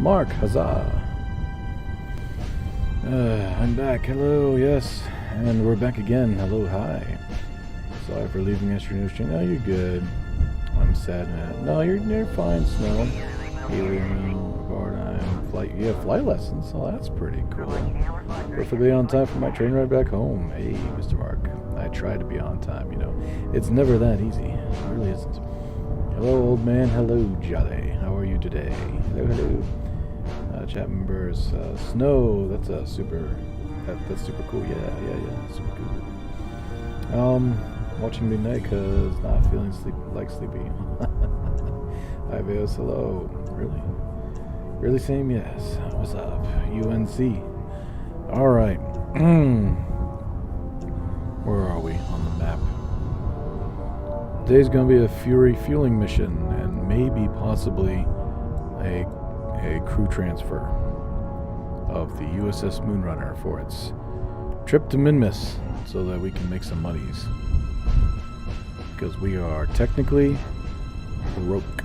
Mark, huzzah. I'm back. Hello, yes. And we're back again. Hello, hi. Sorry for leaving yesterday. No, you're good. I'm sad, man. No, you're fine, Snow. Helium, part-time, flight. You have flight lessons? Oh, that's pretty cool. Perfectly on time for my train ride back home. Hey, Mr. Mark. I try to be on time, you know. It's never that easy. It really isn't. Hello, old man. Hello, Jolly. How are you today? Hello, hello. Chat members. Snow. That's super. That's super cool. Yeah. Super cool. Watching midnight because not feeling sleepy. Hi, Veos. Hello. Really same yes. What's up? UNC. All right. Where are we on the map? Today's going to be a Fury fueling mission and maybe possibly a crew transfer of the U.S.S. Moonrunner for its trip to Minmus so that we can make some monies. Because we are technically broke.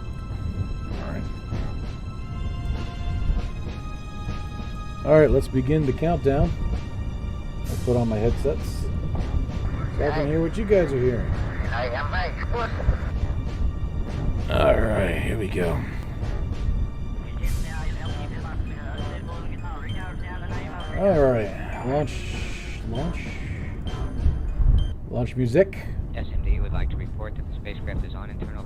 Alright, let's begin the countdown. I'll put on my headsets so I can hear what you guys are hearing. Alright, here we go. Alright, launch music. SMD would like to report that the spacecraft is on internal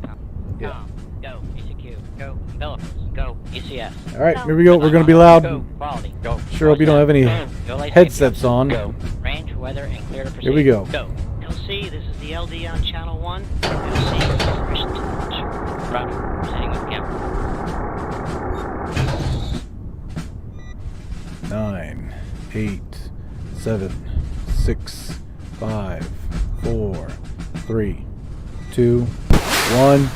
Yeah. Go, ECQ. Go, Phillips. Go, U.S.S. Alright, here we go. We're going to be loud. Go, quality. Go. Sure hope you don't have any headsets on. Go. Range, weather, and clear to proceed. Here we go. Go. LC, this is the LD on channel 1. LC, this is permission to launch. Roger. Proceeding with camera. 9, 8, 7, 6, 5, 4, 3, 2, 1.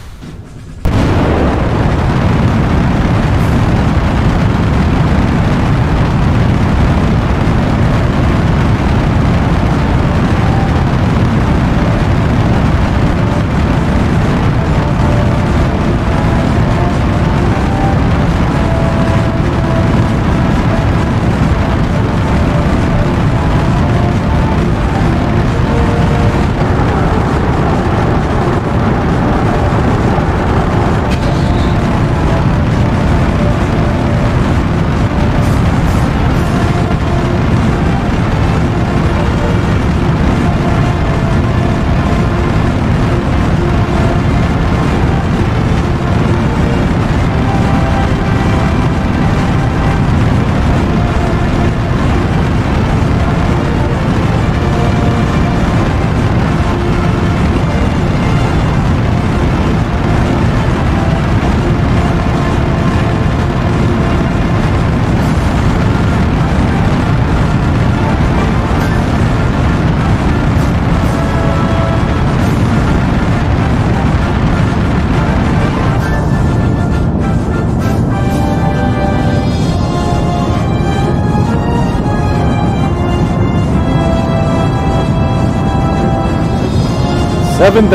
$7,000.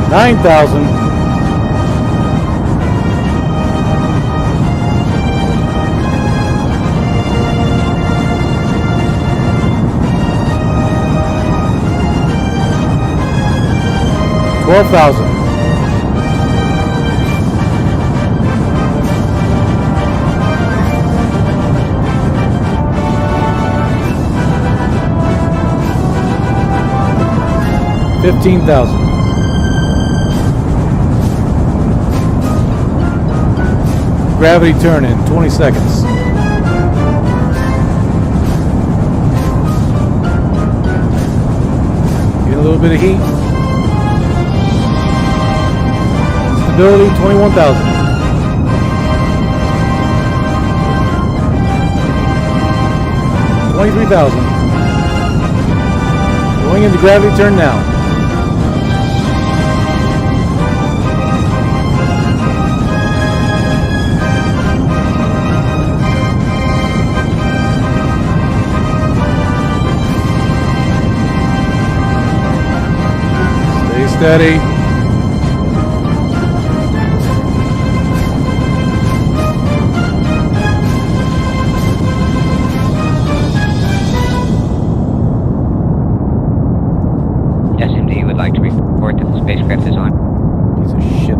$9,000. $12,000. $15,000. Gravity turn in 20 seconds. Get a little bit of heat. Stability 21,000. $23,000. Going into gravity turn now. Steady. SMD would like to report that the spacecraft is on. Piece of shit.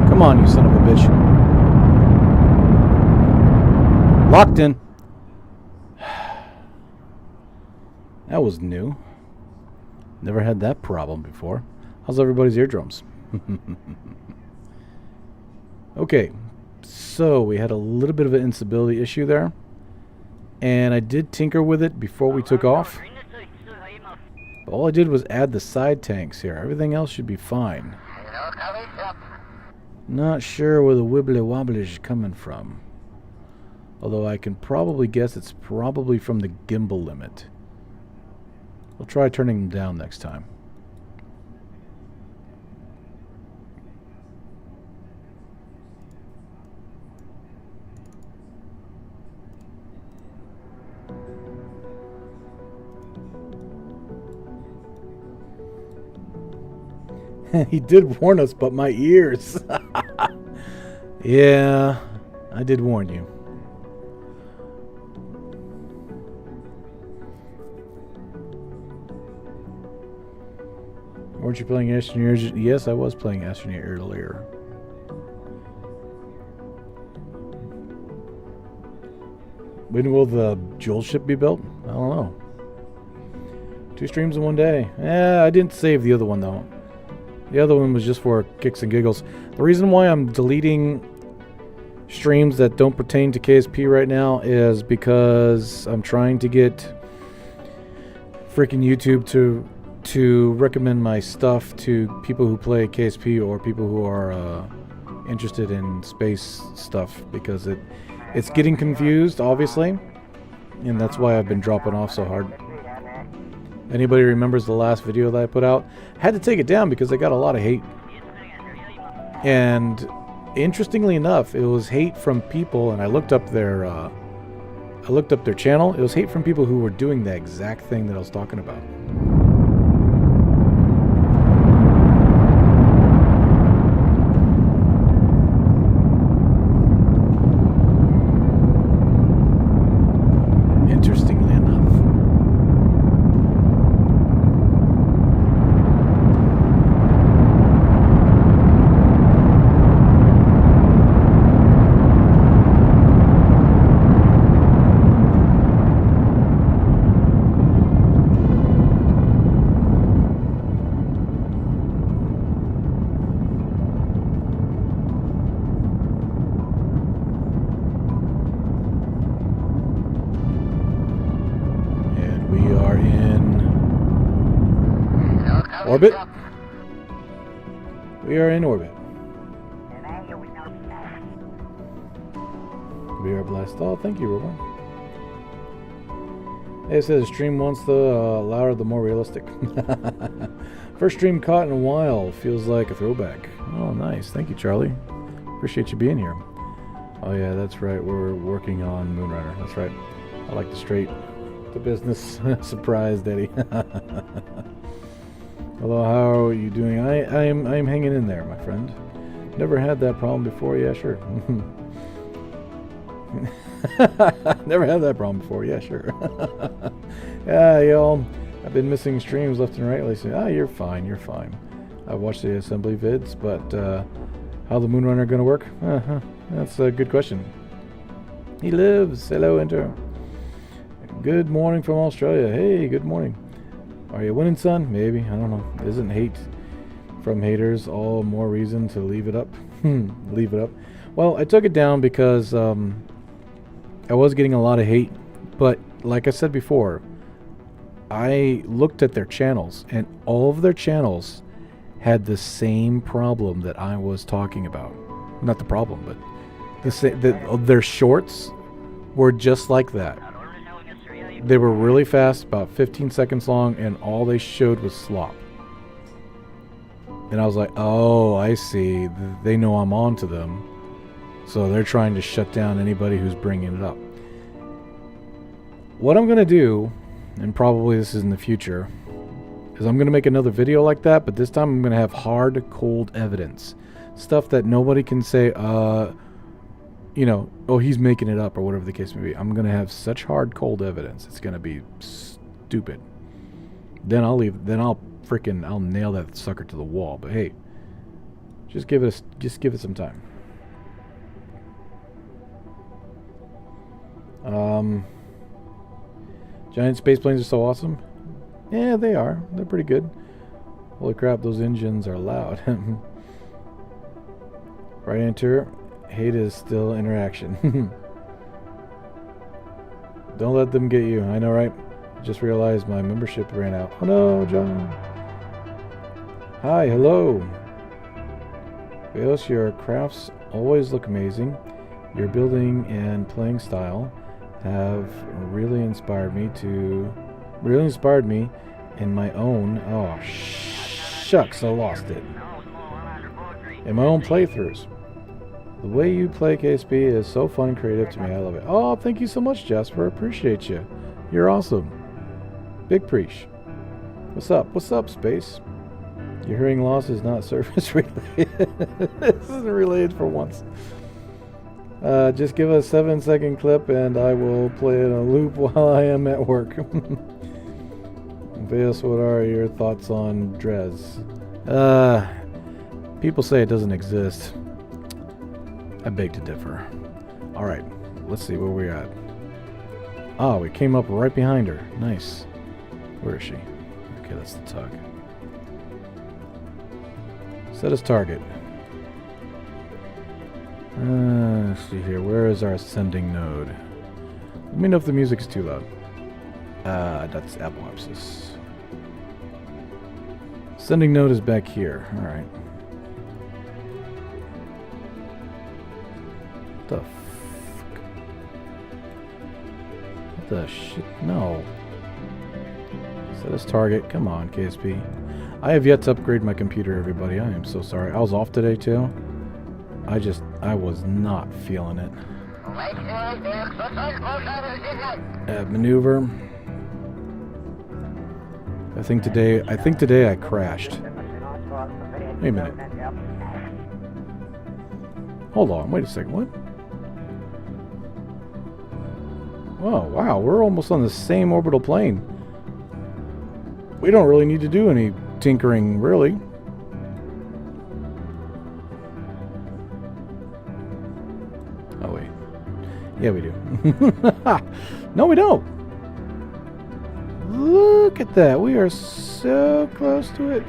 Come on, you son of a bitch. Locked in. That was new. Never had that problem before. How's everybody's eardrums? Okay, so we had a little bit of an instability issue there. And I did tinker with it before we took off. But all I did was add the side tanks here. Everything else should be fine. Not sure where the wibbly wobbly is coming from. Although I can probably guess it's probably from the gimbal limit. We'll try turning them down next time. He did warn us, but my ears. Yeah, I did warn you. Weren't you playing Astroneer? Yes, I was playing Astroneer earlier. When will the Joel ship be built? I don't know. 2 streams in one day. I didn't save the other one though. The other one was just for kicks and giggles. The reason why I'm deleting streams that don't pertain to KSP right now is because I'm trying to get freaking YouTube to recommend my stuff to people who play KSP or people who are interested in space stuff, because it's getting confused, obviously, and that's why I've been dropping off so hard. Anybody remembers the last video that I put out? I had to take it down because I got a lot of hate. And interestingly enough, it was hate from people, and I looked up their channel. It was hate from people who were doing the exact thing that I was talking about. Interestingly enough. Orbit. We are in orbit. We are blessed. Oh, thank you, Ruben. It says stream once the louder, the more realistic. First stream caught in a while. Feels like a throwback. Oh, nice. Thank you, Charlie. Appreciate you being here. Oh, yeah, that's right. We're working on Moonrunner. That's right. I like the straight to business. Surprise, Daddy. Hello, how are you doing? I'm hanging in there, my friend. Never had that problem before. Yeah, sure. Never had that problem before. Yeah, sure. Yeah, y'all. I've been missing streams left and right lately. You're fine. You're fine. I've watched the assembly vids, but how the Moonrunner gonna work? That's a good question. He lives. Hello, Enter. Good morning from Australia. Hey, good morning. Are you winning, son? Maybe. I don't know. Isn't hate from haters all more reason to leave it up? Leave it up. Well, I took it down because I was getting a lot of hate. But like I said before, I looked at their channels, and all of their channels had the same problem that I was talking about. Not the problem, but their shorts were just like that. They were really fast, about 15 seconds long, and all they showed was slop. And I was like, oh, I see. They know I'm on to them. So they're trying to shut down anybody who's bringing it up. What I'm going to do, and probably this is in the future, is I'm going to make another video like that, but this time I'm going to have hard, cold evidence. Stuff that nobody can say, you know, oh, he's making it up or whatever the case may be. I'm going to have such hard, cold evidence. It's going to be stupid. Then I'll nail that sucker to the wall. But hey, just give it some time. Giant space planes are so awesome. Yeah, they are. They're pretty good. Holy crap, those engines are loud. Right enter. Hate is still interaction. Don't let them get you. I know, right? Just realized my membership ran out. Oh no, John. Hi, hello. Veos, your crafts always look amazing. Your building and playing style have really inspired me in my own. Oh, shucks, I lost it. In my own playthroughs. The way you play KSP is so fun and creative to me. I love it. Oh, thank you so much, Jasper. Appreciate you. You're awesome. Big preach. What's up? What's up, Space? Your hearing loss is not service related. This isn't related for once. Just give a 7-second clip and I will play it in a loop while I am at work. Veos, what are your thoughts on Drez? People say it doesn't exist. I beg to differ. Alright, let's see where we're at. Ah, we came up right behind her. Nice. Where is she? Okay, that's the tug. Set as target. Let's see here. Where is our ascending node? Let me know if the music's too loud. That's apoapsis. Ascending node is back here. Alright. What the fuck? What the shit? No. Set as target. Come on, KSP. I have yet to upgrade my computer, everybody. I am so sorry. I was off today, too. I was not feeling it. Maneuver. I think today I crashed. Wait a minute. Hold on, wait a second, what? Oh, wow, we're almost on the same orbital plane. We don't really need to do any tinkering, really. Oh, wait. Yeah, we do. No, we don't. Look at that. We are so close to it.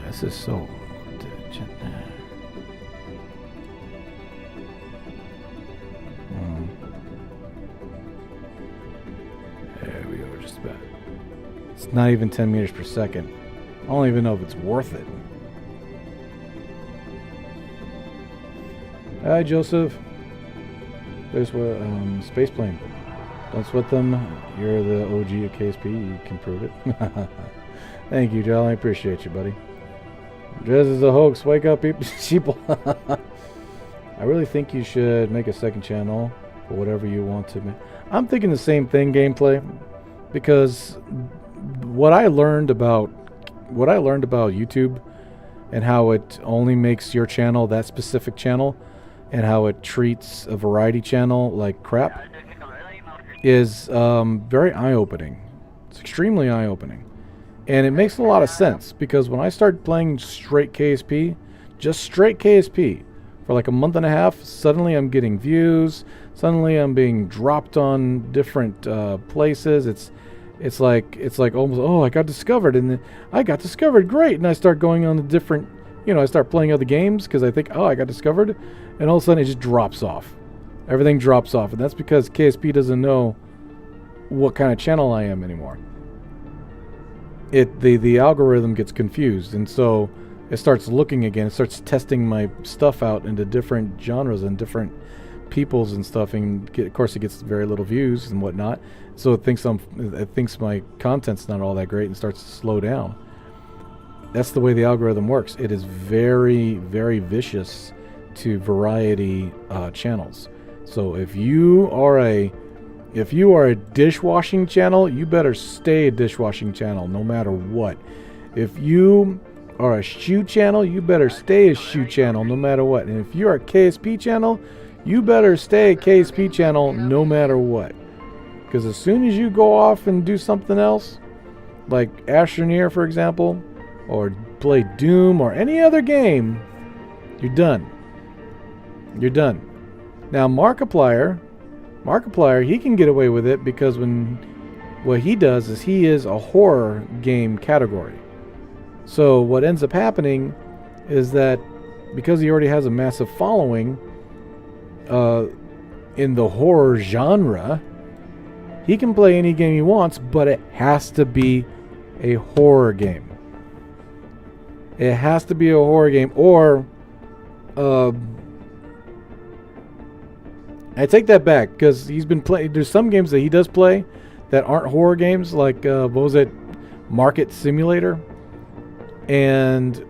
This is so... There we go, just about. It's not even 10 meters per second. I don't even know if it's worth it. Hi, Joseph. There's what space plane. Don't sweat them. You're the OG of KSP. You can prove it. Thank you, Joel. I appreciate you, buddy. Drez is a hoax. Wake up, people. I really think you should make a second channel for whatever you want to make. I'm thinking the same thing, gameplay, because what I learned about YouTube and how it only makes your channel that specific channel and how it treats a variety channel like crap is very eye-opening. It's extremely eye-opening. And it makes a lot of sense because when I started playing straight KSP, just straight KSP, for like a month and a half, suddenly I'm getting views, suddenly I'm being dropped on different places. It's like almost, oh, I got discovered, and then I got discovered, great, and I start going on the different, I start playing other games because I think, oh, I got discovered, and all of a sudden it just drops off. Everything drops off, and that's because KSP doesn't know what kind of channel I am anymore. The algorithm gets confused, and so it starts looking again. It starts testing my stuff out into different genres and different peoples and stuff, and of course it gets very little views and whatnot. So it thinks my content's not all that great and starts to slow down. That's the way the algorithm works. It is very, very vicious to variety channels. So if you are a dishwashing channel, you better stay a dishwashing channel no matter what. If you are a shoe channel, you better stay a shoe channel no matter what. And if you are a KSP channel, you better stay a KSP channel no matter what. Because as soon as you go off and do something else, like Astroneer, for example, or play Doom or any other game, you're done. You're done. Now, Markiplier, he can get away with it because what he does is he is a horror game category. So what ends up happening is that because he already has a massive following in the horror genre, he can play any game he wants, but it has to be a horror game. It has to be a horror game, or I take that back, because he's been playing. There's some games that he does play that aren't horror games, like what was it, Market Simulator, and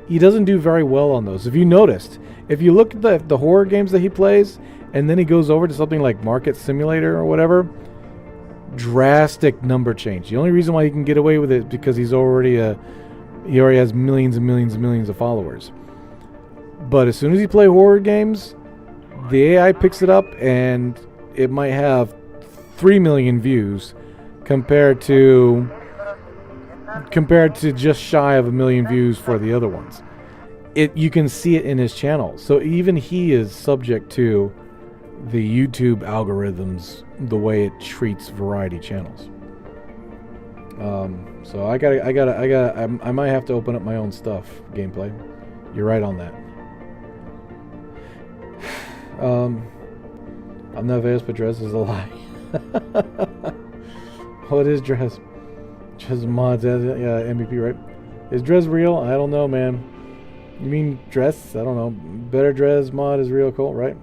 he doesn't do very well on those. If you noticed, if you look at the horror games that he plays, and then he goes over to something like Market Simulator or whatever, drastic number change. The only reason why he can get away with it is because he already has millions and millions and millions of followers. But as soon as you play horror games, the AI picks it up and it might have 3 million views compared to just shy of 1 million views for the other ones. You can see it in his channel. So even he is subject to the YouTube algorithms, the way it treats variety channels. So I might have to open up my own stuff. Gameplay. You're right on that. I'm not Vegas, but Drez is a lie. What is Drez? Drez mods, yeah, MVP, right? Is Drez real? I don't know, man. You mean Drez? I don't know. Better Drez mod is real cool, right?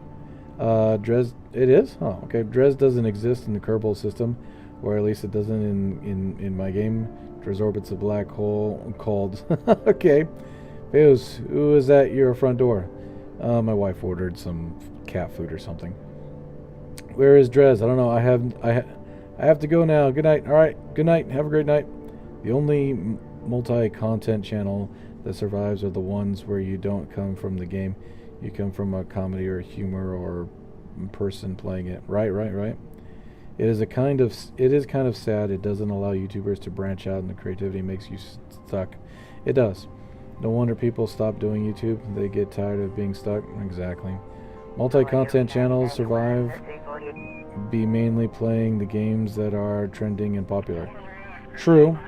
Drez, it is? Oh, okay. Drez doesn't exist in the Kerbal system, or at least it doesn't in my game. Drez orbits a black hole called... Okay. Vegas, who is at your front door? My wife ordered some cat food or something. Where is Drez? I don't know. I have to go now. Good night. All right. Good night. Have a great night. The only multi-content channel that survives are the ones where you don't come from the game. You come from a comedy or humor or person playing it. Right. It is kind of sad. It doesn't allow YouTubers to branch out, and the creativity makes you stuck. It does. No wonder people stop doing YouTube. They get tired of being stuck. Exactly. Multi-content channels survive, be mainly playing the games that are trending and popular. True.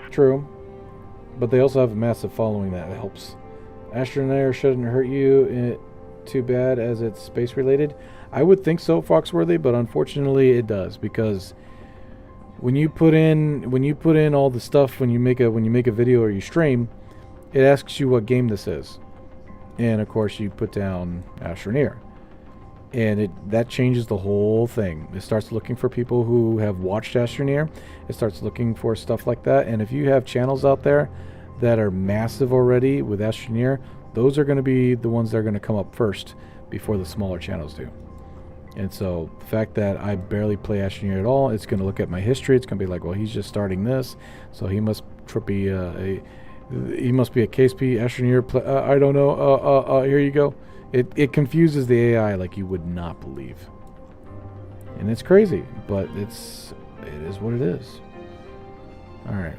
But they also have a massive following that helps. Astroneer shouldn't hurt you too bad as it's space related. I would think so, Foxworthy, but unfortunately it does, because when you put in all the stuff when you make a video or you stream, it asks you what game this is, and of course you put down Astroneer, and that changes the whole thing. It starts looking for people who have watched Astroneer. It starts looking for stuff like that, and if you have channels out there that are massive already with Astroneer, those are going to be the ones that are going to come up first before the smaller channels do. And so the fact that I barely play Astroneer at all, it's going to look at my history. It's going to be like, well, he's just starting this, so he must be a KSP Astroneer. I don't know. Here you go. It confuses the AI like you would not believe, and it's crazy, but it is what it is. All right.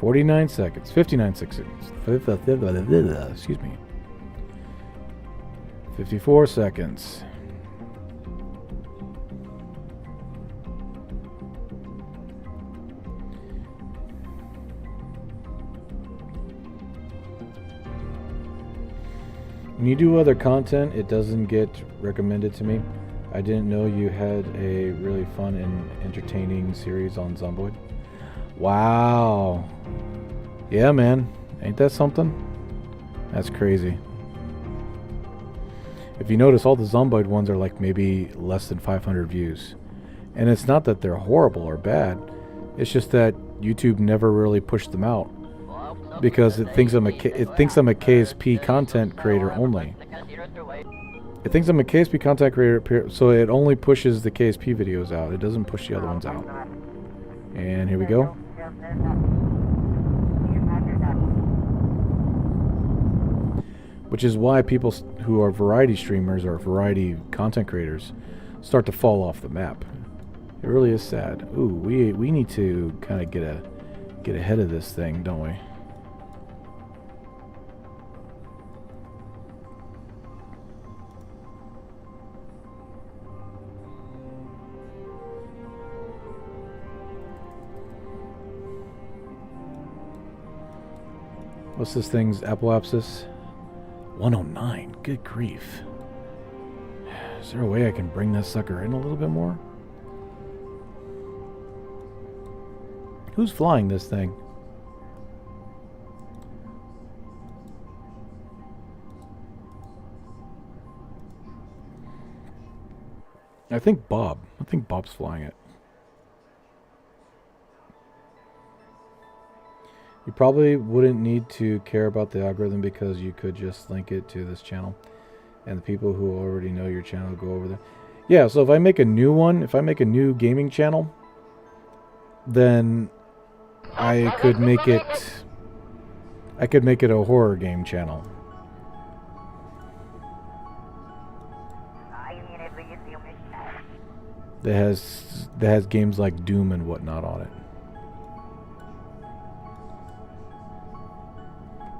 49 seconds. 59 seconds. Excuse me. 54 seconds. When you do other content, it doesn't get recommended to me. I didn't know you had a really fun and entertaining series on Zomboid. Wow. Yeah, man. Ain't that something? That's crazy. If you notice, all the Zomboid ones are like maybe less than 500 views. And it's not that they're horrible or bad. It's just that YouTube never really pushed them out. Because it thinks I'm a KSP content creator only. It thinks I'm a KSP content creator, so it only pushes the KSP videos out. It doesn't push the other ones out. And here we go. Which is why people who are variety streamers or variety content creators start to fall off the map. It really is sad. Ooh, we need to kind of get ahead of this thing, don't we? What's this thing's apoapsis? 109. Good grief. Is there a way I can bring this sucker in a little bit more? Who's flying this thing? I think Bob. I think Bob's flying it. You probably wouldn't need to care about the algorithm because you could just link it to this channel. And the people who already know your channel go over there. Yeah, so if I make a new one, if I make a new gaming channel, then I could make it a horror game channel. That has games like Doom and whatnot on it.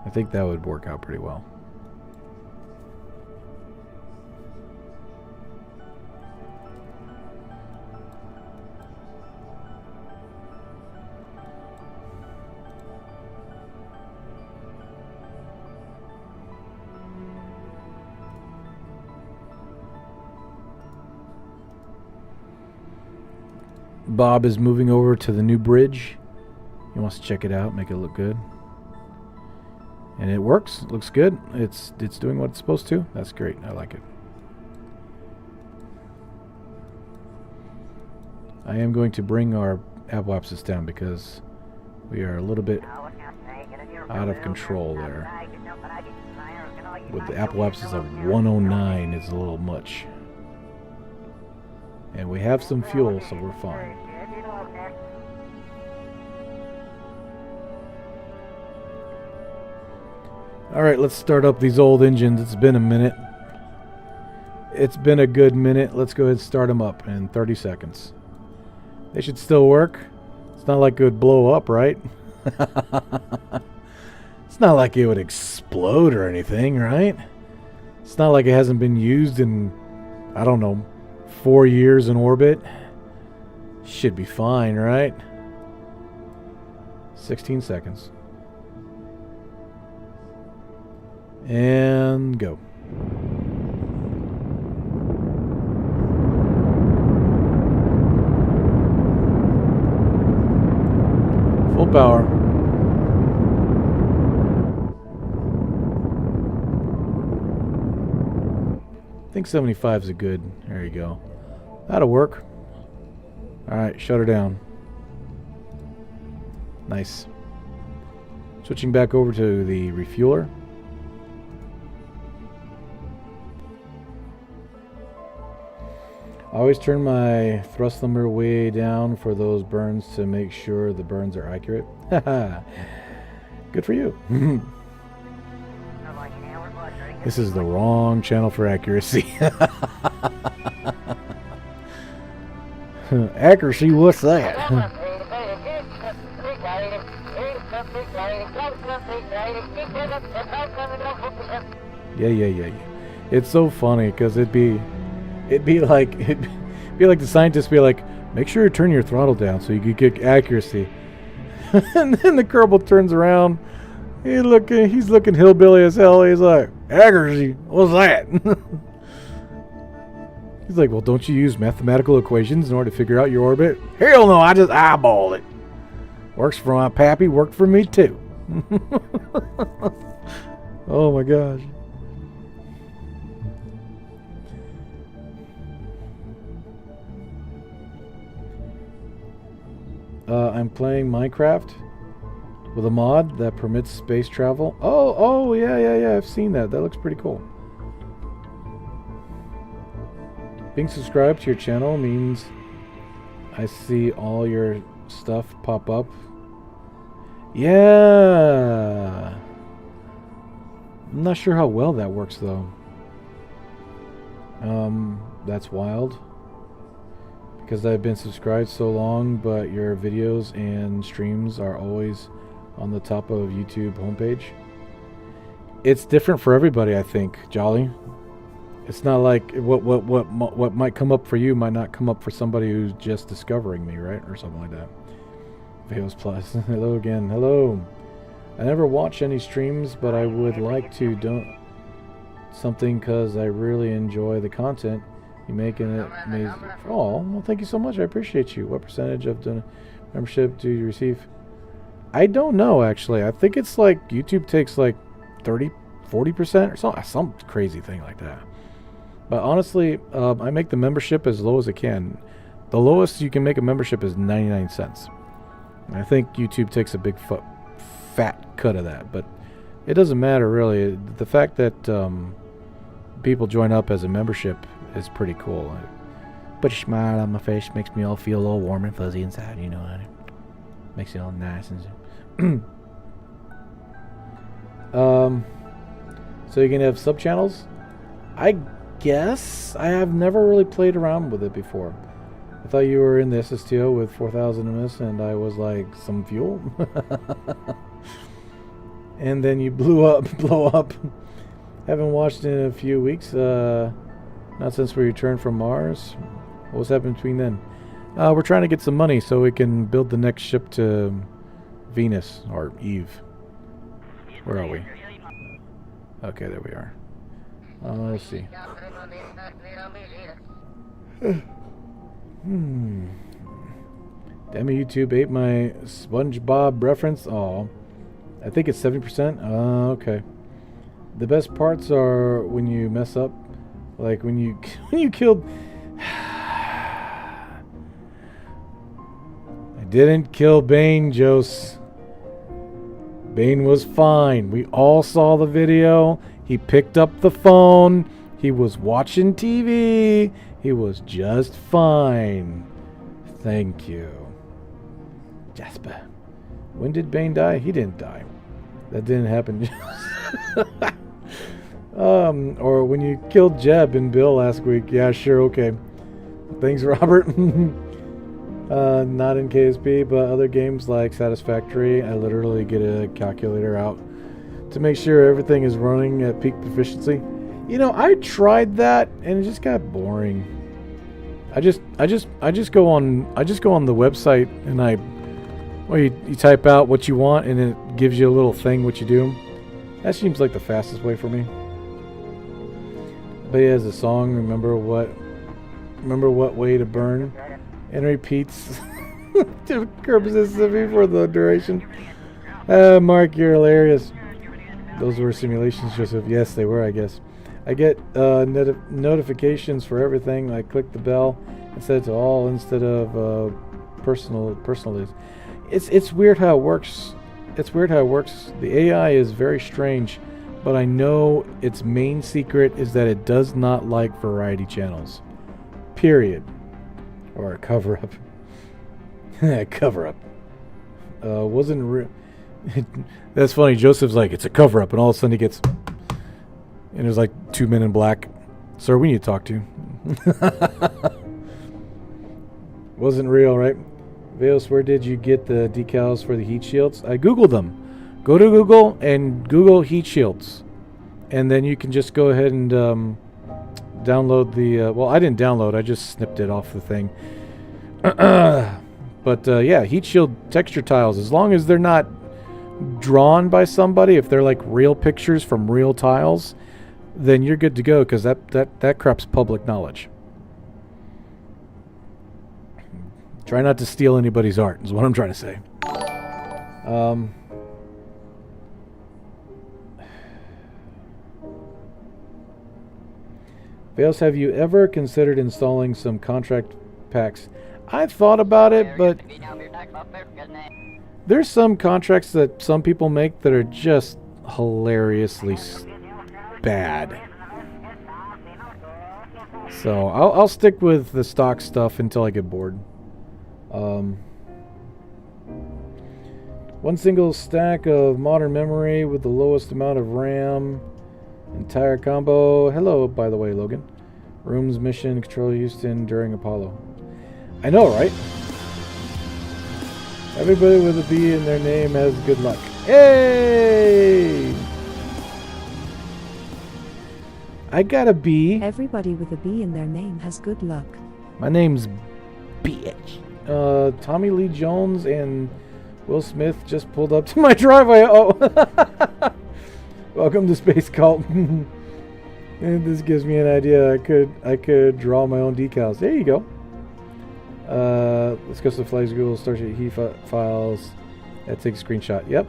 I think that would work out pretty well. Bob is moving over to the new bridge. He wants to check it out, make it look good. And it works. It looks good. It's doing what it's supposed to. That's great. I like it. I am going to bring our apoapsis down because we are a little bit out of control there. With the apoapsis of 109 is a little much. And we have some fuel, so we're fine. Alright, let's start up these old engines. It's been a minute. It's been a good minute. Let's go ahead and start them up in 30 seconds. They should still work. It's not like it would blow up, right? It's not like it would explode or anything, right? It's not like it hasn't been used in, I don't know, 4 years in orbit. Should be fine, right? 16 seconds. And go. Full power. I think 75 is a good. There you go. That'll work. Alright, shut her down. Nice. Switching back over to the refueler. I always turn my thrust limiter way down for those burns to make sure the burns are accurate. Good for you. This is the wrong channel for accuracy. Accuracy, what's that? Yeah. It's so funny because it'd be like the scientists be like, make sure you turn your throttle down so you could get accuracy. And then the Kerbal turns around. He's looking hillbilly as hell. He's like, accuracy? What's that? He's like, well, don't you use mathematical equations in order to figure out your orbit? Hell no, I just eyeballed it. Works for my pappy, worked for me too. Oh my gosh. I'm playing Minecraft with a mod that permits space travel. Oh, yeah. I've seen that. That looks pretty cool. Being subscribed to your channel means I see all your stuff pop up. Yeah. I'm not sure how well that works though. That's wild. Because I've been subscribed so long, but your videos and streams are always on the top of YouTube homepage. It's different for everybody, I think, Jolly. It's not like what might come up for you might not come up for somebody who's just discovering me, right? Or something like that. Videos Plus. Hello again. Hello. I never watch any streams, but I would like to do something because I really enjoy the content you making it amazing. Oh, well, thank you so much. I appreciate you. What percentage of the membership do you receive? I don't know, actually. I think it's like YouTube takes like 40% or some crazy thing like that. But honestly, I make the membership as low as I can. The lowest you can make a membership is 99 cents. And I think YouTube takes a big fat cut of that. But it doesn't matter, really. The fact that people join up as a membership is pretty cool. Put a smile on my face, makes me all feel all warm and fuzzy inside, you know, honey. Makes it all nice and so you can have sub channels? I guess I have never really played around with it before. I thought you were in the SSTO with 4,000 MS and I was like, some fuel? And then you blow up. Haven't watched in a few weeks. Not since we returned from Mars. What was happening between then? We're trying to get some money so we can build the next ship to Venus, or Eve. Where are we? Okay, there we are. Let's see. Damn it, YouTube ate my SpongeBob reference. Oh, I think it's 70%. Okay. The best parts are when you mess up. Like when you killed. I didn't kill Bane, Jose. Bane was fine. We all saw the video. He picked up the phone. He was watching TV. He was just fine. Thank you. Jasper. When did Bane die? He didn't die. That didn't happen. Or when you killed Jeb and Bill last week. Yeah, sure, okay. Thanks, Robert. Not in KSP, but other games like Satisfactory, I literally get a calculator out to make sure everything is running at peak proficiency. You know, I tried that and it just got boring. I just go on the website and you type out what you want and it gives you a little thing what you do. That seems like the fastest way for me. But he has a song, remember what way to burn, and repeats to KERB Mississippi for the duration. Mark, you're hilarious. Those were simulations, Joseph. Yes, they were, I guess. I get notifications for everything. I click the bell and set it to all instead of personal days. It's weird how it works. The AI is very strange. But I know its main secret is that it does not like variety channels. Period. Or a cover-up. Cover-up. Wasn't real. That's funny. Joseph's like, it's a cover-up. And all of a sudden he gets... And there's like 2 men in black. Sir, we need to talk to you. Wasn't real, right? Veos, where did you get the decals for the heat shields? I Googled them. Go to Google and Google heat shields. And then you can just go ahead and download the... well, I didn't download. I just snipped it off the thing. But, yeah, heat shield texture tiles. As long as they're not drawn by somebody, if they're like real pictures from real tiles, then you're good to go, because that crap's public knowledge. Try not to steal anybody's art, is what I'm trying to say. Vales, have you ever considered installing some contract packs? I thought about it, but there's some contracts that some people make that are just hilariously bad. So I'll stick with the stock stuff until I get bored. One single stack of modern memory with the lowest amount of RAM. Entire combo. Hello, by the way, Logan. Rooms, mission, control Houston during Apollo. I know, right? Everybody with a B in their name has good luck. Hey! I got a B. Everybody with a B in their name has good luck. My name's Bitch. Tommy Lee Jones and Will Smith just pulled up to my driveway. Oh. Welcome to Space Cult. And this gives me an idea. I could draw my own decals. There you go. Let's go to the flags, Google, Starship heat files. That takes a screenshot. Yep.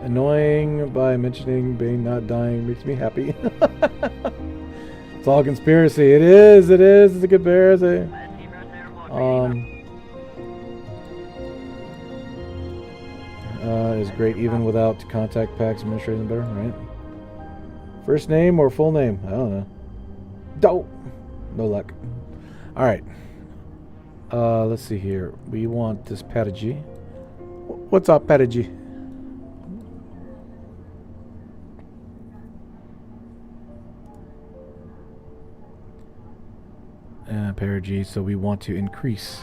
Annoying by mentioning Bane not dying makes me happy. It's all conspiracy. It is. It's a conspiracy. Is great even without contact packs. Administration better, right? First name or full name? I don't know. Dope. No luck. All right. Let's see here. We want this Patagy. What's up, Patagy? Perigee. So we want to increase.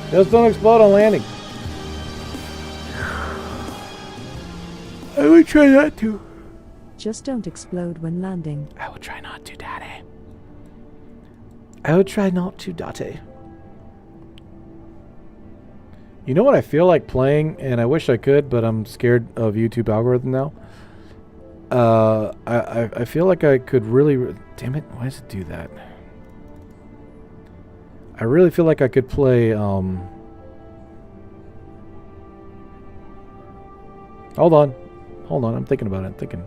Just don't explode on landing. I would try not to. Just don't explode when landing. I will try not to, Daddy. I would try not to, Daddy. You know what I feel like playing, and I wish I could, but I'm scared of YouTube algorithm now. I feel like I could really... Damn it, why does it do that? I really feel like I could play... Hold on, I'm thinking about it.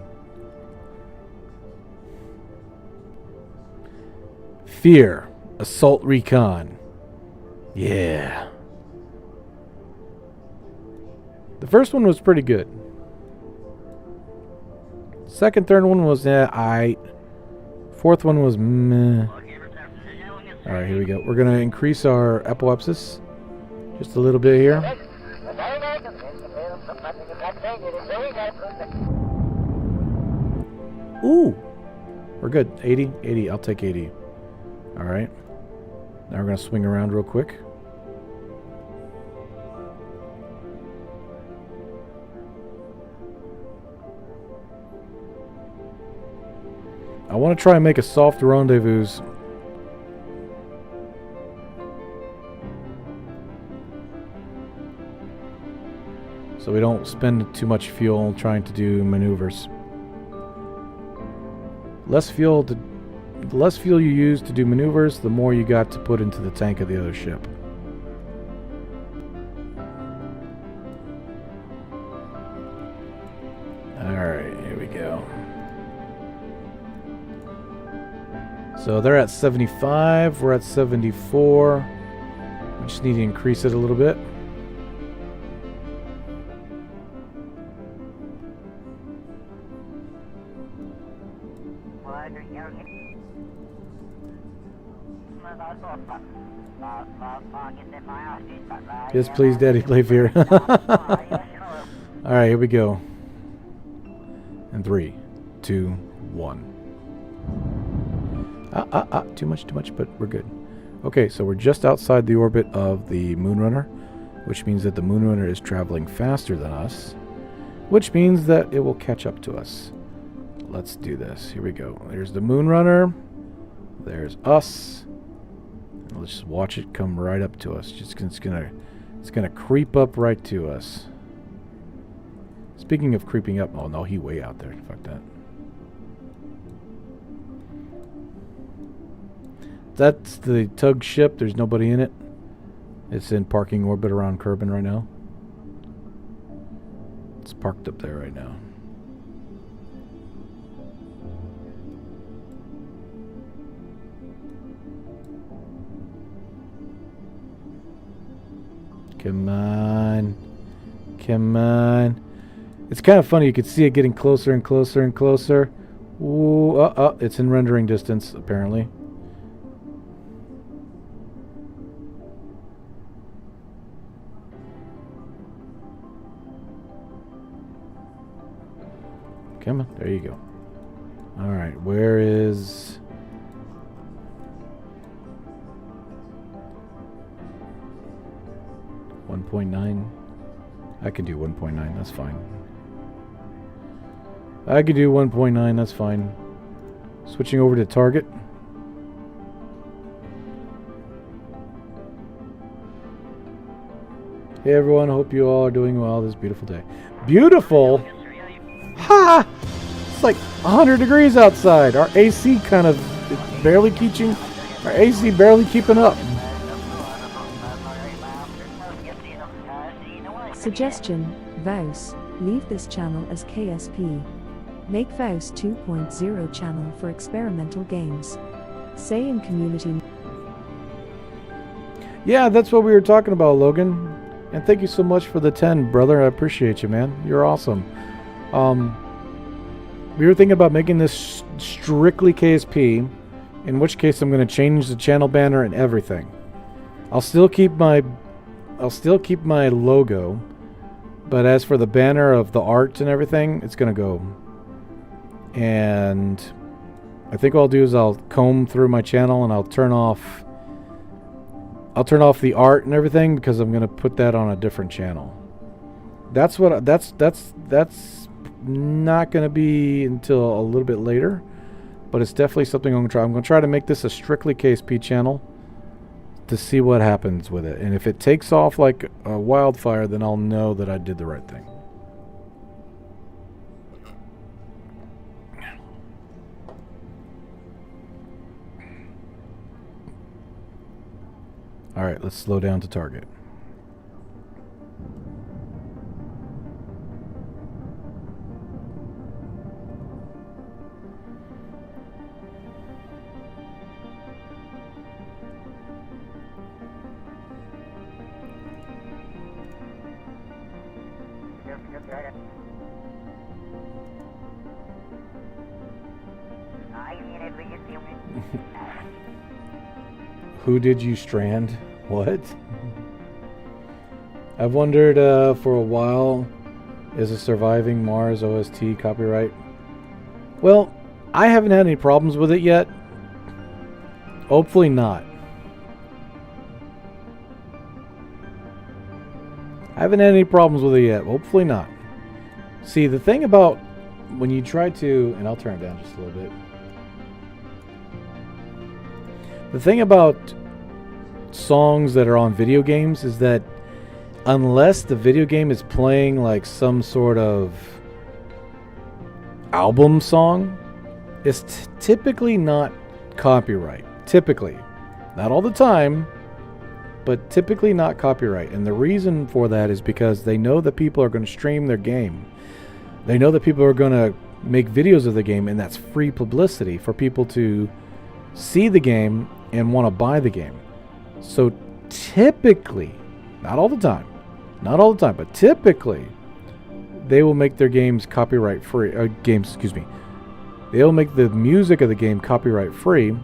Fear. Assault Recon. Yeah. The first one was pretty good. Second, third one was aight. Fourth one was meh. Alright, here we go. We're going to increase our apoapsis just a little bit here. Ooh! We're good. 80? 80. I'll take 80. Alright. Now we're going to swing around real quick. I want to try and make a soft rendezvous. So we don't spend too much fuel trying to do maneuvers. The less fuel you use to do maneuvers, the more you got to put into the tank of the other ship. Alright, here we go. So they're at 75, we're at 74. We just need to increase it a little bit. Yes, please, Daddy, play Fear. Alright, here we go. And 3, 2, 1. Too much, but we're good. Okay, so we're just outside the orbit of the Moonrunner. which means that the Moonrunner is traveling faster than us, which means that it will catch up to us. Let's do this. Here we go. There's the Moonrunner. There's us. Let's just watch it come right up to us. It's gonna creep up right to us. Speaking of creeping up, oh no, he way out there. Fuck that. That's the tug ship. There's nobody in it. It's in parking orbit around Kerbal right now. It's parked up there right now. Come on. Come on. It's kind of funny. You can see it getting closer and closer and closer. Ooh, it's in rendering distance, apparently. Come on. There you go. All right. Where is... .9? I can do 1.9, that's fine. I can do 1.9, that's fine. Switching over to target. Hey everyone, hope you all are doing well this beautiful day. Beautiful? Ha! It's like 100 degrees outside. Our AC kind of barely keeping up. Suggestion, VOUS, leave this channel as KSP. Make VOUS 2.0 channel for experimental games. Say in community. Yeah, that's what we were talking about, Logan. And thank you so much for the 10, brother. I appreciate you, man. You're awesome. We were thinking about making this strictly KSP, in which case I'm going to change the channel banner and everything. I'll still keep my logo. But as for the banner of the art and everything, it's going to go. And I think what I'll do is I'll comb through my channel and I'll turn off the art and everything because I'm going to put that on a different channel. That's not going to be until a little bit later, but it's definitely something I'm going to try. I'm going to try to make this a strictly KSP channel to see what happens with it. And if it takes off like a wildfire, then I'll know that I did the right thing. Alright, let's slow down to target. Who did you strand? What? I've wondered for a while, is a surviving Mars OST copyright? Well, I haven't had any problems with it yet. Hopefully not. I haven't had any problems with it yet. Hopefully not. See, the thing about when you try to, and I'll turn it down just a little bit. The thing about songs that are on video games is that unless the video game is playing like some sort of album song, it's typically not copyright. Typically. Not all the time, but typically not copyright. And the reason for that is because they know that people are going to stream their game. They know that people are going to make videos of the game, and that's free publicity for people to see the game and want to buy the game. So typically, not all the time, but typically they will make their games copyright free. They will make the music of the game copyright free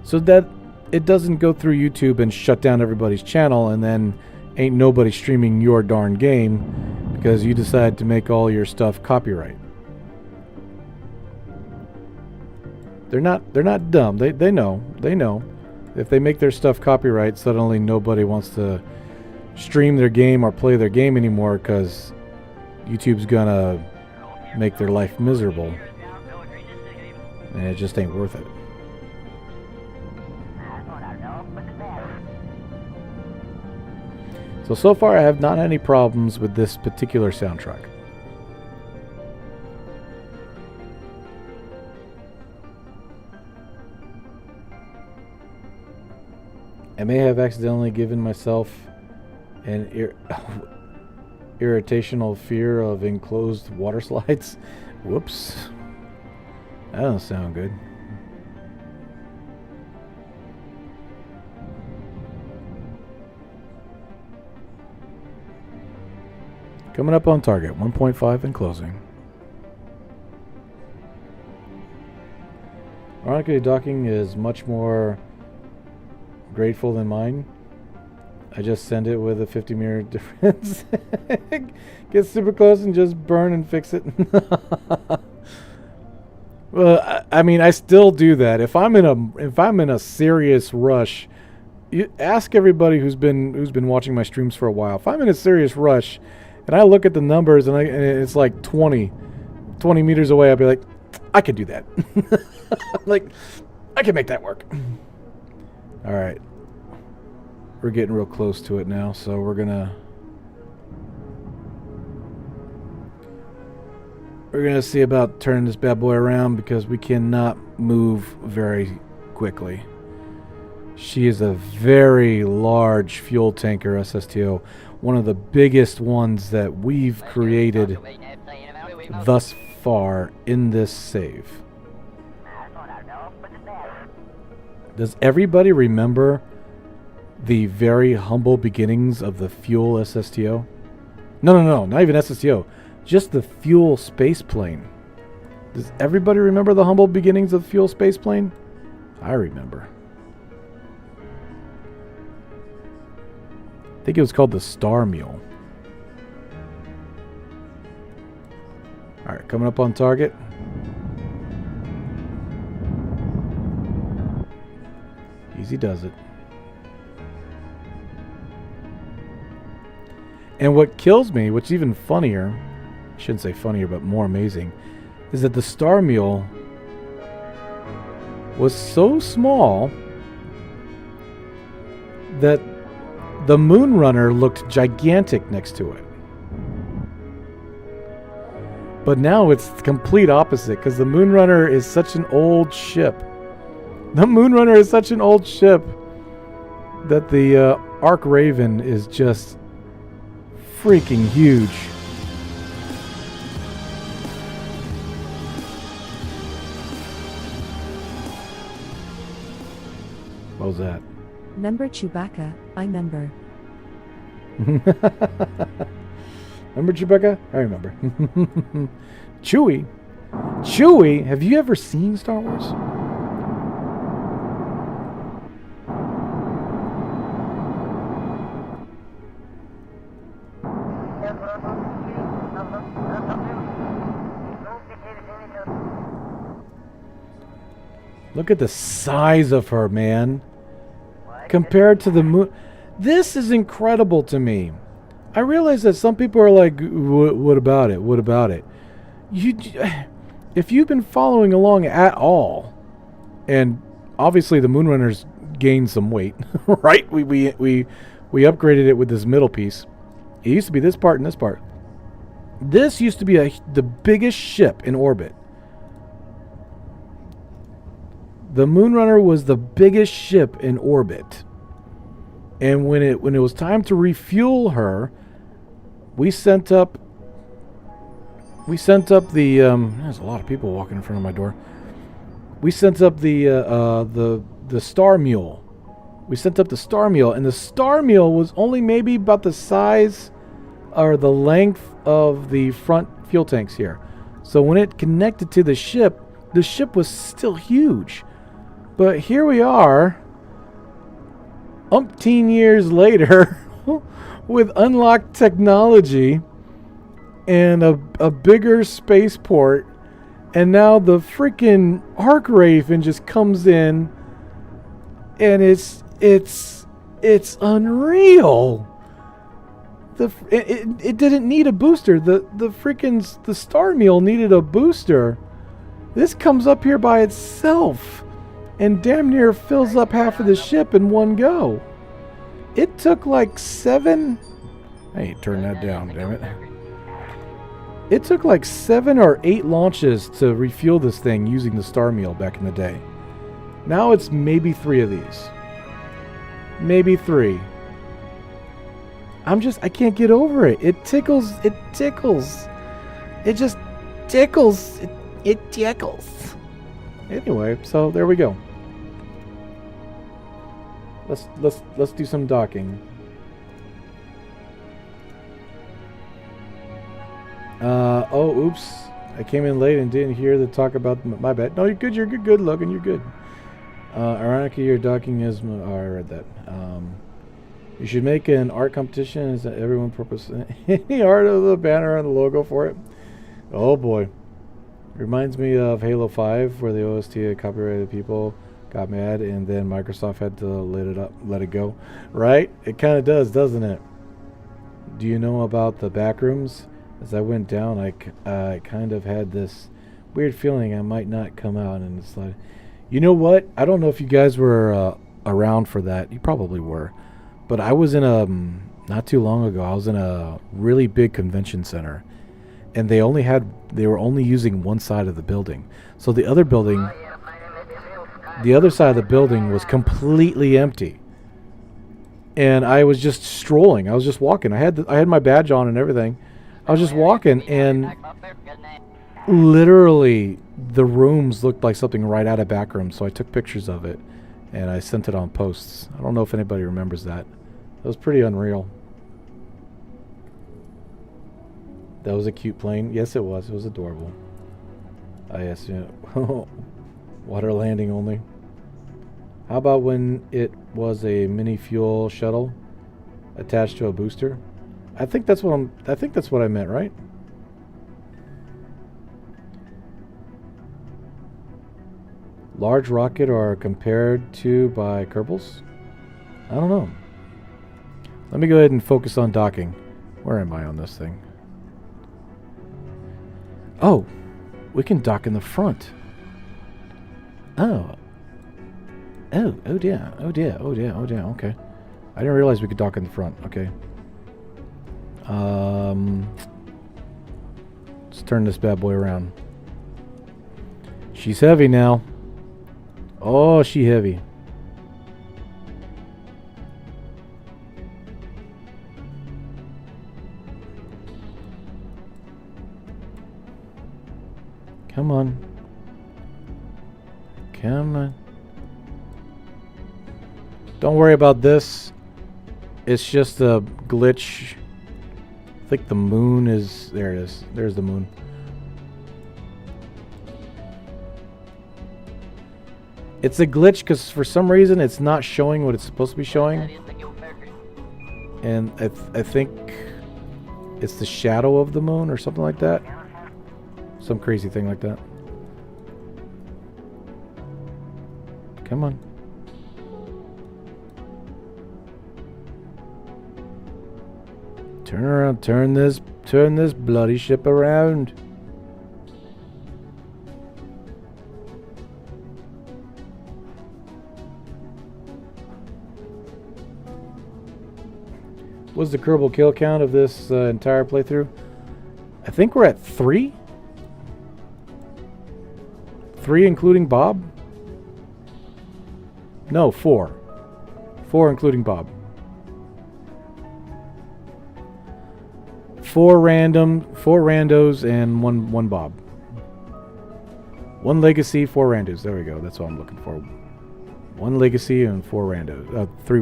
so that it doesn't go through YouTube and shut down everybody's channel and then ain't nobody streaming your darn game because you decide to make all your stuff copyright. They're not dumb. They know. If they make their stuff copyright, suddenly nobody wants to stream their game or play their game anymore because YouTube's gonna make their life miserable, and it just ain't worth it. So far I have not had any problems with this particular soundtrack. I may have accidentally given myself an irritational fear of enclosed water slides. Whoops. That doesn't sound good. Coming up on target, 1.5 and closing. Ironically, docking is much more grateful than mine. I just send it with a 50 meter difference. Get super close and just burn and fix it. Well, I mean, I still do that. If I'm in a serious rush, you ask everybody who's been watching my streams for a while. If I'm in a serious rush and I look at the numbers and it's like 20 meters away, I'll be like, I could do that. Like, I can make that work. All right. We're getting real close to it now, so we're gonna see about turning this bad boy around because we cannot move very quickly. She is a very large fuel tanker SSTO, one of the biggest ones that we've created thus far in this save. Does everybody remember the very humble beginnings of the fuel SSTO? No, not even SSTO. Just the fuel space plane. Does everybody remember the humble beginnings of the fuel space plane? I remember. I think it was called the Star Mule. Alright, coming up on target. Easy does it. And what kills me, what's even funnier, I shouldn't say funnier, but more amazing, is that the Star Mule was so small that the Moonrunner looked gigantic next to it. But now it's the complete opposite, because the Moonrunner is such an old ship. The Moonrunner is such an old ship that the Ark Raven is just freaking huge. What was that? Member Chewbacca, I member. Remember Chewbacca? I remember. Chewie, have you ever seen Star Wars? Look at the size of her, man. Compared to the moon. This is incredible to me. I realize that some people are like, what about it? What about it? If you've been following along at all, and obviously the Moonrunner's gained some weight, right? We upgraded it with this middle piece. It used to be this part and this part. This used to be the biggest ship in orbit. The Moonrunner was the biggest ship in orbit. And when it was time to refuel her, we sent up the there's a lot of people walking in front of my door. We sent up the Star Mule. We sent up the Star Mule, and the Star Mule was only maybe about the size or the length of the front fuel tanks here. So when it connected to the ship was still huge. But here we are, umpteen years later, with unlocked technology and a bigger spaceport, and now the freaking Ark Raven just comes in, and it's unreal. It didn't need a booster. The freaking the Star Meal needed a booster. This comes up here by itself and damn near fills up half of the ship in one go. It took like 7... Hey, turn that down, damn it. It took like 7 or 8 launches to refuel this thing using the Star Meal back in the day. Now it's maybe 3 of these. Maybe 3. I can't get over it. It tickles. It tickles. It just tickles. It tickles. Anyway, so there we go. Let's do some docking. Oh, oops. I came in late and didn't hear the talk about my bad. No, you're good. You're good, Logan. You're good. Ironically, your docking is... Oh, I read that. You should make an art competition. Is that everyone purpose any art of the banner and the logo for it? Oh boy. Reminds me of Halo 5, where the OST had copyrighted people got mad and then Microsoft had to let it go. Right? It kind of does, doesn't it? Do you know about the back rooms? As I went down, I kind of had this weird feeling I might not come out, and it's like, you know what? I don't know if you guys were around for that. You probably were. But I was in not too long ago, I was in a really big convention center. And they were only using one side of the building. So the other side of the building was completely empty. And I was just strolling. I was just walking. I had my badge on and everything. I was just walking, and literally the rooms looked like something right out of Backroom. So I took pictures of it. And I sent it on posts. I don't know if anybody remembers that. That was pretty unreal. That was a cute plane. Yes, it was. It was adorable. Yes, yeah. Water landing only. How about when it was a mini fuel shuttle attached to a booster? I think that's what I meant, right? Large rocket are compared to by Kerbals? I don't know. Let me go ahead and focus on docking. Where am I on this thing? Oh, we can dock in the front. Oh. Oh dear. Oh dear. Oh dear. Oh dear. Okay. I didn't realize we could dock in the front. Okay. Let's turn this bad boy around. She's heavy now. Oh, she heavy. Come on. Come on. Don't worry about this. It's just a glitch. I think the moon is... There it is. There's the moon. It's a glitch because for some reason it's not showing what it's supposed to be showing. And I think it's the shadow of the moon or something like that. Some crazy thing like that. Come on. Turn around. Turn this bloody ship around. What's the Kerbal kill count of this entire playthrough? I think we're at 3. 3 including Bob? No, 4. 4 including Bob. 4 randos and one Bob. 1 legacy, 4 randos. There we go. That's what I'm looking for. 1 legacy and 4 randos. 3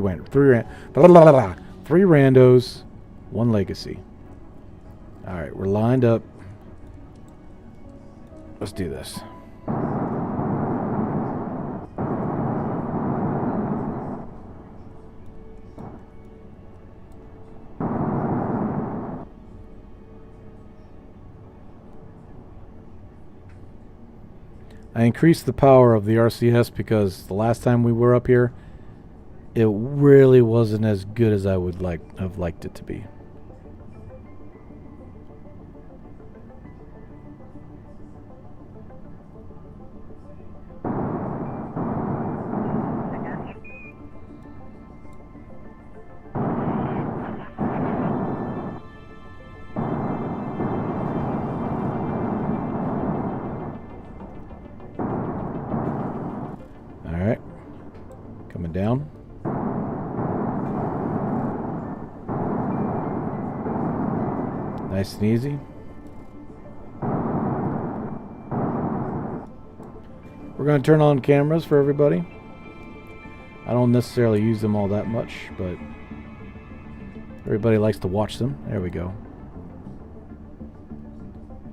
randos, 1 legacy. All right, we're lined up. Let's do this. I increased the power of the RCS because the last time we were up here, it really wasn't as good as I would have liked it to be. Nice and easy. We're going to turn on cameras for everybody. I don't necessarily use them all that much, but everybody likes to watch them. There we go.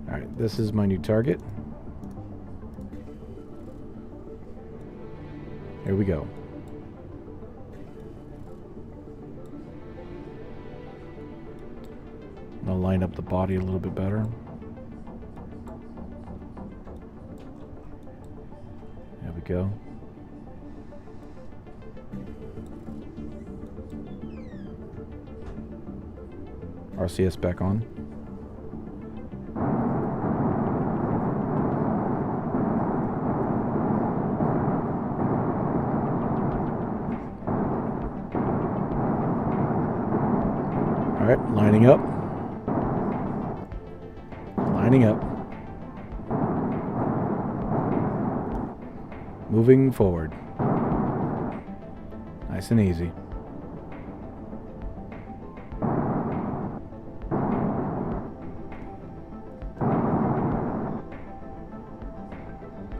Alright, this is my new target. Here we go. I'm going to line up the body a little bit better. There we go. RCS back on. All right, lining up. Lining up. Moving forward. Nice and easy.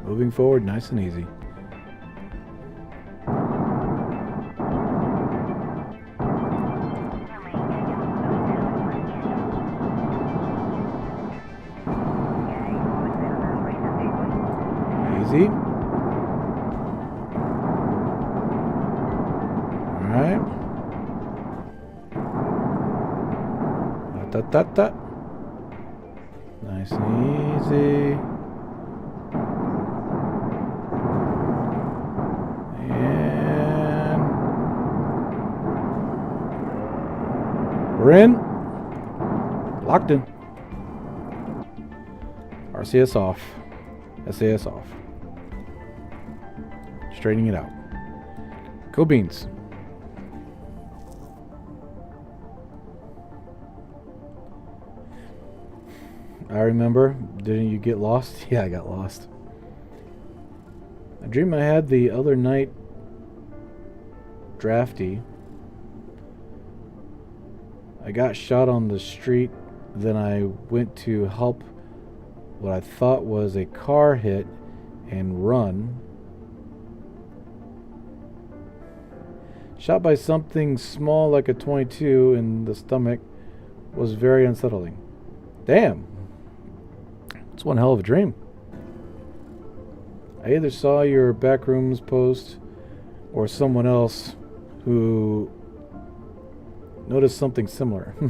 Moving forward, nice and easy. Easy. Alright. Da. Nice and easy. And we're in. Locked in. RCS off. SAS off. Straightening it out. Go beans. I remember. Didn't you get lost? Yeah, I got lost. A dream I had the other night, drafty. I got shot on the street. Then I went to help what I thought was a car hit and run. Shot by something small like a .22 in the stomach was very unsettling. Damn. It's one hell of a dream. I either saw your backrooms post or someone else who noticed something similar. I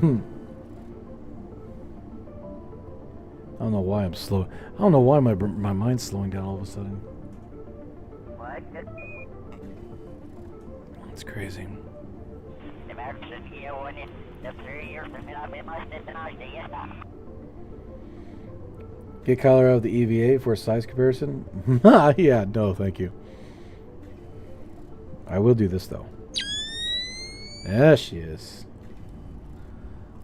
don't know why I'm slow. I don't know why my mind's slowing down all of a sudden. It's crazy. Get Collar out of the EVA for a size comparison? Yeah, no, thank you. I will do this though. There she is.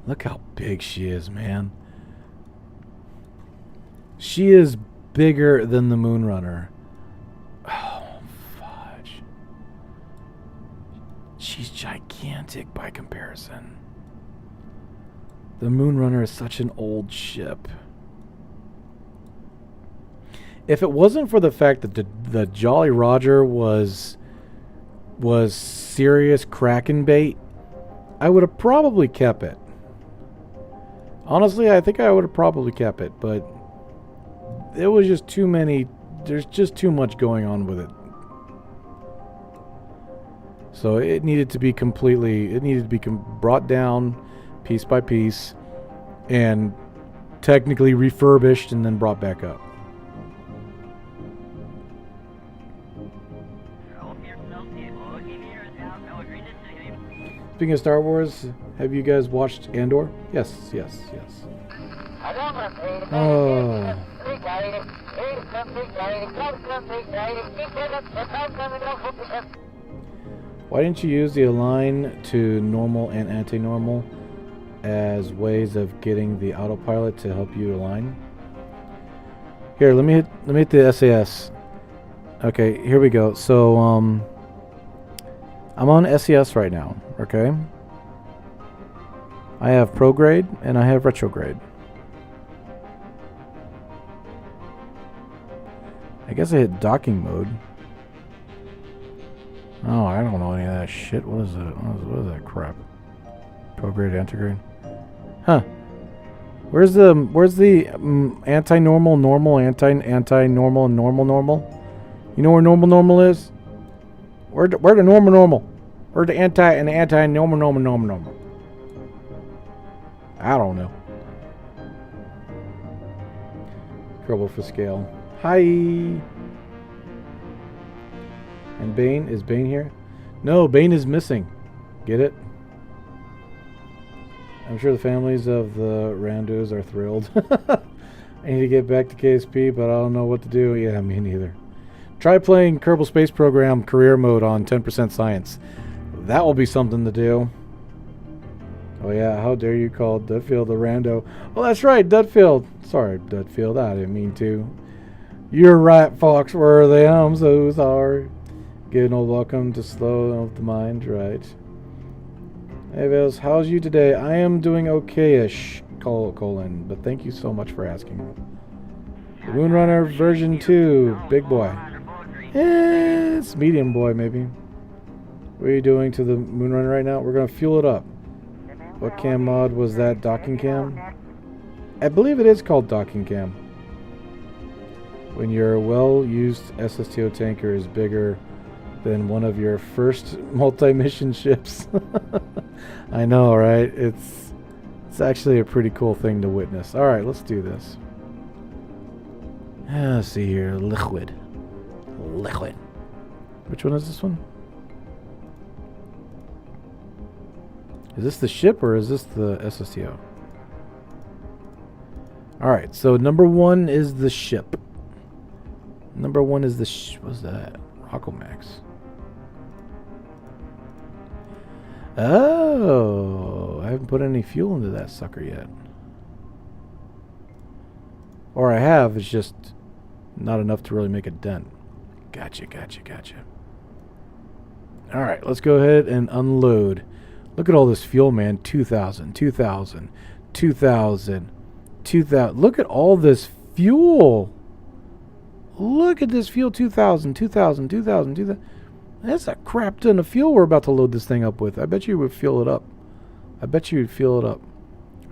Look how big she is, man. She is bigger than the Moonrunner. Oh, fudge. She's gigantic by comparison. The Moonrunner is such an old ship. If it wasn't for the fact that the Jolly Roger was serious Kraken bait, I would have probably kept it. Honestly, I think I would have probably kept it, but it was just too many. There's just too much going on with it. So it needed to be brought down piece by piece and technically refurbished and then brought back up. Speaking of Star Wars, have you guys watched Andor? Yes. Oh. Why didn't you use the align to normal and anti-normal as ways of getting the autopilot to help you align? Here, let me hit the SAS. Okay, here we go. So I'm on SES right now, okay? I have prograde and I have retrograde. I guess I hit docking mode. Oh, I don't know any of that shit. What is that? What is that crap? Prograde, antigrade. Huh. Where's the anti-normal, normal, anti-normal, and normal? You know where normal is? Where the normal? Where the anti-normal? I don't know. Kerbal for scale. Hi. And Bane, is Bane here? No, Bane is missing. Get it? I'm sure the families of the randos are thrilled. I need to get back to KSP, but I don't know what to do. Yeah, me neither. Try playing Kerbal Space Program career mode on 10% science. That will be something to do. Oh yeah, how dare you call Dudfield a rando? Oh, that's right, Dudfield. Sorry, Dudfield, I didn't mean to. You're right, Foxworthy. I'm so sorry. Give no welcome to Slow of the Mind, right? Hey, Vils, how's you today? I am doing okay-ish, colon, but thank you so much for asking. The Moonrunner version 2, big boy. It's medium boy, maybe. What are you doing to the Moonrunner right now? We're going to fuel it up. What cam mod was that? Docking cam? I believe it is called docking cam. When your well-used SSTO tanker is bigger than one of your first multi-mission ships. I know, right? It's actually a pretty cool thing to witness. Alright, let's do this. Let's see here. Liquid. Which one is this one? Is this the ship or is this the SSTO? Alright, so number 1 is the ship. Number 1 is the what's that? Rockomax. Oh, I haven't put any fuel into that sucker yet. Or I have, it's just not enough to really make a dent. Gotcha. Alright, let's go ahead and unload. Look at all this fuel, man. 2,000. Look at all this fuel. Look at this fuel. 2,000. That's a crap ton of fuel we're about to load this thing up with. I bet you would fuel it up.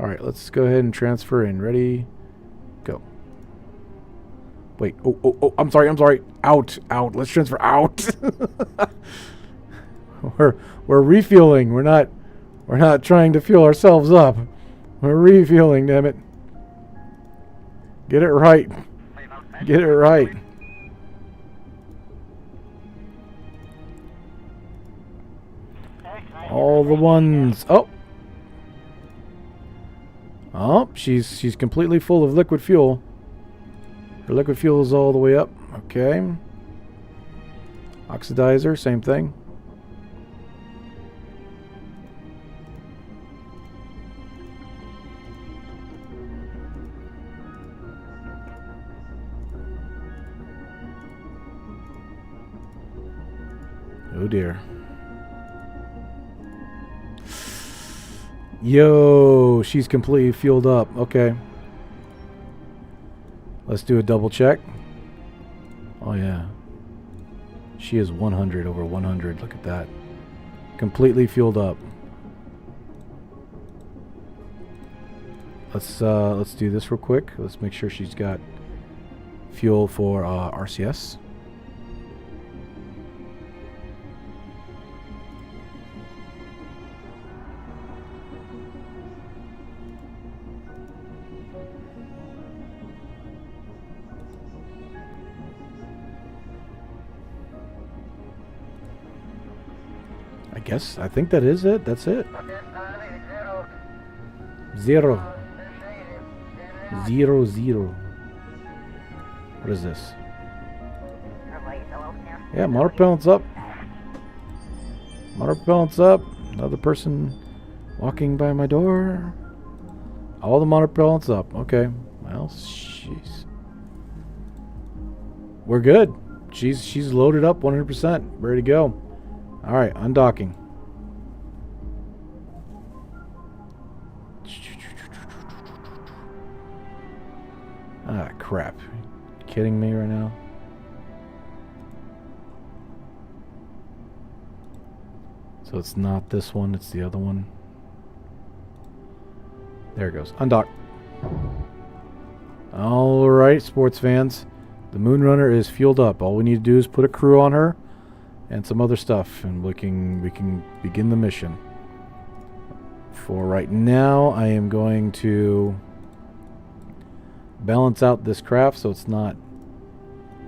Alright, let's go ahead and transfer in. Ready? Go. Wait. Oh, I'm sorry. Out. Let's transfer out. We're refueling. We're not trying to fuel ourselves up. We're refueling, damn it. Get it right. All the ones. Oh, she's completely full of liquid fuel. Her liquid fuel is all the way up. Okay. Oxidizer, same thing. Oh dear. Yo, she's completely fueled up. Okay. Let's do a double check. Oh yeah. She is 100 over 100. Look at that. Completely fueled up. Let's do this real quick. Let's make sure she's got fuel for RCS. I think that is it. That's it. 0. What is this? Yeah, motor propellant's up. Another person walking by my door. All the motor propellant's up. Okay. Well, jeez. We're good. She's loaded up 100%. Ready to go. Alright, undocking. Ah, crap. You kidding me right now? So it's not this one, it's the other one. There it goes. Undock. Alright, sports fans. The Moonrunner is fueled up. All we need to do is put a crew on her and some other stuff, and we can begin the mission. For right now, I am going to balance out this craft so it's not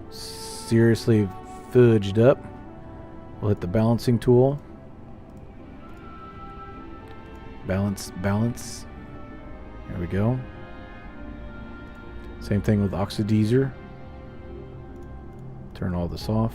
seriously fudged up. We'll hit the balancing tool. Balance. There we go. Same thing with oxidizer. Turn all this off.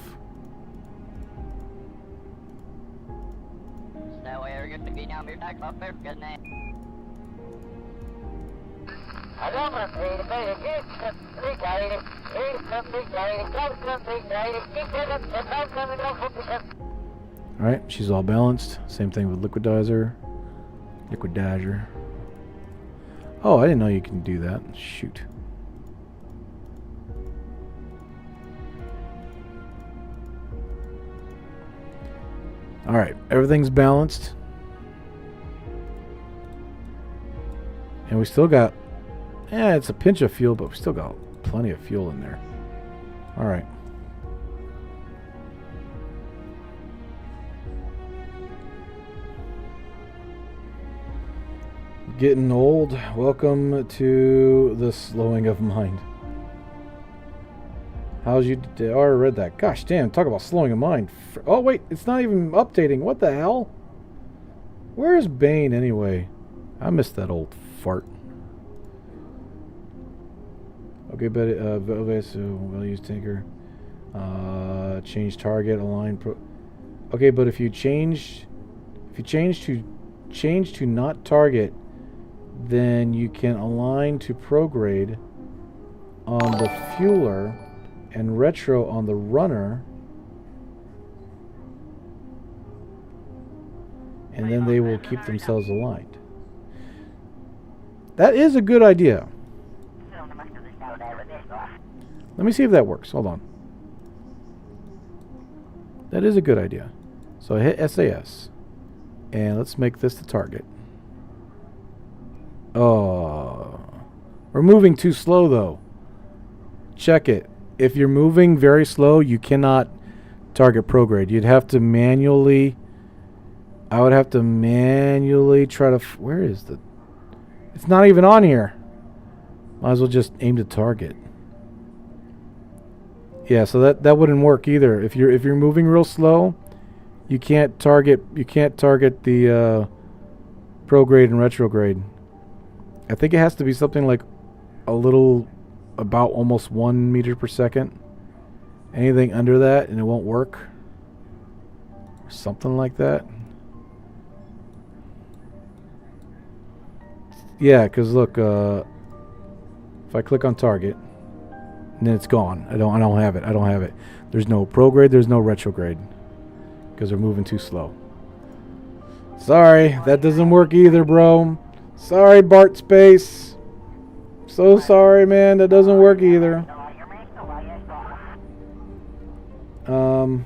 Alright, she's all balanced. Same thing with liquidizer. Oh, I didn't know you can do that. Shoot. Alright, everything's balanced. And we still got... it's a pinch of fuel, but we still got plenty of fuel in there. Alright. Getting old. Welcome to the slowing of mind. How's you... I already read that. Gosh damn, talk about slowing of mind. Oh wait, it's not even updating. What the hell? Where is Bane anyway? I missed that old fart. Okay, but values tinker. Change target, align pro... Okay, but if you change to not target, then you can align to prograde on the fueler and retro on the runner, and then they will keep themselves aligned. That is a good idea. Let me see if that works. Hold on. That is a good idea. So I hit SAS, and let's make this the target. Oh, we're moving too slow though. Check it. If you're moving very slow, you cannot target prograde. You'd have to manually... I would have to manually try to... where is the... It's not even on here. Might as well just aim to target. Yeah, so that wouldn't work either. If you're moving real slow, you can't target the prograde and retrograde. I think it has to be something like a little, about almost 1 meter per second. Anything under that and it won't work. Something like that. Yeah, because look, if I click on target, and then it's gone. I don't have it. I don't have it. There's no prograde. There's no retrograde because they're moving too slow. Sorry, that doesn't work either, bro. Sorry, Bart Space. So sorry, man. That doesn't work either. Do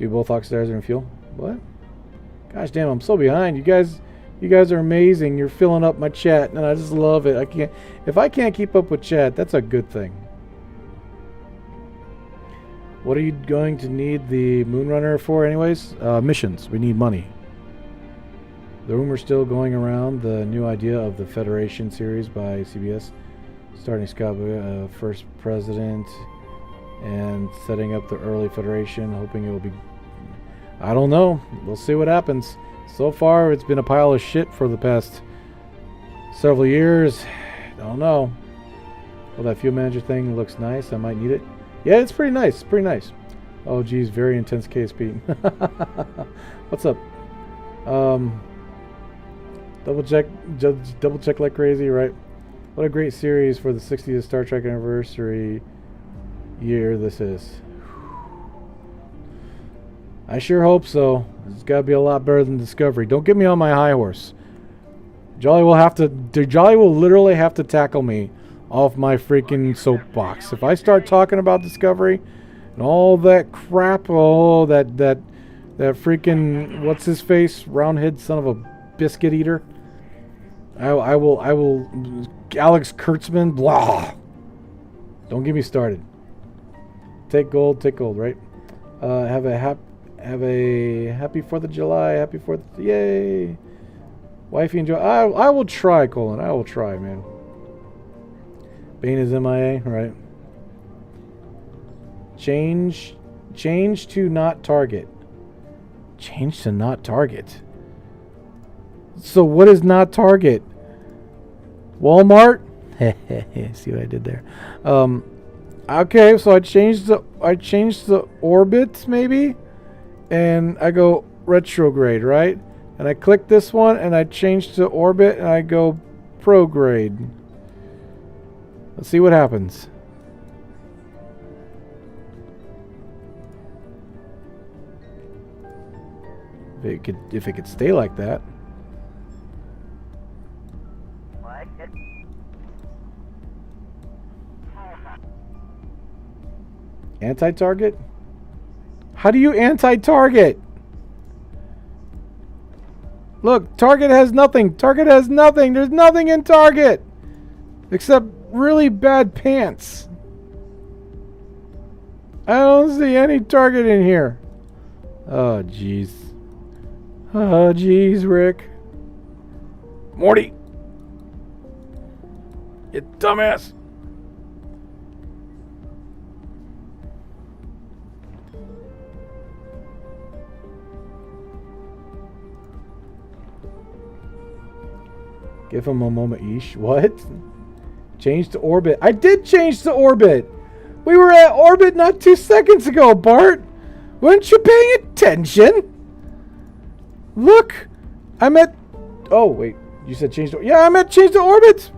both oxidizer and fuel? What? Gosh damn, I'm so behind. You guys are amazing. You're filling up my chat, and I just love it. If I can't keep up with chat, that's a good thing. What are you going to need the Moonrunner for anyways? Missions. We need money. The rumor's still going around, the new idea of the Federation series by CBS, starting Scott first president and setting up the early Federation, hoping it will be... I don't know. We'll see what happens. So far, it's been a pile of shit for the past several years. Don't know. Well, that fuel manager thing looks nice. I might need it. Yeah, it's pretty nice. It's pretty nice. Oh, geez. Very intense KSP. What's up? Double check like crazy, right? What a great series for the 60th Star Trek anniversary year this is. I sure hope so. It's got to be a lot better than Discovery. Don't get me on my high horse. Jolly will literally have to tackle me off my freaking soapbox. If I start talking about Discovery and all that crap, that That freaking, what's his face? Roundhead son of a biscuit eater. I will, Alex Kurtzman, blah. Don't get me started. Take gold, right? Have a happy 4th of July, happy 4th, yay. Wifey enjoy, I will try, Colin, I will try, man. Bane is MIA, right? Change to not target. Change to not target. So what is not target? Walmart? See what I did there? Okay, so I changed the orbit maybe, and I go retrograde, right? And I click this one and I change to orbit and I go prograde. Let's see what happens. If it could stay like that. Anti-target? How do you anti-target? Look, target has nothing. Target has nothing. There's nothing in target. Except really bad pants. I don't see any target in here. Oh, jeez. Oh, jeez, Rick. Morty. You dumbass. Give him a moment, Ish. What? Change to orbit. I did change to orbit. We were at orbit not 2 seconds ago, Bart. Weren't you paying attention? Look. I'm at... Oh, wait. You said change to... Yeah, I'm at change to orbit.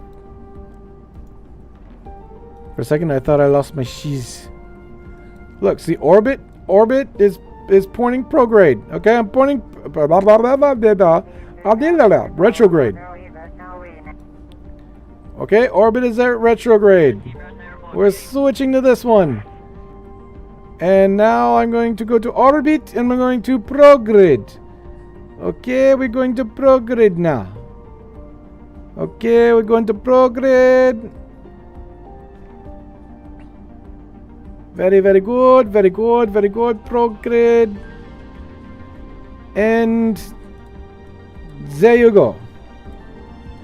For a second, I thought I lost my shiz. Look, see, orbit is pointing prograde. Okay, I'm pointing... Retrograde. Okay, orbit is at retrograde. We're switching to this one. And now I'm going to go to orbit and we're going to prograde. Okay, we're going to prograde now. Okay, we're going to prograde. Very, very good, very good, very good. Prograde. And there you go.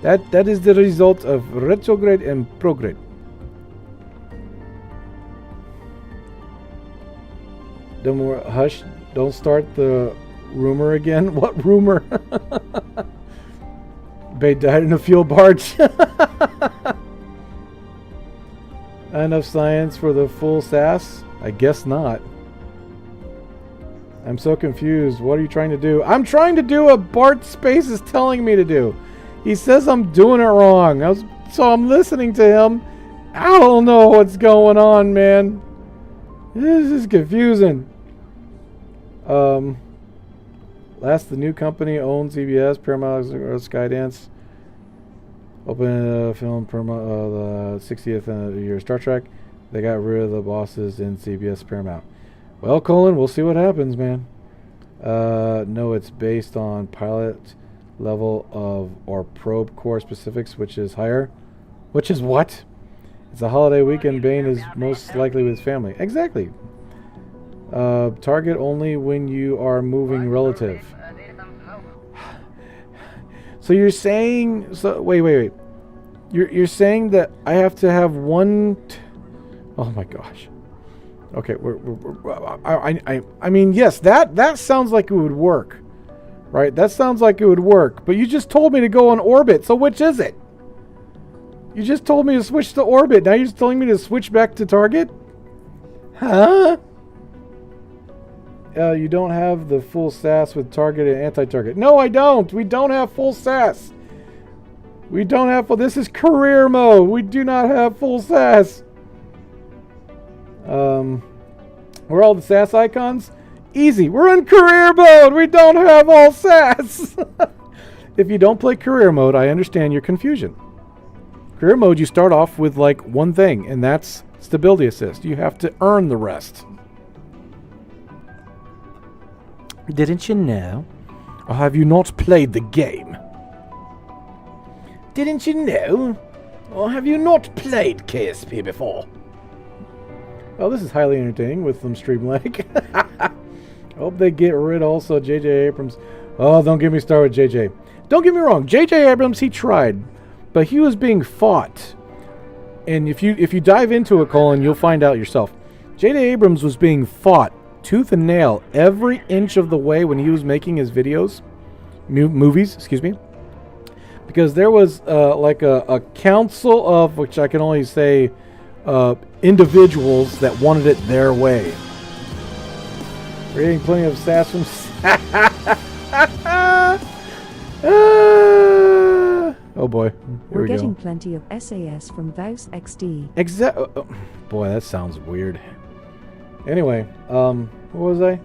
That is the result of retrograde and prograde. Don't more, hush. Don't start the rumor again. What rumor? Bay died in a fuel barge. Enough science for the full sass? I guess not. I'm so confused. What are you trying to do? I'm trying to do what Bart Space is telling me to do. He says I'm doing it wrong. So I'm listening to him. I don't know what's going on, man. This is confusing. Last, the new company owns CBS, Paramount, or Skydance. Open film the 60th year Star Trek. They got rid of the bosses in CBS Paramount. Well, Colin, we'll see what happens, man. No, it's based on pilot level of or probe core specifics, which is higher. Which is what? It's a holiday weekend. Bane is most likely with his family. Exactly. Target only when you are moving relative. So you're saying... So wait. You're saying that I have to have one... Oh my gosh. Okay, I mean, yes, that sounds like it would work. Right? That sounds like it would work. But you just told me to go on orbit, so which is it? You just told me to switch to orbit. Now you're just telling me to switch back to target? Huh? You don't have the full SAS with target and anti-target. No, I don't. We don't have full SAS. We don't have full... This is career mode. We do not have full SAS. Where are all the SAS icons? Easy. We're in career mode. We don't have all SAS. If you don't play career mode, I understand your confusion. Career mode, you start off with like one thing, and that's stability assist. You have to earn the rest. Didn't you know? Or have you not played the game? Didn't you know? Or have you not played KSP before? Oh, this is highly entertaining with some stream lag. Hope they get rid also J.J. Abrams. Oh, don't get me started with J.J. Don't get me wrong. J.J. Abrams, he tried. But he was being fought. And if you dive into it, Colin, you'll find out yourself. J.J. Abrams was being fought tooth and nail every inch of the way when he was making his videos. Movies, excuse me. Because there was like a council of, which I can only say, individuals that wanted it their way. We're getting plenty of sass from... oh boy. We're getting plenty of SAS from Vouse XD. Boy, that sounds weird. Anyway, what was I?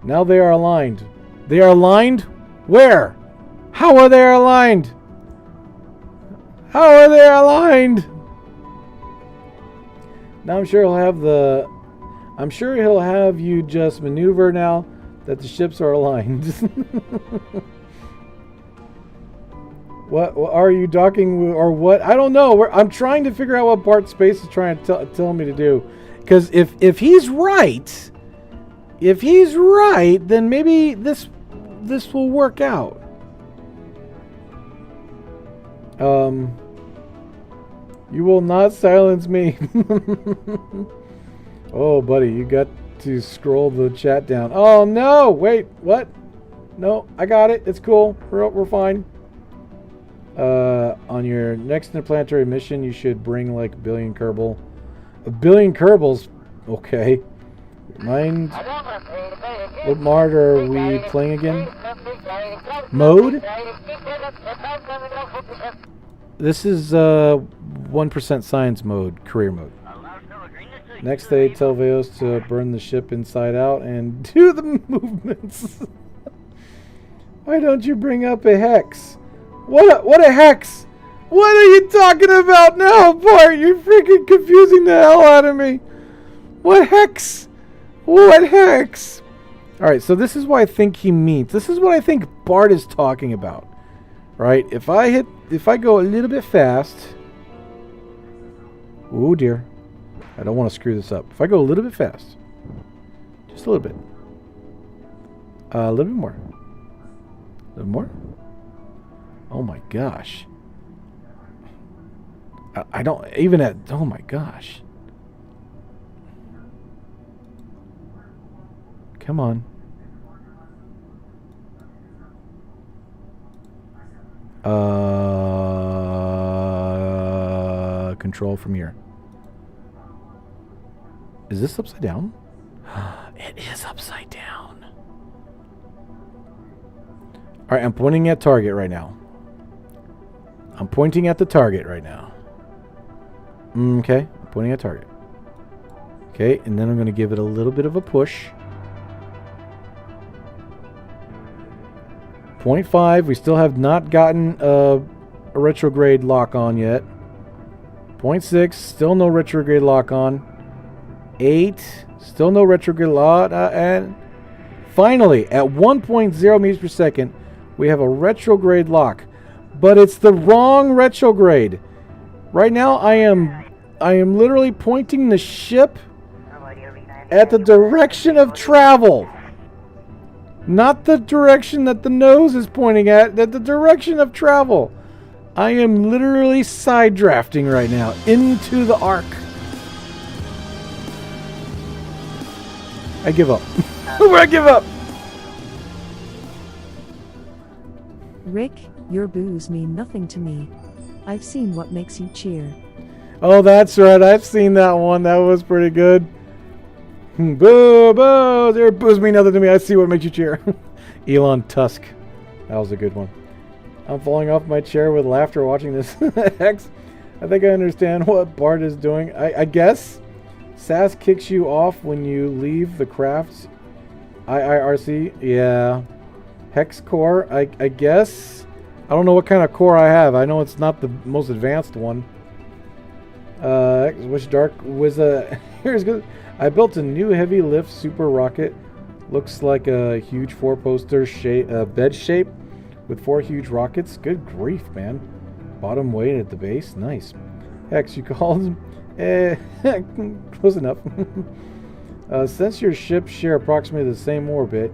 Now they are aligned. They are aligned? Where? How are they aligned? How are they aligned? Now I'm sure he'll have you just maneuver now that the ships are aligned. What are you docking or what? I don't know. I'm trying to figure out what Bart Space is trying to tell me to do. Because if he's right, then maybe this will work out. You will not silence me. Oh, buddy, you got to scroll the chat down. Oh no! Wait, what? No, I got it. It's cool. We're fine. On your next interplanetary mission, you should bring like a billion Kerbal. A billion Kerbals? Okay. Mind. What mod are we playing again? Mode? This is 1% science mode, career mode. Next they tell Veos to burn the ship inside out and do the movements. Why don't you bring up a hex? What a hex? What are you talking about now, Bart? You're freaking confusing the hell out of me. What hex? What hex? Alright, so this is what I think he means. This is what I think Bart is talking about. Right? If I go a little bit fast. Oh dear. I don't want to screw this up. If I go a little bit fast. Just a little bit. A little bit more. A little more. Oh my gosh. I don't even at, oh my gosh. Come on. Control from here. Is this upside down? It is upside down. Alright, I'm pointing at target right now. I'm pointing at the target right now. Okay, I'm pointing at target. Okay, and then I'm going to give it a little bit of a push. 0.5, we still have not gotten a retrograde lock on yet. 0.6, still no retrograde lock on. 8, still no retrograde lock. And finally, at 1.0 meters per second, we have a retrograde lock. But it's the wrong retrograde. Right now, I am literally pointing the ship at the direction of travel. Not the direction that the nose is pointing at, the direction of travel. I am literally side drafting right now into the arc. I give up. I give up. Rick, your boos mean nothing to me. I've seen what makes you cheer. Oh, that's right. I've seen that one. That was pretty good. Boo, boo. Your boos mean nothing to me. I see what makes you cheer. Elon Tusk. That was a good one. I'm falling off my chair with laughter watching this. Hex. I think I understand what Bart is doing. I guess SAS kicks you off when you leave the crafts. IIRC. Yeah. Hex core. I guess. I don't know what kind of core I have. I know it's not the most advanced one. Which dark was a... Here's good. I built a new heavy lift super rocket Looks like a huge four-poster bed shape with 4 huge rockets. Good grief, man. Bottom weight at the base. Nice. Hex, you called him? Close enough. Since your ships share approximately the same orbit,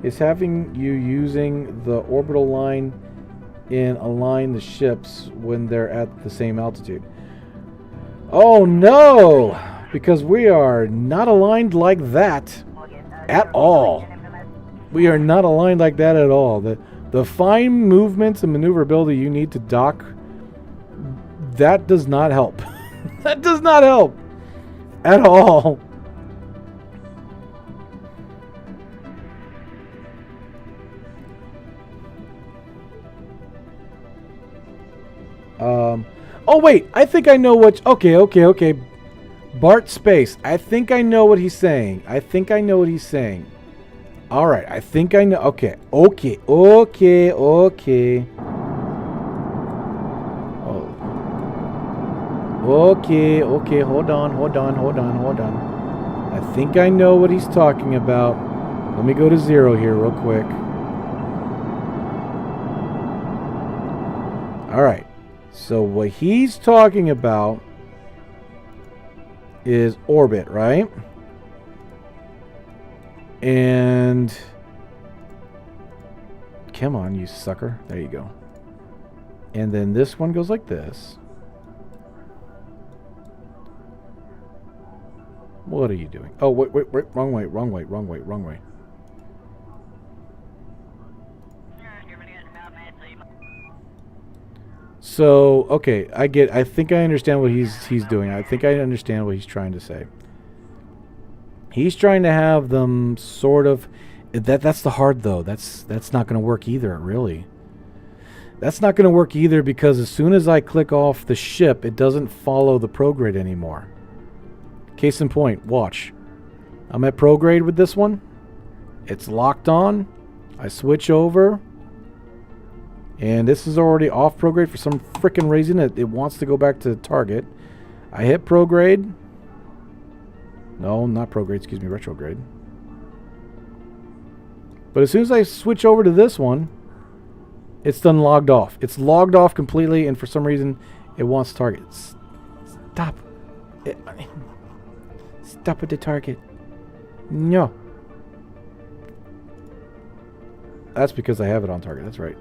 is having you using the orbital line and align the ships when they're at the same altitude. Oh no! Because we are not aligned like that at all. We are not aligned like that at all. The fine movements and maneuverability you need to dock, that does not help. That does not help at all. Oh wait, I think I know what. Okay. Bart Space. I think I know what he's saying. All right, I think I know. Okay. Oh. Okay. Hold on. I think I know what he's talking about. Let me go to 0 here real quick. All right. So what he's talking about is orbit, right? And come on, you sucker. There you go. And then this one goes like this. What are you doing? Oh, wait. Wrong way. So, okay, I think I understand what he's doing. I think I understand what he's trying to say. He's trying to have them sort of that's the hard though. That's not going to work either, really. That's not going to work either because as soon as I click off the ship, it doesn't follow the prograde anymore. Case in point, watch. I'm at prograde with this one. It's locked on. I switch over. And this is already off prograde for some freaking reason. It wants to go back to target. I hit prograde. No, not prograde. Excuse me, retrograde. But as soon as I switch over to this one, it's done logged off. It's logged off completely, and for some reason, it wants target. Stop. Stop at the target. No. That's because I have it on target. That's right.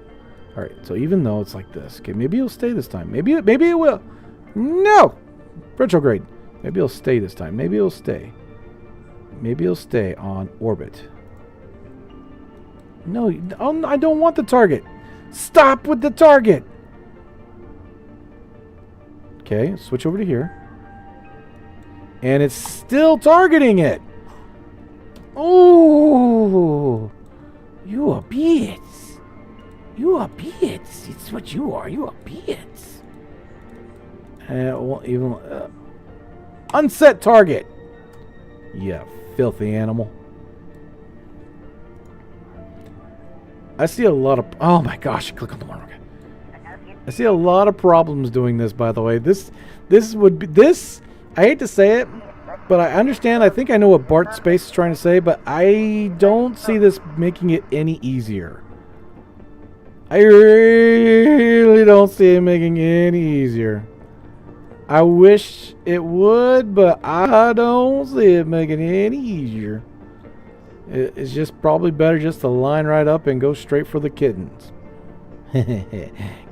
All right, so even though it's like this, okay, maybe it'll stay this time. Maybe it will. No, retrograde. Maybe it'll stay this time. Maybe it'll stay. Maybe it'll stay on orbit. No, I don't want the target. Stop with the target. Okay, switch over to here, and it's still targeting it. Oh, you a bitch. You a bitch. It's what you are. You a bitch. Well, even unset target. Yeah, filthy animal. I see a lot of. Oh my gosh! Click on the one. Okay. I see a lot of problems doing this. By the way, this would be this. I hate to say it, but I understand. I think I know what Bart Space is trying to say, but I don't see this making it any easier. I really don't see it making it any easier. I wish it would, but I don't see it making it any easier. It's just probably better just to line right up and go straight for the kittens.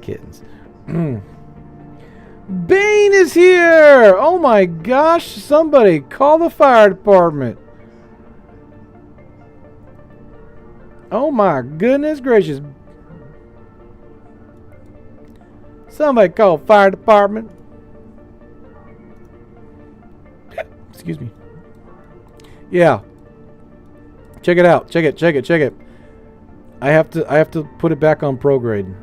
Kittens. Bane is here! Oh my gosh, somebody call the fire department. Oh my goodness gracious. Somebody call fire department. Excuse me. Yeah. Check it out. Check it. I have to put it back on prograde.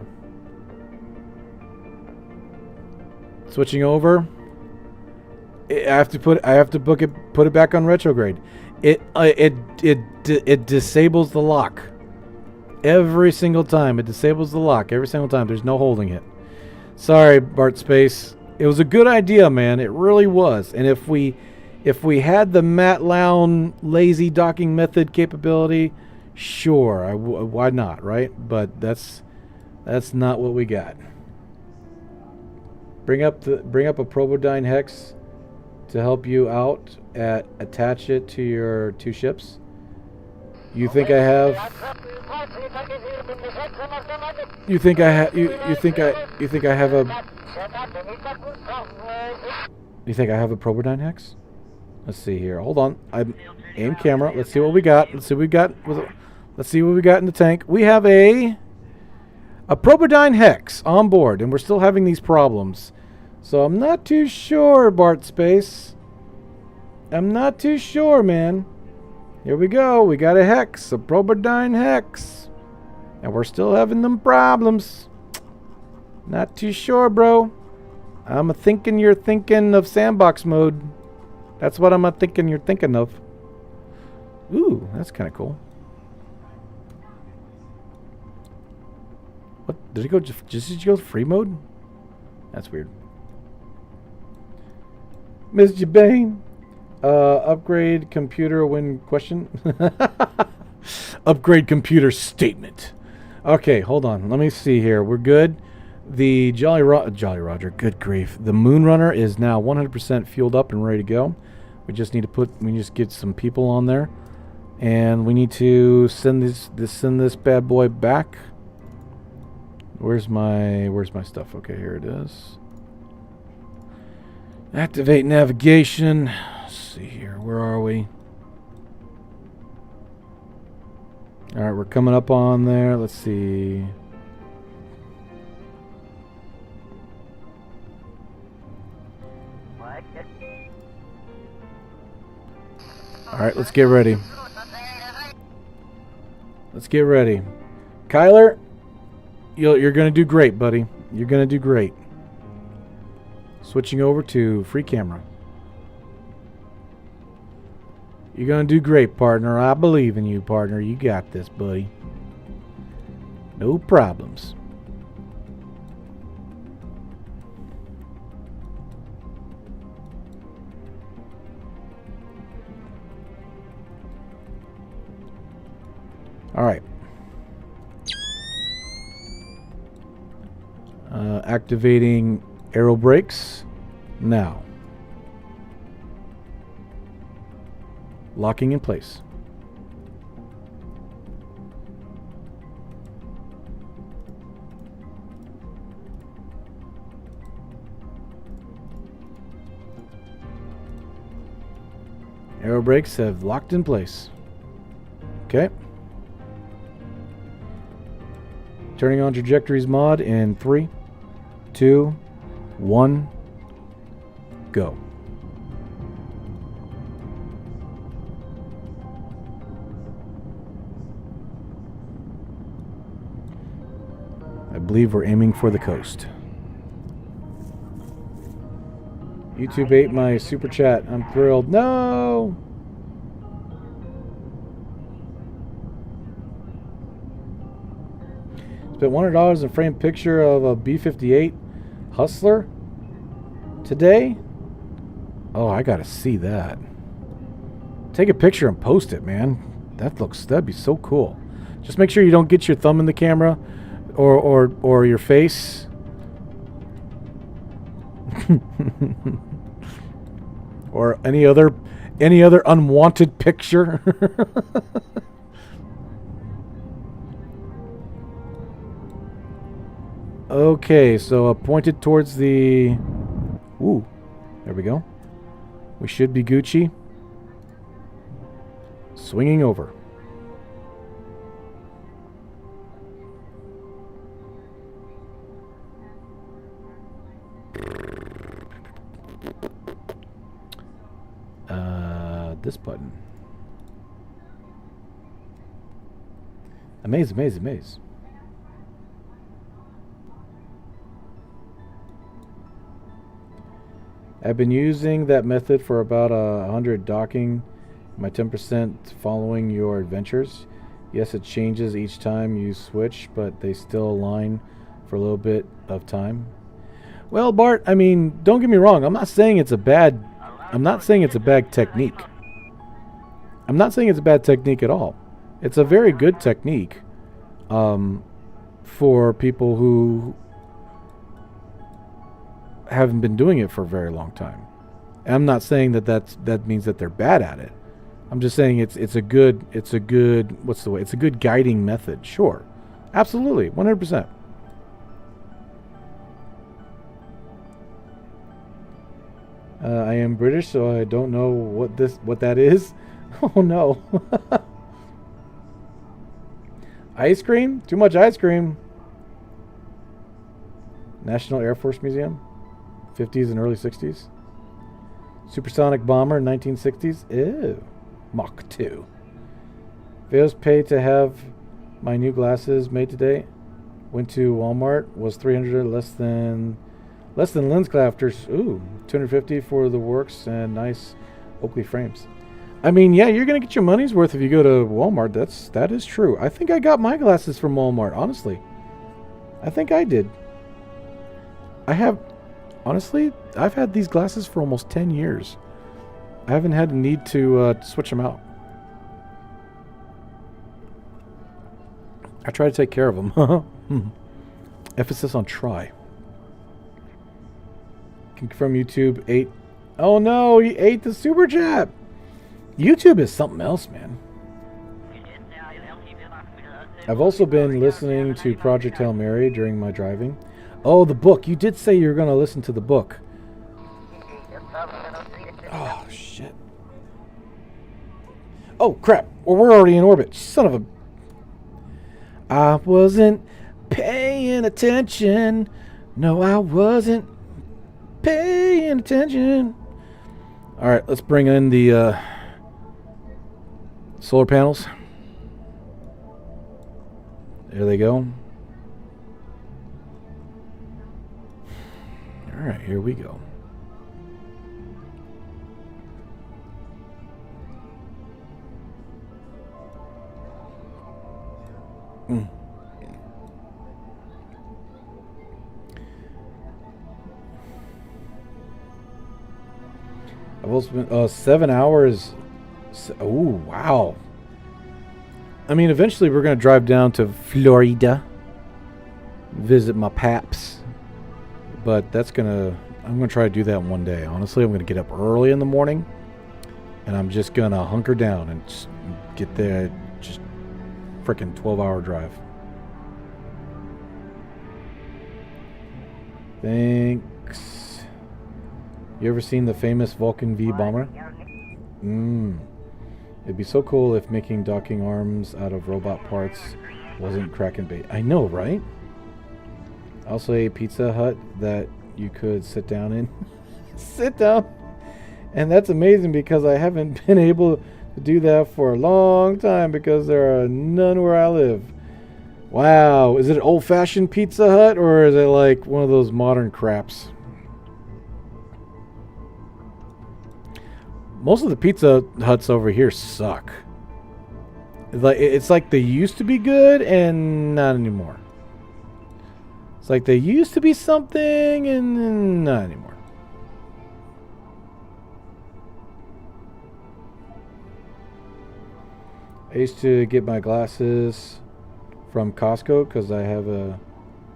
Switching over. I have to put it back on retrograde. It disables the lock. Every single time it disables the lock. Every single time. There's no holding it. Sorry, Bart Space. It was a good idea, man. It really was. And if we If we had the Matt Lown lazy docking method capability, sure, why not, right? But that's not what we got. Bring up a Probodyne hex to help you out. Attach it to your 2 ships. You think I have? You think I have? You think I have a? You think I have a Probodyne hex? Let's see here. Hold on. I'm aim camera. Let's see what we got. Let's see what we got. Let's see what we got in the tank. We have a Probodyne hex on board, and we're still having these problems. So I'm not too sure, Bart Space. I'm not too sure, man. Here we go. We got a hex, a Probodyne hex. And we're still having them problems. Not too sure, bro. I'm thinking you're thinking of sandbox mode. That's what I'm thinking you're thinking of. Ooh, that's kind of cool. What? Did it go just go free mode? That's weird. Mr. Bane. Upgrade computer when question. Upgrade computer statement. Okay, hold on. Let me see here. We're good. The Jolly Roger, good grief. The Moonrunner is now 100% fueled up and ready to go. We just need to get some people on there. And we need to send this bad boy back. Where's my stuff? Okay, here it is. Activate navigation. Let's see here. Where are we? All right, we're coming up on there. Let's see. All right, let's get ready. Let's get ready. Kyler, you're going to do great, buddy. You're going to do great. Switching over to free camera. You're going to do great, partner. I believe in you, partner. You got this, buddy. No problems. All right. Activating aero brakes now. Locking in place. Aero brakes have locked in place. Okay. Turning on trajectories mod in 3, 2, 1, go. I believe we're aiming for the coast. YouTube ate my super chat. I'm thrilled. No! Spent $100 in framed picture of a B-58 Hustler today. Oh, I gotta see that. Take a picture and post it, man. That'd be so cool. Just make sure you don't get your thumb in the camera or your face. Or any other unwanted picture. Okay, so pointed towards the... Ooh, there we go. We should be Gucci. Swinging over. This button. Amaze, amaze, amaze. I've been using that method for about 100 docking, my 10% following your adventures. Yes, it changes each time you switch, but they still align for a little bit of time. Well, Bart, I mean, don't get me wrong. I'm not saying it's a bad I'm not saying it's a bad technique. I'm not saying it's a bad technique at all. It's a very good technique for people who haven't been doing it for a very long time. And I'm not saying that means that they're bad at it. I'm just saying it's a good what's the way? It's a good guiding method. Sure. Absolutely. 100%. I am British, so I don't know what that is. Oh no. Ice cream? Too much ice cream. National Air Force Museum. 50s and early 60s. Supersonic bomber, 1960s. Ew. Mach 2. If I was paid to have my new glasses made today, went to Walmart, was $300 less than lens crafters. Ooh, $250 for the works and nice Oakley frames. I mean, yeah, you're gonna get your money's worth if you go to Walmart. That is true. I think I got my glasses from Walmart. Honestly, I think I did. Honestly, I've had these glasses for almost 10 years. I haven't had a need to switch them out. I try to take care of them. Emphasis on try. Confirm YouTube ate. Oh no, he ate the super chat. YouTube is something else, man. I've also been listening to Project Hail Mary during my driving. Oh, the book. You did say you were going to listen to the book. Oh, shit. Oh, crap. Well, we're already in orbit. Son of a... I wasn't paying attention. No, I wasn't paying attention. All right, let's bring in the solar panels. There they go. All right, here we go. I've also been 7 hours. Oh, wow. I mean, eventually we're going to drive down to Florida, visit my paps. But I'm going to try to do that one day. Honestly, I'm going to get up early in the morning, and I'm just going to hunker down and just get there. Just freaking 12-hour drive. Thanks. You ever seen the famous Vulcan V bomber? It'd be so cool if making docking arms out of robot parts wasn't crack and bait. I know, right? Also a Pizza Hut that you could sit down in. Sit down. And that's amazing because I haven't been able to do that for a long time because there are none where I live. Wow. Is it an old-fashioned Pizza Hut or is it like one of those modern craps? Most of the Pizza Huts over here suck. It's like they used to be good and not anymore. It's like they used to be something and not anymore. I used to get my glasses from Costco because I have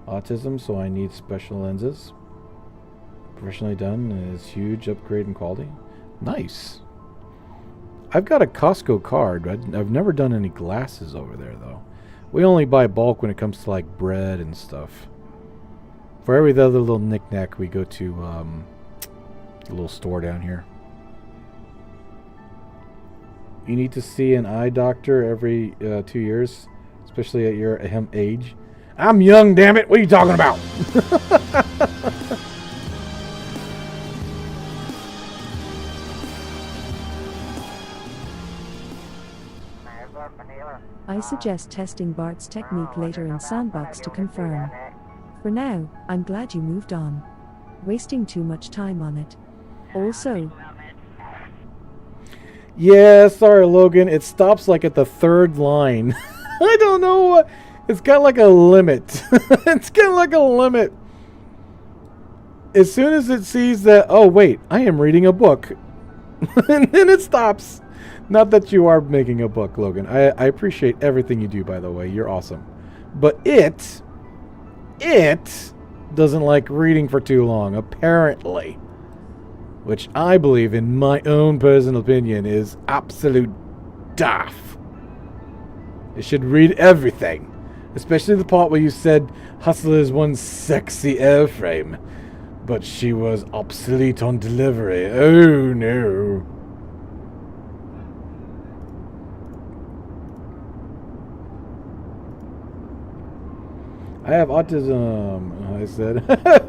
autism, so I need special lenses. Professionally done, and it's huge upgrade in quality. Nice. I've got a Costco card. I've never done any glasses over there, though. We only buy bulk when it comes to, like, bread and stuff. For every other little knick-knack, we go to a little store down here. You need to see an eye doctor every 2 years, especially at your age. I'm young, damn it! What are you talking about? I suggest testing Bart's technique later in Sandbox to confirm. For now, I'm glad you moved on. Wasting too much time on it. Also... Yeah, sorry, Logan. It stops like at the third line. I don't know what... It's got like a limit. It's got like a limit. As soon as it sees that, oh wait, I am reading a book. And then it stops. Not that you are making a buck, Logan. I appreciate everything you do, by the way. You're awesome. But it doesn't like reading for too long, apparently. Which I believe, in my own personal opinion, is absolute daft. It should read everything. Especially the part where you said Hustler is one sexy airframe. But she was obsolete on delivery. Oh no. I have autism, I said.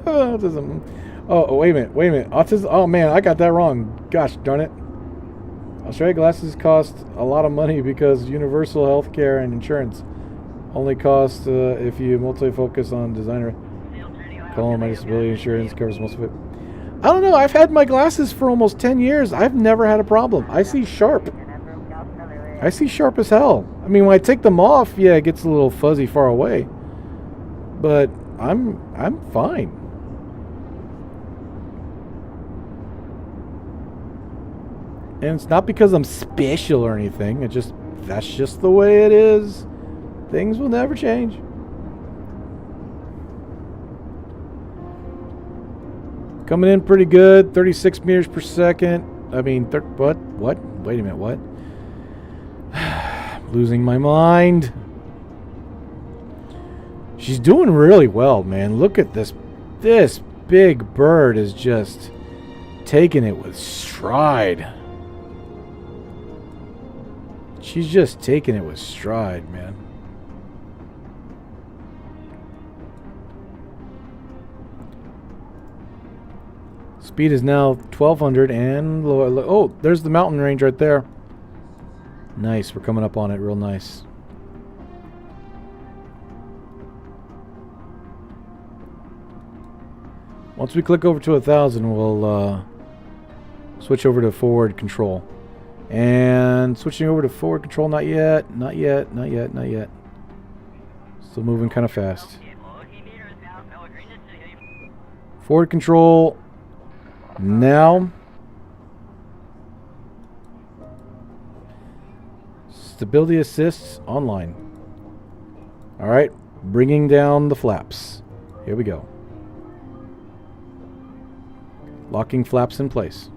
Autism. Oh, wait a minute. Autism. Oh, man, I got that wrong. Gosh, darn it. Australia glasses cost a lot of money because universal health care and insurance only cost if you multi-focus on designer. Call my disability insurance covers most of it. I don't know. I've had my glasses for almost 10 years. I've never had a problem. I see sharp. I see sharp as hell. I mean, when I take them off, yeah, it gets a little fuzzy far away. But I'm fine. And it's not because I'm special or anything. That's just the way it is. Things will never change. Coming in pretty good, 36 meters per second. I mean, what? Wait a minute, what? Losing my mind. She's doing really well, man. Look at this. This big bird is just taking it with stride. She's just taking it with stride, man. Speed is now 1200 and lower. Oh, there's the mountain range right there. Nice. We're coming up on it real nice. Once we click over to 1,000, we'll switch over to forward control. And switching over to forward control, not yet. Still moving kind of fast. Forward control now. Stability assists online. Alright, bringing down the flaps. Here we go. Locking flaps in place.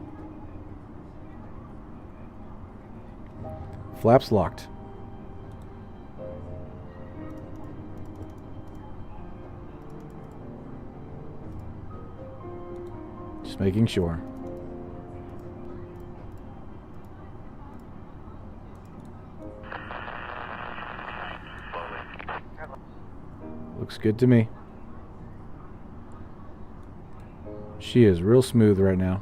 Flaps locked. Just making sure. Looks good to me. She is real smooth right now.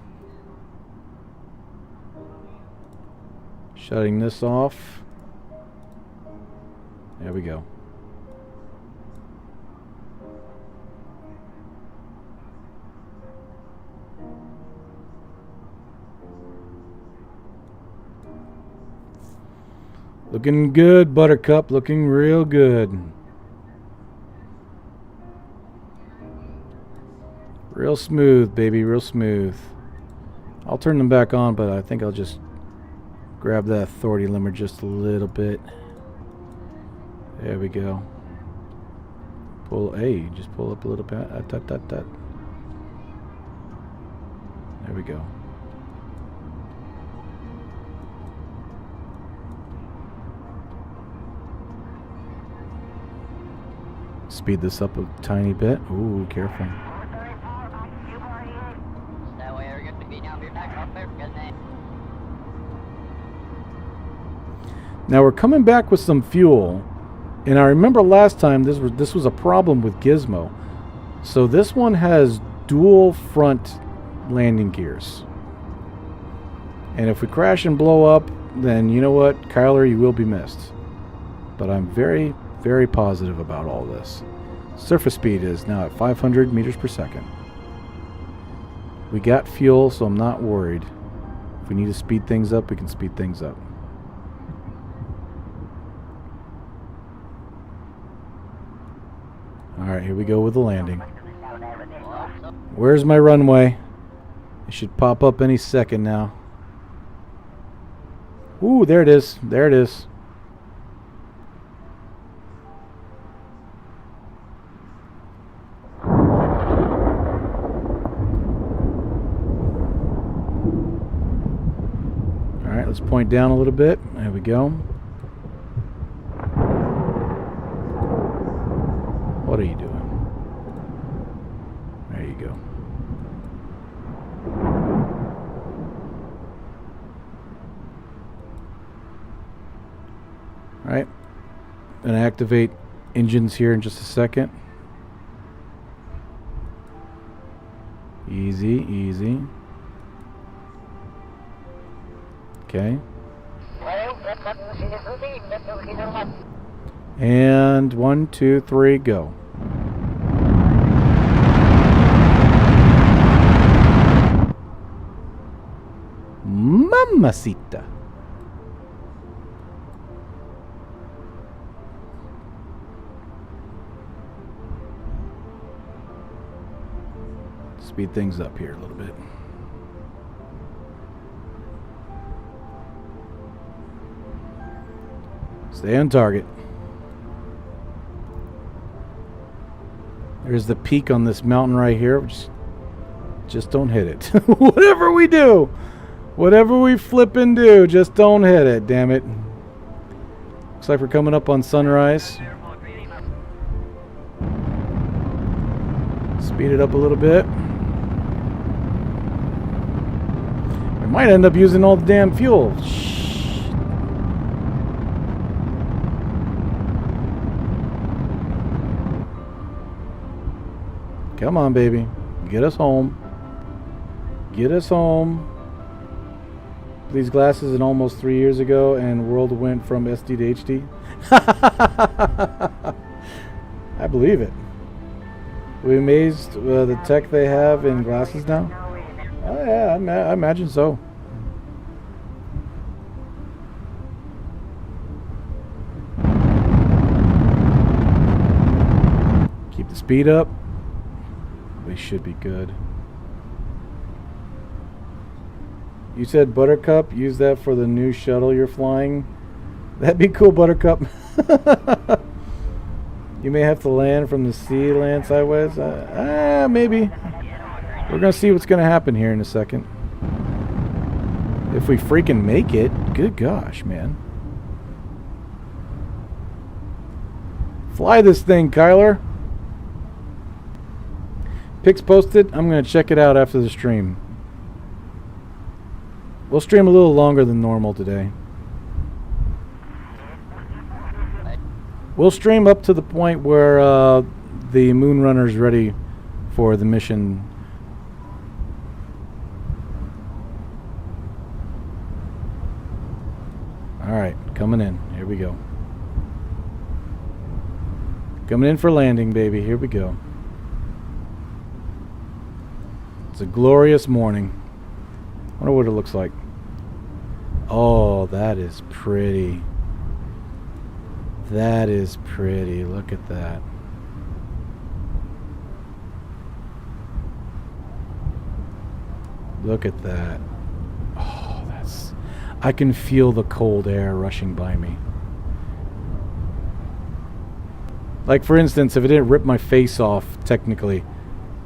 Shutting this off. There we go. Looking good, Buttercup. Looking real good. Real smooth, baby. Real smooth. I'll turn them back on, but I think I'll just grab that authority limiter just a little bit. There we go. Just pull up a little bit. There we go. Speed this up a tiny bit. Ooh, careful. Now we're coming back with some fuel, and I remember last time this was a problem with Gizmo. So this one has dual front landing gears, and if we crash and blow up, then you know what, Kyler, you will be missed. But I'm very, very positive about all this. Surface speed is now at 500 meters per second. We got fuel, so I'm not worried. If we need to speed things up, we can speed things up. Alright, here we go with the landing. Where's my runway? It should pop up any second now. Ooh, there it is. There it is. Alright, let's point down a little bit. There we go. What are you doing? There you go. Alright. Gonna activate engines here in just a second. Easy, easy. Okay. And 1, 2, 3, go. Mamacita. Speed things up here a little bit. Stay on target. There's the peak on this mountain right here. Just don't hit it. Whatever we do, whatever we flip and do, just don't hit it, damn it. Looks like we're coming up on sunrise. Speed it up a little bit. We might end up using all the damn fuel. Come on, baby. Get us home. Get us home. These glasses in almost 3 years ago, and world went from SD to HD. I believe it. We amazed the tech they have in glasses now. Oh yeah, I imagine so. Keep the speed up. We should be good. You said Buttercup, use that for the new shuttle you're flying. That'd be cool, Buttercup. You may have to land from the sea, land sideways. Maybe. We're gonna see what's gonna happen here in a second. If we freaking make it, good gosh, man. Fly this thing, Kyler. Pics posted. I'm going to check it out after the stream. We'll stream a little longer than normal today. We'll stream up to the point where the Moonrunner's ready for the mission. Alright, coming in. Here we go. Coming in for landing, baby. Here we go. It's a glorious morning. I wonder what it looks like. Oh, that is pretty. That is pretty. Look at that. Look at that. Oh, that's... I can feel the cold air rushing by me. Like, for instance, if it didn't rip my face off, technically,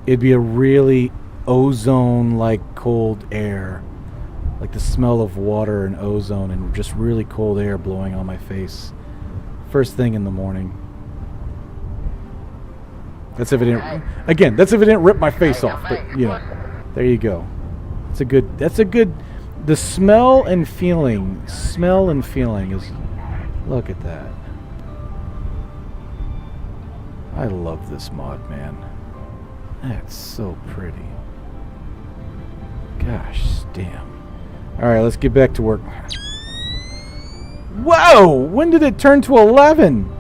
it'd be a really ozone-like cold air. Like the smell of water and ozone and just really cold air blowing on my face. First thing in the morning. That's if it didn't... Again, that's if it didn't rip my face off. But, you know, there you go. It's a good... That's a good... The smell and feeling is... Look at that. I love this mod, man. That's so pretty. Gosh damn. Alright, let's get back to work. Whoa! When did it turn to 11?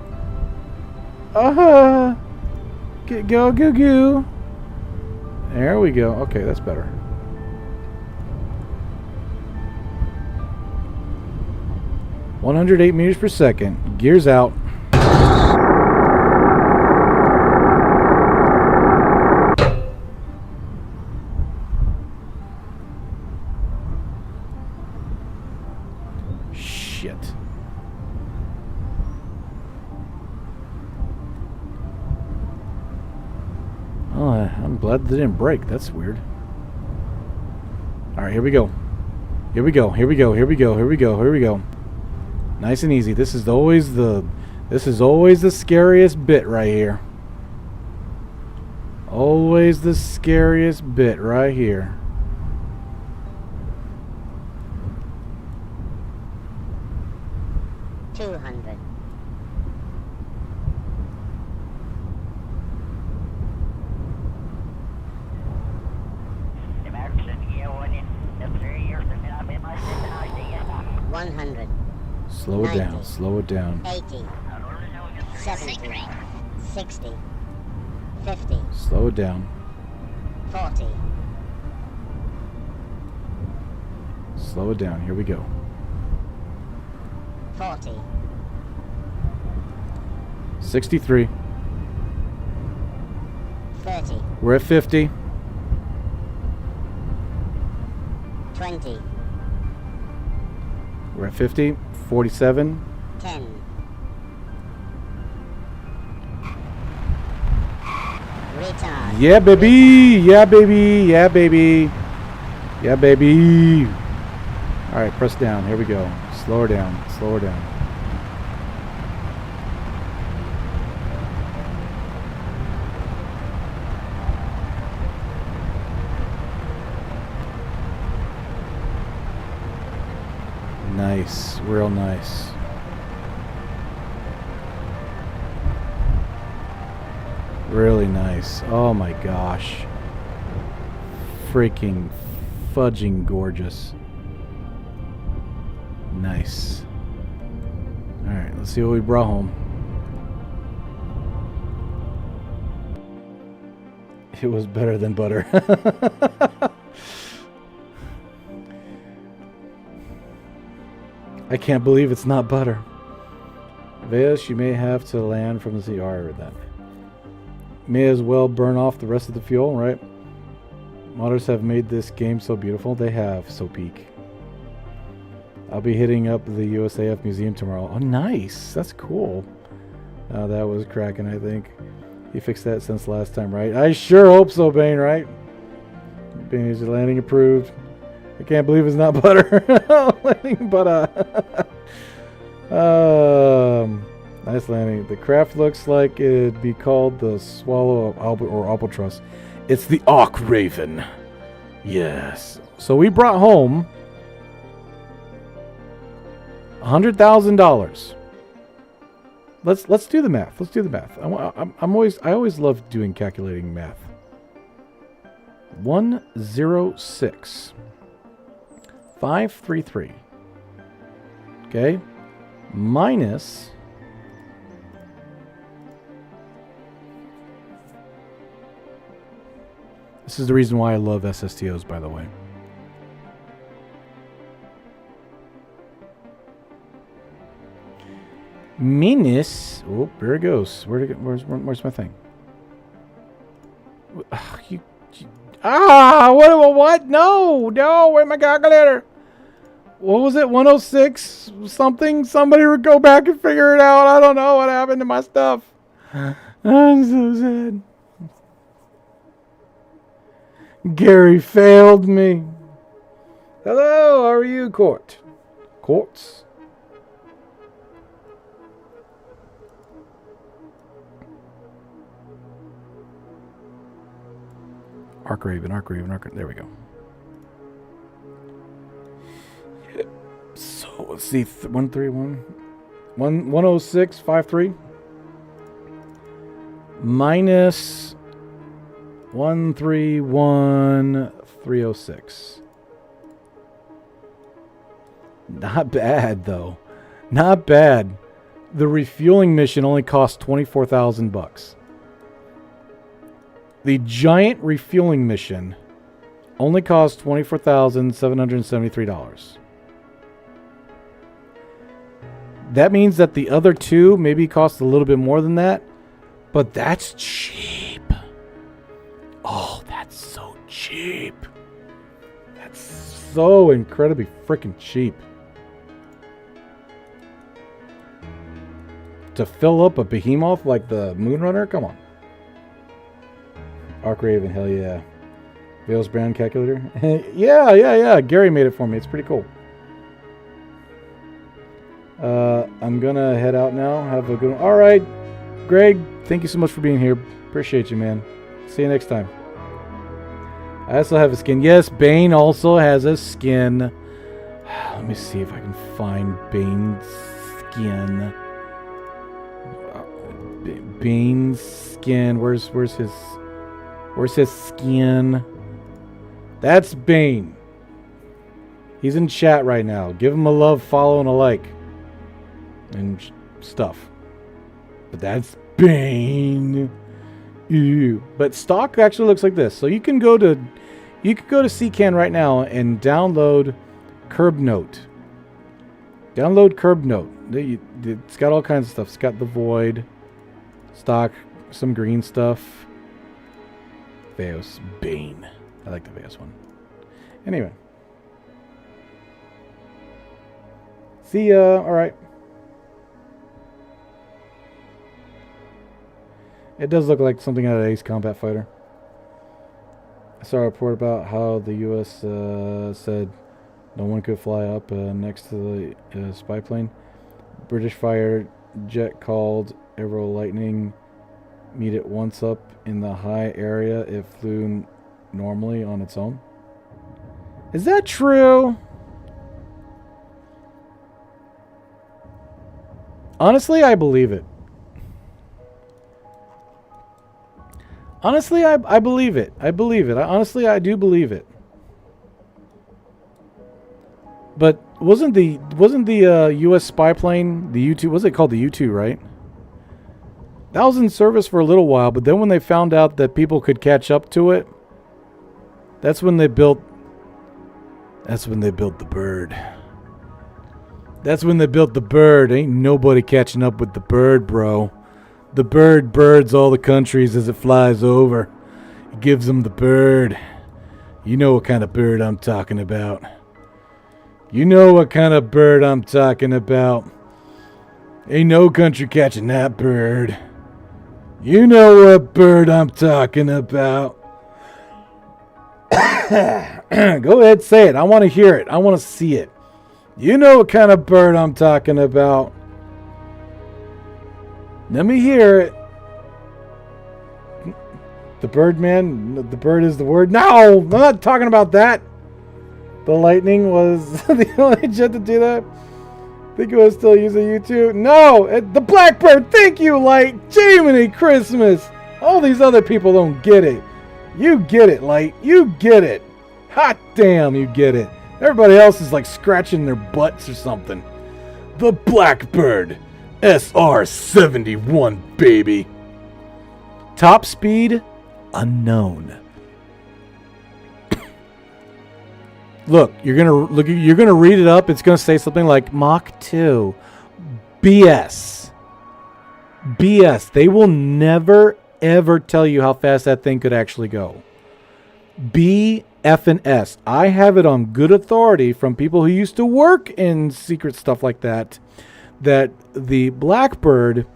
Go, go, go. There we go. Okay, that's better. (108 meters per second). Gears out. shit. Oh, I'm glad they didn't break. That's weird. Alright, here we go. Here we go. Here we go. Here we go. Here we go. Here we go. Nice and easy. This is always the scariest bit right here. Always the scariest bit right here. $200. $100. Slow it down. 90. Slow it down. 80. 70. 60. 50. Slow it down. 40. Slow it down. Here we go. 40. 63. 30. We're at 50. 20. We're at 50. 47. 10. Retard. Yeah, baby. Yeah, baby. Yeah, baby. Yeah, baby. All right, press down. Here we go. Slow her down. Slow her down. Nice. Real nice. Really nice. Oh my gosh. Freaking fudging gorgeous. Nice. Alright, let's see what we brought home. It was better than butter. I can't believe it's not butter. Veus, you may have to land from the sea. Oh, I heard that. May as well burn off the rest of the fuel, right? Modders have made this game so beautiful. They have, so peak. I'll be hitting up the U.S.S museum tomorrow. Oh, nice. That's cool. That was cracking, I think. He fixed that since last time, right? I sure hope so, Bane, right? Bane is landing approved. I can't believe it's not butter. Landing butter. Nice landing. The craft looks like it'd be called the Swallow of Albatross. It's the Auk Raven. Yes. So we brought home $100,000. Let's do the math. Let's do the math. I always love doing calculating math. 106 533. Okay. Minus this is the reason why I love SSTOs, by the way. Minus. Oh, there it goes. Where's my thing? What? No. Where's my calculator? What was it? 106 something? Somebody would go back and figure it out. I don't know what happened to my stuff. I'm so sad. Gary failed me. Hello, how are you, Court? Courts? Arc Raven. There we go. So let's see. 106.53 minus 131,306. Not bad though. Not bad. The refueling mission only cost $24,000. The giant refueling mission only cost $24,773. That means that the other two maybe cost a little bit more than that, but that's cheap. Oh, that's so cheap. That's so incredibly freaking cheap. to fill up a behemoth like the Moonrunner? Come on. Arc Raven, hell yeah. Vales Brown calculator? yeah. Gary made it for me. It's pretty cool. I'm gonna head out now. Have a good one. Alright, Greg, thank you so much for being here. Appreciate you, man. See you next time. I also have a skin. Yes, Bane also has a skin. Let me see if I can find Bane's skin. Bane's skin. Where's his skin? That's Bane. He's in chat right now. Give him a love, follow, and a like. And stuff. But that's Bane. Ew. But stock actually looks like this. So you can go to CCAN right now and download KERB Note. Download KERB Note. It's got all kinds of stuff. It's got the Void, stock, some green stuff. Veos, Bane. I like the Veos one. Anyway. See ya. Alright. It does look like something out of Ace Combat Fighter. I saw a report about how the U.S. Said no one could fly up next to the spy plane. British fighter jet called Aero Lightning meet it once up in the high area. It flew normally on its own. Is that true? Honestly, I believe it. Honestly, I believe it. I believe it. Honestly, I do believe it. But wasn't the U.S. spy plane, the U-2, was it called the U-2, right? That was in service for a little while, but then when they found out that people could catch up to it, that's when they built the bird. That's when they built the bird. Ain't nobody catching up with the bird, bro. The bird birds all the countries as it flies over. It gives them the bird. You know what kind of bird I'm talking about. You know what kind of bird I'm talking about. Ain't no country catching that bird. You know what bird I'm talking about. Go ahead, say it. I want to hear it. I want to see it. You know what kind of bird I'm talking about. Let me hear it. The bird, man. The bird is the word. No, I'm not talking about that. The Lightning was the only jet to do that. Think it was still using U2? No, the Blackbird. Thank you, Light. Jiminy Christmas. All these other people don't get it. You get it, Light. You get it. Hot damn, you get it. Everybody else is like scratching their butts or something. The Blackbird. SR-71, baby. Top speed, unknown. Look, you're gonna read it up. It's gonna say something like Mach 2. BS. BS. They will never ever tell you how fast that thing could actually go. B, F, and S. I have it on good authority from people who used to work in secret stuff like that. That the Blackbird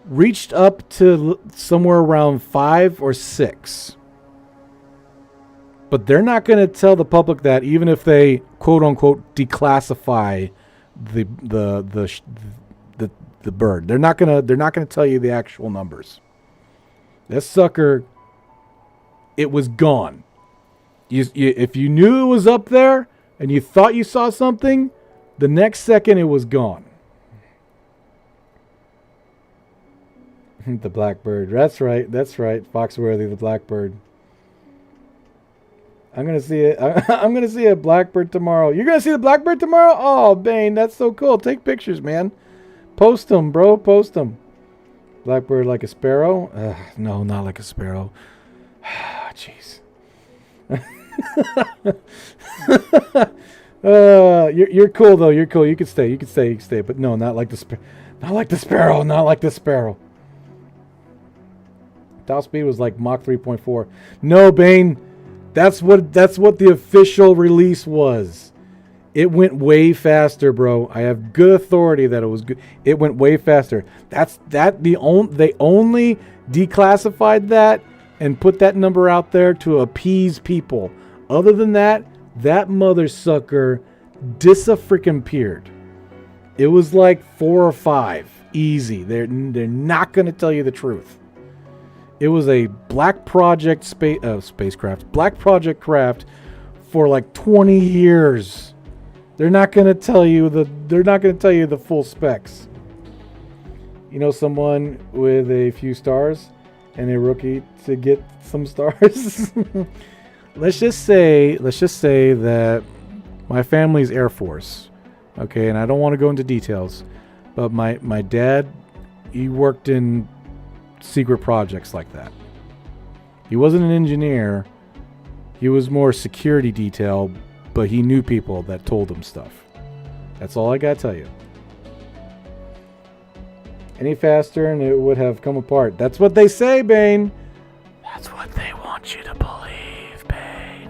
reached up to somewhere around 5 or 6. But they're not going to tell the public that, even if they quote unquote declassify the bird. They're not going to tell you the actual numbers. This sucker, it was gone. If you knew it was up there and you thought you saw something, the next second it was gone. The Blackbird. That's right. Foxworthy, the Blackbird. I'm gonna see it. I'm gonna see a Blackbird tomorrow. You're gonna see the Blackbird tomorrow? Oh, Bane, that's so cool. Take pictures, man. Post them, bro. Post them. Blackbird like a sparrow? No, not like a sparrow. Jeez. You're cool though. You're cool. You can stay. You can stay. But no, not like the sparrow. Not like the sparrow. Not like the sparrow. Top speed was like Mach 3.4. No, Bane. That's what the official release was. It went way faster, bro. I have good authority that it was good. It went way faster. They only declassified that and put that number out there to appease people. Other than that, that mother sucker dis-a-freaking-peered. It was like 4 or 5. Easy. They're not going to tell you the truth. It was a Black Project spacecraft. Black Project craft for like 20 years. They're not going to tell you the full specs. You know someone with a few stars and a rookie to get some stars? Let's just say that my family's Air Force. Okay, and I don't want to go into details, but my dad, he worked in secret projects like that. He wasn't an engineer. He was more security detail, but he knew people that told him stuff. That's all I gotta tell you. Any faster and it would have come apart. That's what they say, Bane. That's what they want you to believe, Bane.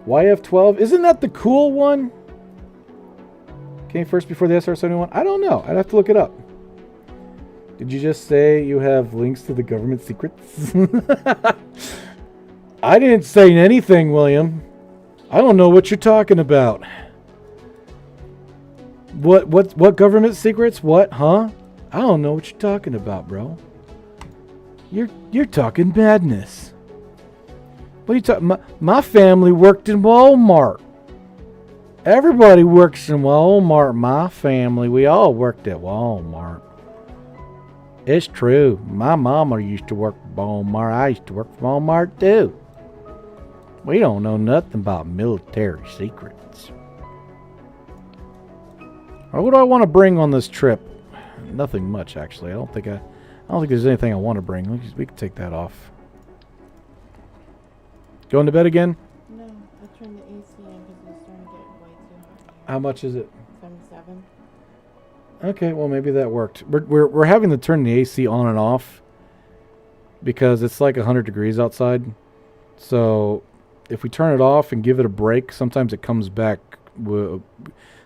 YF-12, isn't that the cool one? Came first before the SR-71? I don't know. I'd have to look it up. Did you just say you have links to the government secrets? I didn't say anything, William. I don't know what you're talking about. What government secrets? What? Huh? I don't know what you're talking about, bro. You're talking madness. What are you talking? My family worked in Walmart. Everybody works in Walmart. My family, we all worked at Walmart. It's true. My mama used to work for Walmart. I used to work for Walmart too. We don't know nothing about military secrets. Or what do I want to bring on this trip? Nothing much, actually. I don't think there's anything I want to bring. We can take that off. Going to bed again? No, I turned the AC on because it's starting to get way too hot. How much is it? 77. Okay, well maybe that worked. We're having to turn the AC on and off because it's like 100 degrees outside. So if we turn it off and give it a break, sometimes it comes back.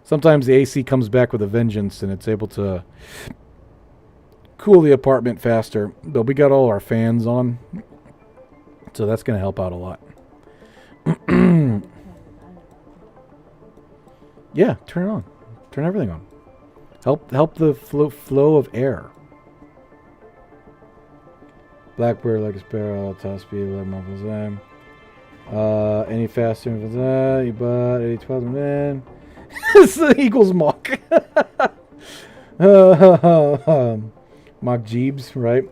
Sometimes the AC comes back with a vengeance and it's able to cool the apartment faster. But we got all our fans on, so that's going to help out a lot. Yeah, turn it on. Turn everything on. Help the flow of air. Blackbird like a sparrow, top speed 11 miles per second. Any faster than that? You bought 812 man. This equals Mach. Mach Jeeves, right?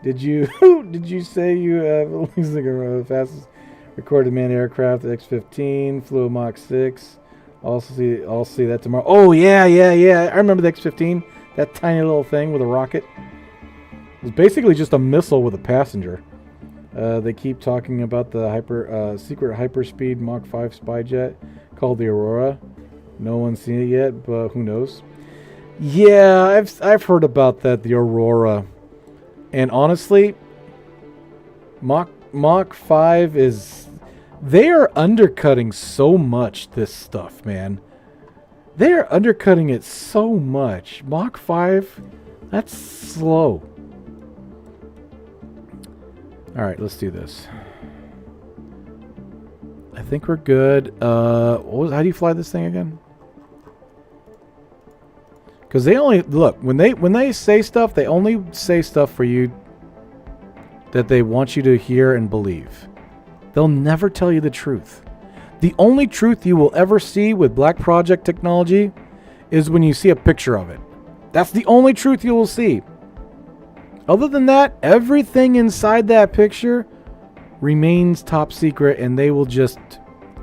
Did you say you have the fastest recorded manned aircraft, the X-15, flew a Mach 6? I'll see that tomorrow. Oh yeah. I remember the X-15. That tiny little thing with a rocket. It was basically just a missile with a passenger. They keep talking about the secret hyperspeed Mach 5 spy jet called the Aurora. No one's seen it yet, but who knows? Yeah, I've heard about that, the Aurora. And honestly, Mach 5 is... They are undercutting so much this stuff, man. They are undercutting it so much. Mach 5, that's slow. Alright, let's do this. I think we're good. How do you fly this thing again? Because they only... Look, when they say stuff, they only say stuff for you that they want you to hear and believe. They'll never tell you the truth. The only truth you will ever see with Black Project technology is when you see a picture of it. That's the only truth you will see. Other than that, everything inside that picture remains top secret, and they will just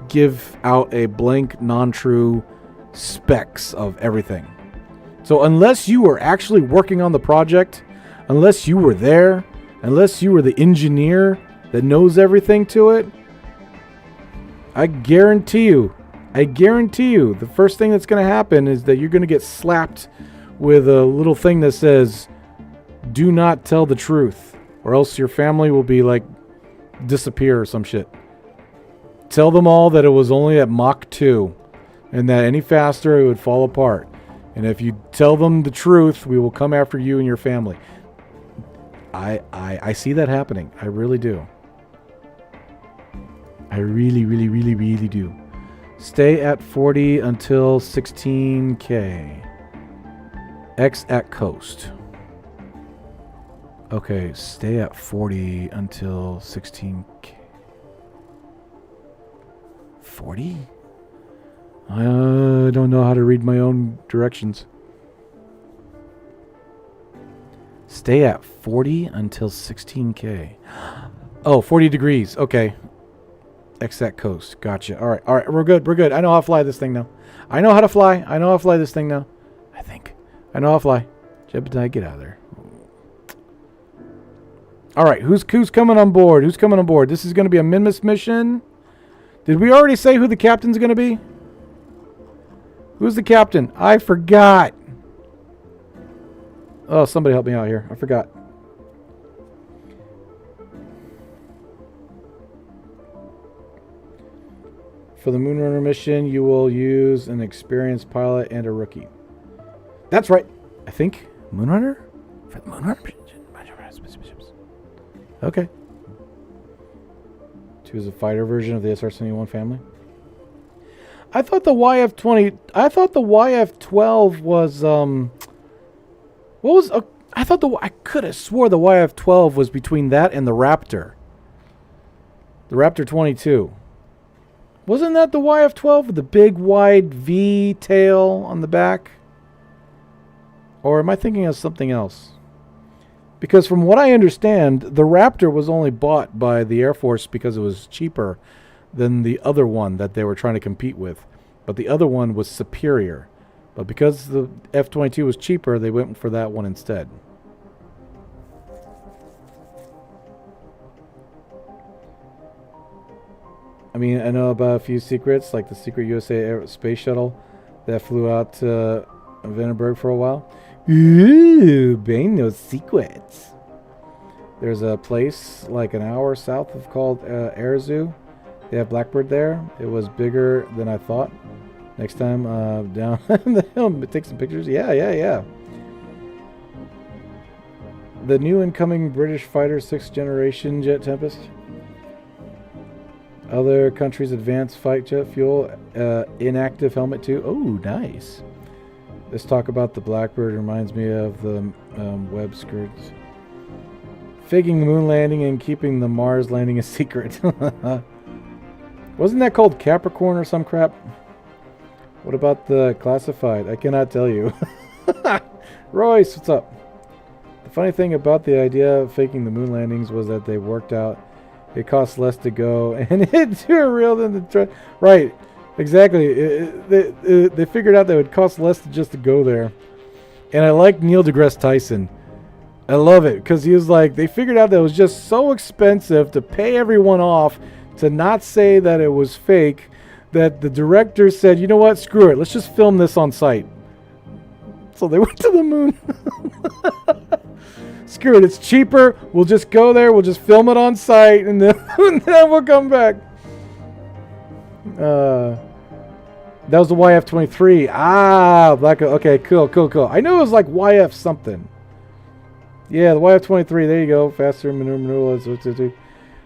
give out a blank, non-true specs of everything. So unless you were actually working on the project, unless you were there, unless you were the engineer that knows everything to it, I guarantee you, the first thing that's going to happen is that you're going to get slapped with a little thing that says, do not tell the truth, or else your family will be like, disappear or some shit. Tell them all that it was only at Mach 2 and that any faster it would fall apart. And if you tell them the truth, we will come after you and your family. I see that happening. I really do. I really, really, really, really do. Stay at 40 until 16K. X at coast. Okay, stay at 40 until 16K. 40? I don't know how to read my own directions. Stay at 40 until 16K. Oh, 40 degrees. Okay. X that coast. Gotcha. All right. We're good. We're good. I know how to fly this thing now. I know how to fly. I know how to fly this thing now. I think. I know how to fly. Jebediah, get out of there. All right. Who's coming on board? Who's coming on board? This is going to be a Minmus mission. Did we already say who the captain's going to be? Who's the captain? I forgot. Oh, somebody help me out here. I forgot. For the Moonrunner mission, you will use an experienced pilot and a rookie. That's right. I think Moonrunner? For the Moonrunner mission. Okay. Choose a fighter version of the SR-71 family. I thought the YF-20... I thought the YF-12 was... What was... I thought I could have swore the YF-12 was between that and the Raptor. The Raptor 22. Wasn't that the YF-12 with the big wide V tail on the back? Or am I thinking of something else? Because from what I understand, the Raptor was only bought by the Air Force because it was cheaper than the other one that they were trying to compete with. But the other one was superior. But because the F-22 was cheaper, they went for that one instead. I mean, I know about a few secrets, like the secret USA space shuttle that flew out to Vandenberg for a while. Ooh, Bane knows secrets. There's a place like an hour south of called Airzu. They have Blackbird there. It was bigger than I thought. Next time down the hill, take some pictures. Yeah. The new incoming British fighter 6th generation jet Tempest. Other countries' advanced fight jet fuel. Inactive helmet too. Oh, nice. This talk about the Blackbird reminds me of the web skirts. Faking the moon landing and keeping the Mars landing a secret. Wasn't that called Capricorn or some crap? What about the classified? I cannot tell you. Royce, what's up? The funny thing about the idea of faking the moon landings was that they worked out. It costs less to go, and it's more real than the right. Exactly. They figured out that it would cost less just to go there. And I like Neil deGrasse Tyson. I love it because he was like, they figured out that it was just so expensive to pay everyone off to not say that it was fake that the director said, you know what, screw it. Let's just film this on site. So they went to the moon. Screw it. It's cheaper. We'll just go there. We'll just film it on site and then, and then we'll come back. That was the YF-23. Ah, Black. Okay, cool. I knew it was like YF something. Yeah, the YF-23. There you go. Faster maneuverable,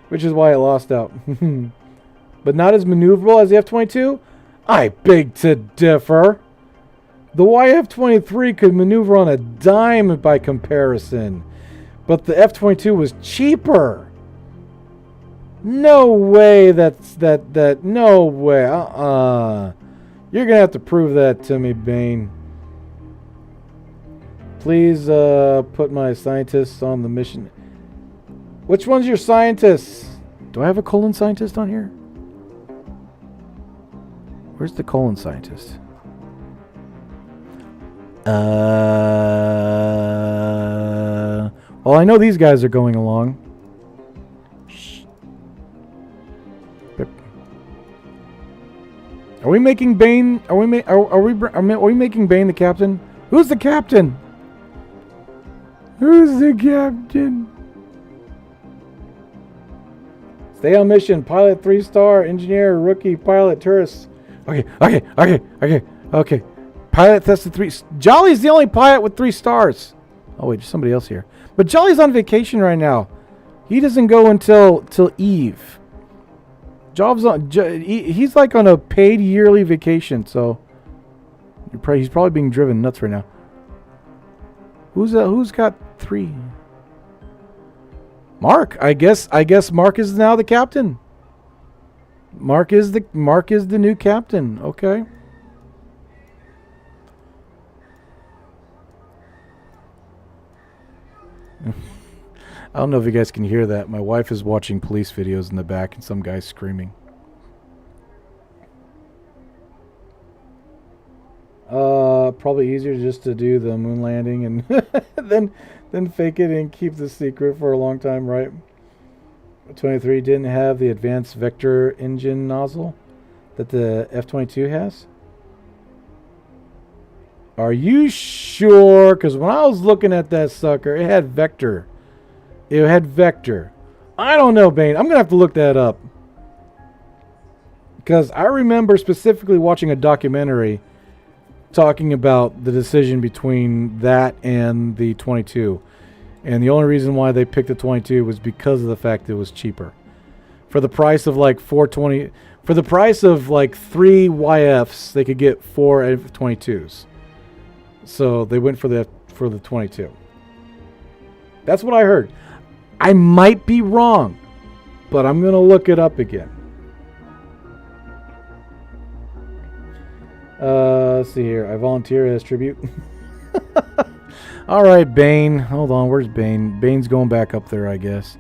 which is why it lost out. But not as maneuverable as the F-22? I beg to differ. The YF-23 could maneuver on a dime by comparison, but the F-22 was cheaper. No way. No way. You're gonna have to prove that to me, Bane. Please put my scientists on the mission. Which one's your scientists? Do I have a colon scientist on here? Where's the colon scientist? Well, I know these guys are going along. Shh. Are we making Bane? Are we making Bane the captain? Who's the captain? Who's the captain? Stay on mission. Pilot 3-star. Engineer, rookie, pilot, tourist. Okay. Pilot tested 3. Jolly's the only pilot with 3 stars. Oh wait, there's somebody else here. But Jolly's on vacation right now. He doesn't go until Eve. Job's on. He's like on a paid yearly vacation, so he's probably being driven nuts right now. Who's got 3? Mark. I guess Mark is now the captain. Mark is the new captain. Okay. I don't know if you guys can hear that. My wife is watching police videos in the back and some guy's screaming. Probably easier just to do the moon landing and then fake it and keep the secret for a long time, right? 23 didn't have the advanced vector engine nozzle that the F-22 has. Are you sure? Because when I was looking at that sucker, it had vector. It had vector. I don't know, Bane. I'm going to have to look that up. Because I remember specifically watching a documentary talking about the decision between that and the 22. And the only reason why they picked the 22 was because of the fact that it was cheaper. For the price of like 420, for the price of like 3 YFs, they could get 4 F-22s. So they went for the 22. That's what I heard. I might be wrong, but I'm going to look it up again. Let's see here. I volunteer as tribute. All right, Bane. Hold on. Where's Bane? Bane's going back up there, I guess.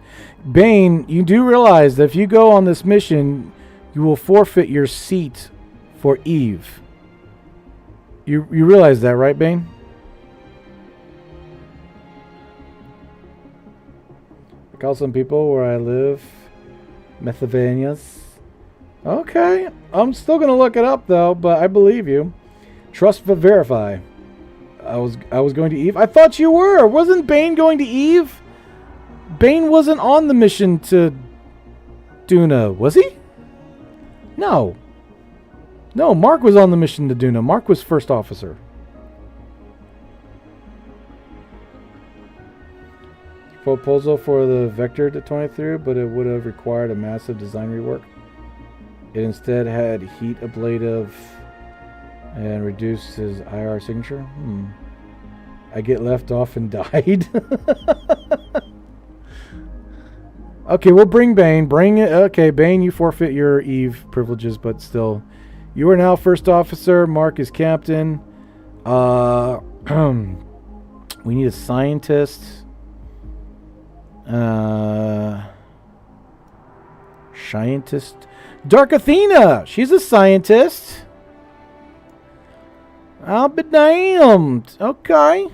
Bane, you do realize that if you go on this mission, you will forfeit your seat for Eve. You realize that, right, Bane? I call some people where I live Methivanias. Okay. I'm still going to look it up, though, but I believe you. Trust but verify. I was going to Eve. I thought you were. Wasn't Bane going to Eve? Bane wasn't on the mission to Duna, was he? No. No, Mark was on the mission to Duna. Mark was first officer. Proposal for the Vector to 23, but it would have required a massive design rework. It instead had heat ablative and reduced his IR signature. I get left off and died. Okay, we'll bring Bane. Bring it. Okay, Bane, you forfeit your Eve privileges, but still. You are now first officer. Mark is captain. We need a scientist. Scientist. Dark Athena! She's a scientist. I'll be damned. Okay.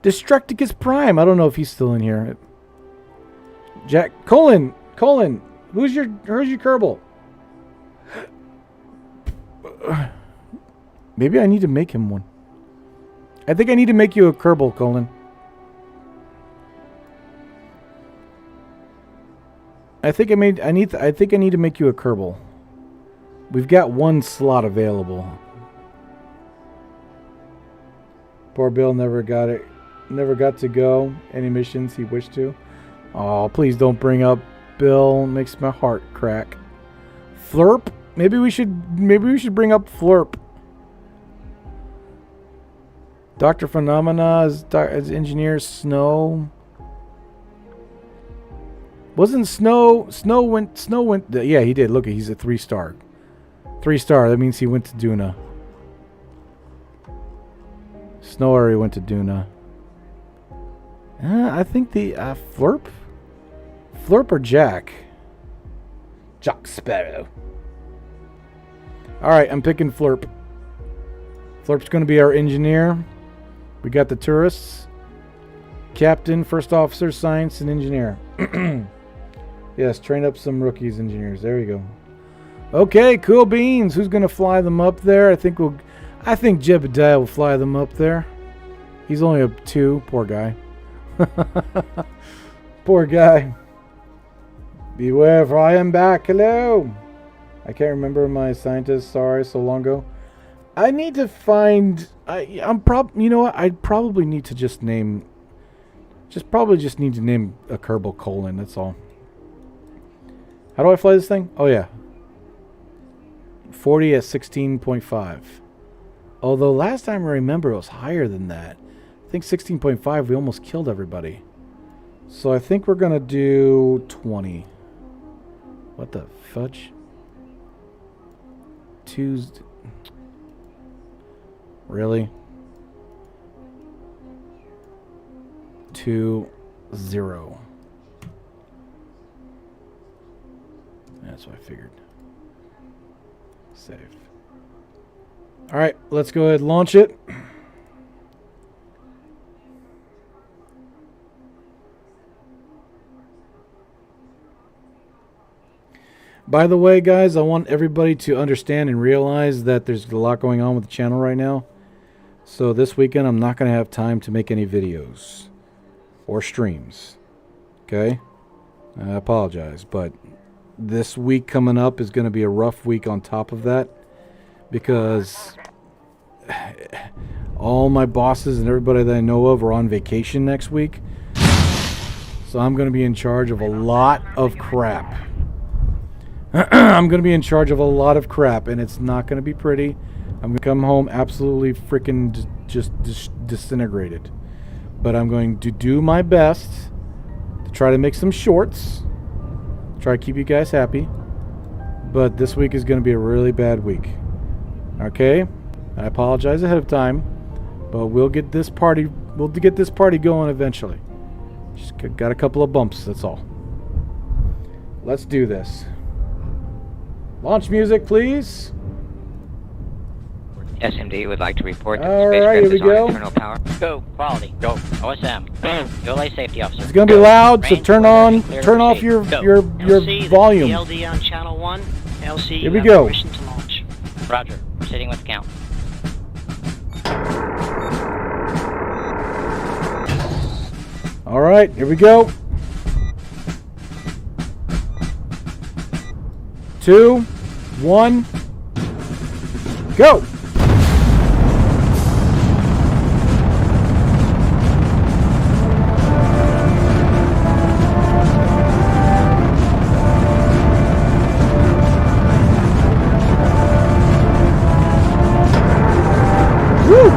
Destructicus Prime. I don't know if he's still in here. Jack. Colin. Who's your Kerbal? Maybe I need to make him one. I think I need to make you a Kerbal, Colin. I think I need to make you a Kerbal. We've got one slot available. Poor Bill never got to go any missions he wished to. Oh, please don't bring up Bill. It makes my heart crack. Flurp? Maybe we should bring up Flurp. Dr. Phenomena as engineer. Snow. Wasn't Snow went yeah, he did. Look, he's a 3-star. 3-star, that means he went to Duna. Snow already went to Duna. I think the Flurp or Jack? Jack Sparrow. Alright, I'm picking Flurp. Flurp's going to be our engineer. We got the tourists. Captain, first officer, science, and engineer. Yes, train up some rookies engineers. There you go. Okay, cool beans. Who's going to fly them up there? I think Jebediah will fly them up there. He's only a 2. Poor guy. Poor guy. Beware, for I am back. Hello. I can't remember my scientist. Sorry, so long ago. I need to find. You know what? I probably need to just name. Probably just need to name a Kerbal colon. That's all. How do I fly this thing? Oh yeah. 40 at 16.5. Although last time I remember it was higher than that. I think 16.5 we almost killed everybody. So I think we're gonna do 20. What the fudge? Tuesday. Really? 2-0. That's what I figured. Save. Alright, let's go ahead and launch it. By the way, guys, I want everybody to understand and realize that there's a lot going on with the channel right now. So this weekend, I'm not going to have time to make any videos or streams. Okay? I apologize, but this week coming up is going to be a rough week on top of that, because all my bosses and everybody that I know of are on vacation next week. So I'm going to be in charge of a lot of crap. I'm going to be in charge of a lot of crap, and it's not going to be pretty. I'm going to come home absolutely freaking just disintegrated. But I'm going to do my best to try to make some shorts. Try to keep you guys happy. But this week is going to be a really bad week. Okay? I apologize ahead of time. But we'll get this party going eventually. Just got a couple of bumps, that's all. Let's do this. Launch music, please. SMD would like to report that All the right, spacecraft here we is go. on internal power. Go, quality. Go. OSM. Go. LA safety officer. It's gonna be loud, so Range, turn weather, on, and clear turn to off proceed. your Go. your LC, volume. This is the LD on channel 1. LC, Here we you go. have permission to launch. Roger. Proceeding with the count. All right, here we go. 2, 1, go. Woo!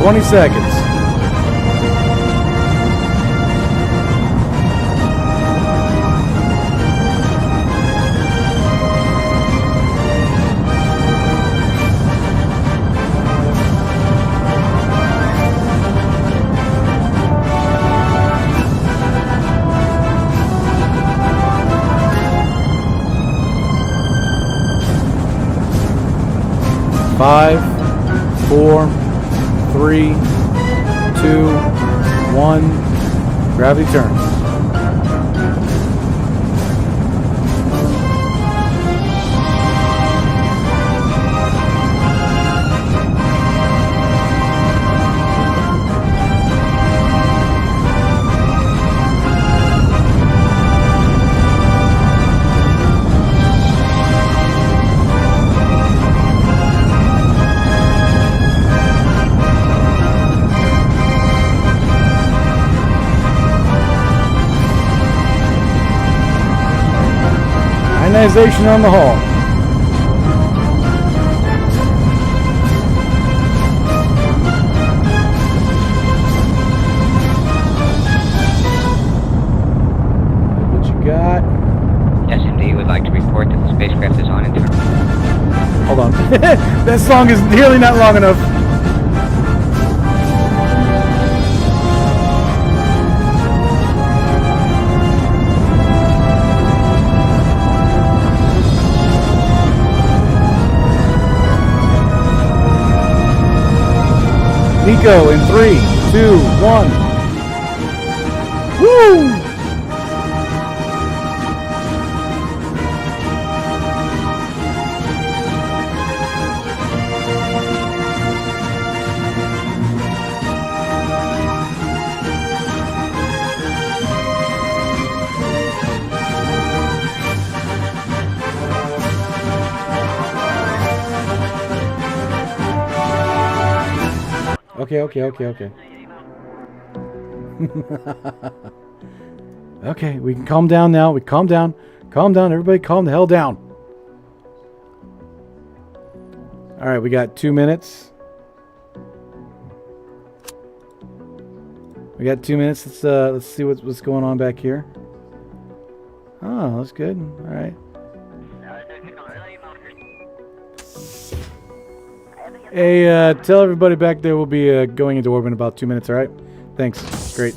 Twenty seconds. Five, 4, 3, 2, 1. Gravity turns. ionization on the hull. What you got? SMD would like to report that the spacecraft is on internal. Hold on. That song is nearly not long enough. Nico in 3, 2, 1. Woo! Okay. Okay, we can calm down now. We calm down. Calm down. Everybody calm the hell down. All right, we got 2 minutes. We got 2 minutes. Let's see what's going on back here. Oh, that's good. All right. Hey, tell everybody back there we'll be going into orbit in about 2 minutes, all right? Thanks. Great.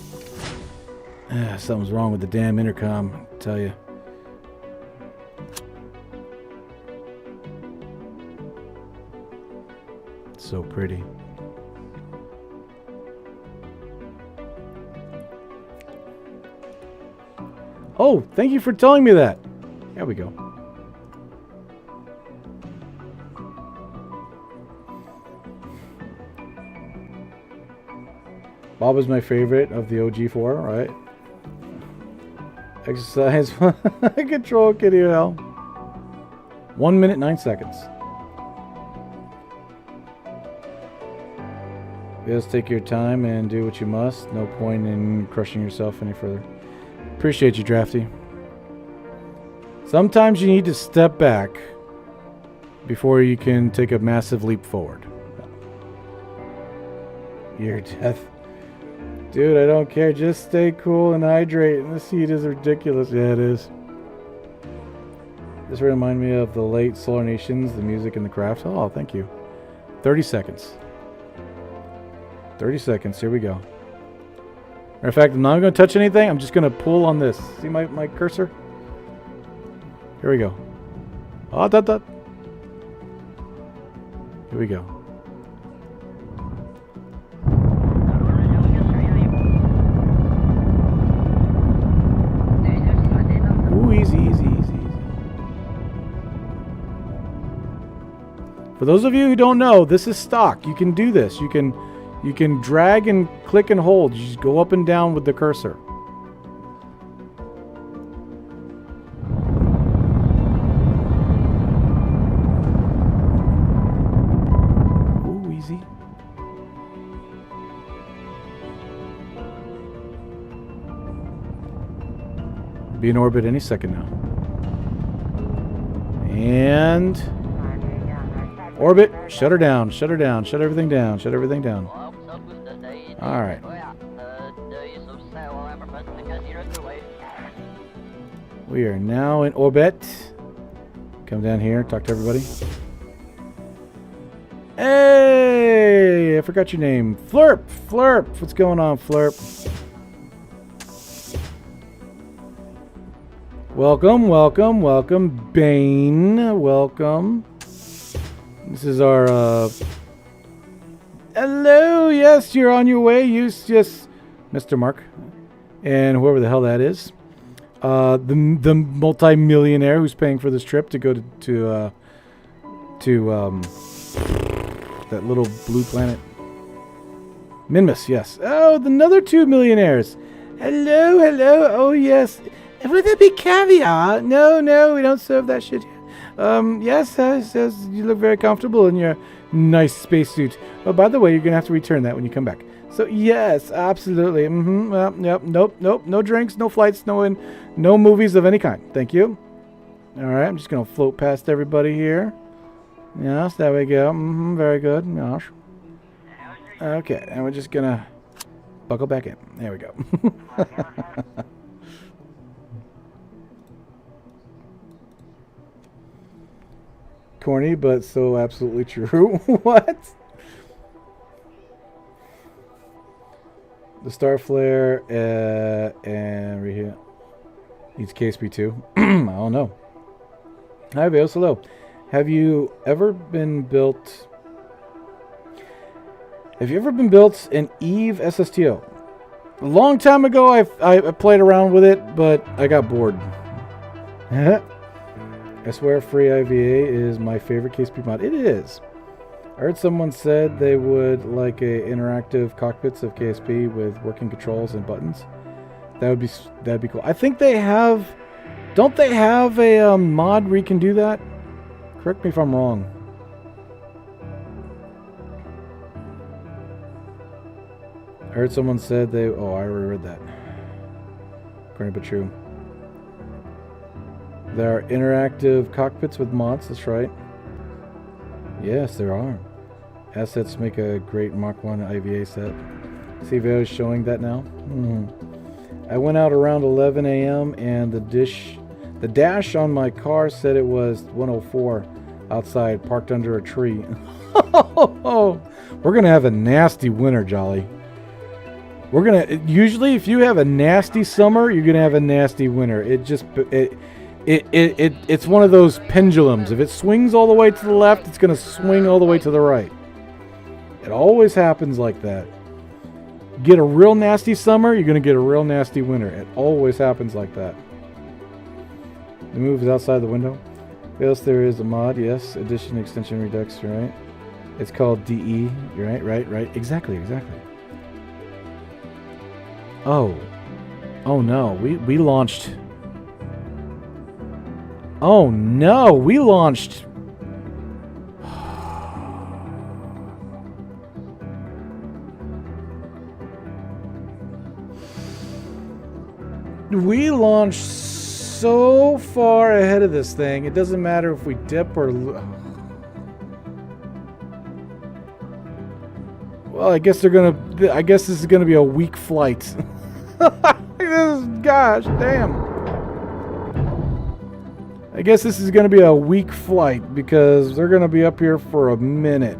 Something's wrong with the damn intercom, I tell you. So pretty. Oh, thank you for telling me that. There we go. Bob is my favorite of the OG4, right? Exercise. Control kitty hell. 1 minute, 9 seconds. Just take your time and do what you must. No point in crushing yourself any further. Appreciate you, Drafty. Sometimes you need to step back before you can take a massive leap forward. Your death. Dude, I don't care. Just stay cool and hydrate. This heat is ridiculous. Yeah, it is. This reminds me of the late Solar Nations, the music and the crafts. Oh, thank you. 30 seconds. 30 seconds. Here we go. Matter of fact, I'm not going to touch anything. I'm just going to pull on this. See my cursor? Here we go. Oh, dot. Here we go. Easy. For those of you who don't know, this is stock. You can do this. You can drag and click and hold. You just go up and down with the cursor. Ooh, easy. Be in orbit any second now. And orbit. Shut her down. Shut everything down. All right. We are now in orbit. Come down here. Talk to everybody. Hey, I forgot your name. Flurp. What's going on, Flurp? Welcome. Bane, welcome. This is our, hello, yes, you're on your way. Yes, Mr. Mark. And whoever the hell that is. The multi-millionaire who's paying for this trip to go to that little blue planet. Minmus, yes. Oh, another 2 millionaires. Hello. Oh, yes. Would there be caviar? No, we don't serve that shit here. Yes, you look very comfortable in your nice spacesuit. Oh, by the way, you're going to have to return that when you come back. So, yes, absolutely. Yep, nope. No drinks, no flights, no movies of any kind. Thank you. Alright, I'm just going to float past everybody here. Yes, there we go. Very good. Yes. Okay, and we're just going to buckle back in. There we go. Corny, but so absolutely true. What? The Star Flare and right here needs KSP too. I don't know. Hi, Veos. Hello. Have you ever been built? Have you ever been built an Eve SSTO? A long time ago, I played around with it, but I got bored. I swear, free IVA is my favorite KSP mod. It is. I heard someone said they would like a interactive cockpits of KSP with working controls and buttons. That'd be cool. I think they have. Don't they have a mod where you can do that? Correct me if I'm wrong. I heard someone said they. Oh, I already read that. Corny but true. There are interactive cockpits with mods. That's right. Yes, there are. Assets make a great Mach 1 IVA set. See if I was showing that now. I went out around 11 a.m. and the dash on my car said it was 104 outside, parked under a tree. We're gonna have a nasty winter, Jolly. We're gonna usually if you have a nasty summer, you're gonna have a nasty winter. It's one of those pendulums. If it swings all the way to the left, it's going to swing all the way to the right. It always happens like that. Get a real nasty summer, you're going to get a real nasty winter. It always happens like that. The move is outside the window. Yes, there is a mod. Yes, addition, extension, redux. Right. It's called DE. You're right. Exactly. Oh no. We launched. Oh no, we launched. We launched so far ahead of this thing. It doesn't matter if we dip or. Well, I guess this is gonna be a weak flight. Gosh, damn. I guess this is going to be a weak flight because they're going to be up here for a minute.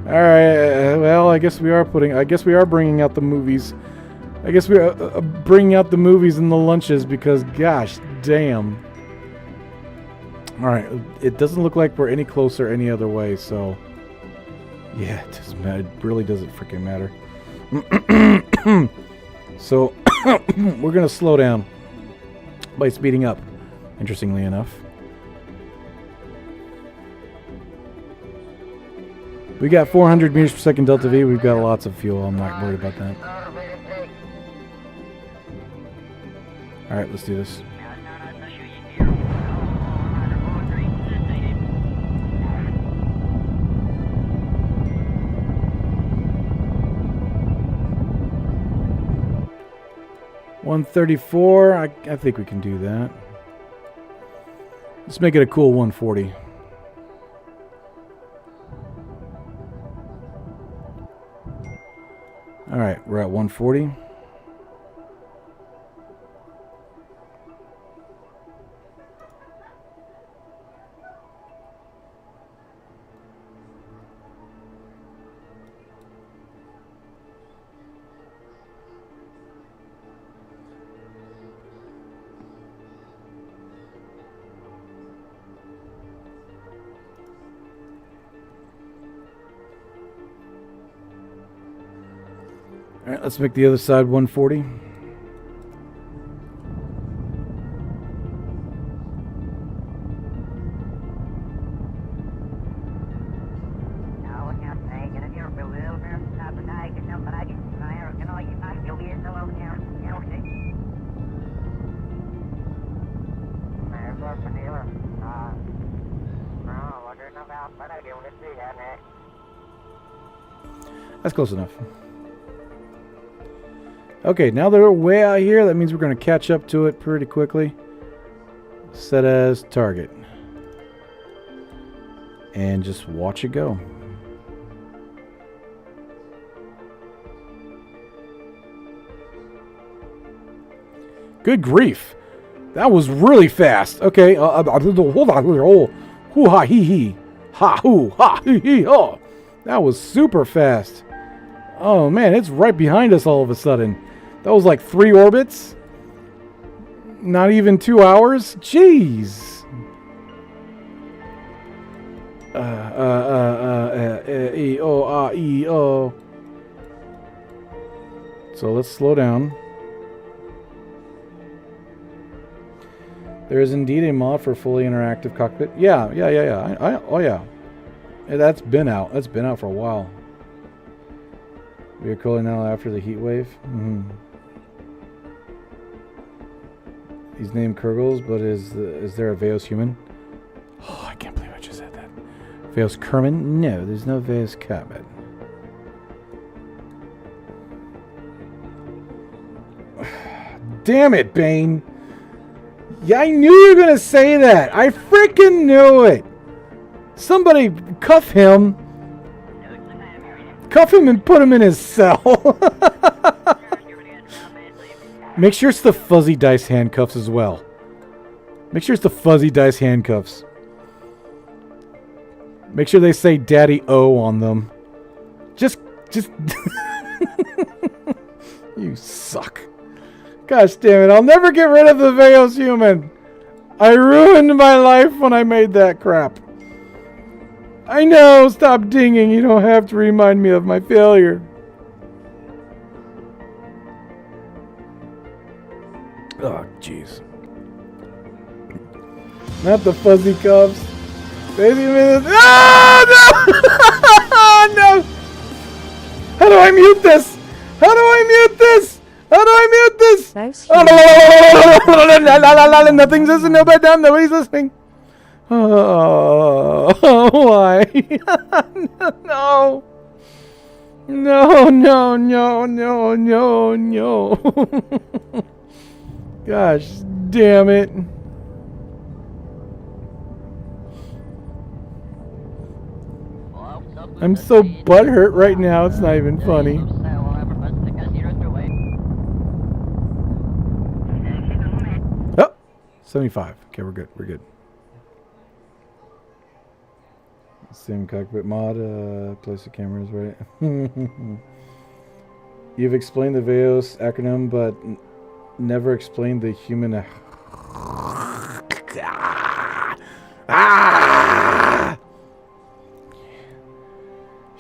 All right. Well, I guess we are bringing out the movies. I guess we are bringing out the movies and the lunches because, gosh, damn. All right. It doesn't look like we're any closer any other way. So, yeah, it doesn't matter. It really doesn't freaking matter. So, we're going to slow down by speeding up. Interestingly enough. We got 400 meters per second delta V. We've got lots of fuel. I'm not worried about that. Alright, let's do this. $134. I think we can do that. Let's make it a cool 140. All right, we're at 140. All right, let's make the other side 140. That's close enough. Okay, now that we're way out here, that means we're going to catch up to it pretty quickly. Set as target. And just watch it go. Good grief. That was really fast. Okay. Hoo ha hee hee. Ha hoo ha hee hee ho. That was super fast. Oh man, it's right behind us all of a sudden. That was like 3 orbits. Not even 2 hours. Jeez. E-O. So let's slow down. There is indeed a mod for fully interactive cockpit. Yeah. Oh yeah. That's been out. That's been out for a while. We are cooling now after the heat wave. He's named Kerbal, but is there a Veos human? Oh, I can't believe I just said that. Veos Kerman? No, there's no Veos Kerman. Damn it, Bane. Yeah, I knew you were gonna say that. I freaking knew it. Somebody cuff him. Cuff him and put him in his cell. Make sure it's the fuzzy dice handcuffs as well. Make sure it's the fuzzy dice handcuffs. Make sure they say Daddy O on them. Just You suck. Gosh damn it, I'll never get rid of the Veos human. I ruined my life when I made that crap. I know, stop dinging. You don't have to remind me of my failure. Oh, jeez. Not the fuzzy cuffs. Baby minutes. Ah, no! No! How do I mute this? How do I mute this? How do I mute this? Nothing's listening. Nobody down. Nobody's listening. Oh, why? No. No. Gosh damn it. I'm so butthurt right now, it's not even funny. Oh, 75. Okay, we're good. Same cockpit mod, place the cameras, right? You've explained the Veos acronym, but never explained the human.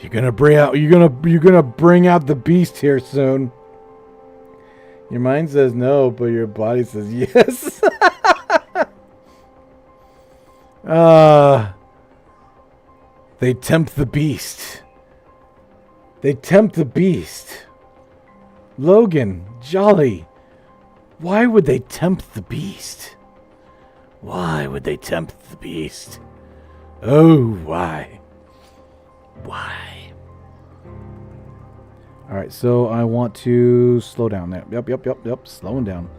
You're gonna bring out the beast here soon. Your mind says no, but your body says yes. They tempt the beast. Logan, Jolly. Why would they tempt the beast? Oh, why? Alright, so I want to slow down there. Yep. Slowing down.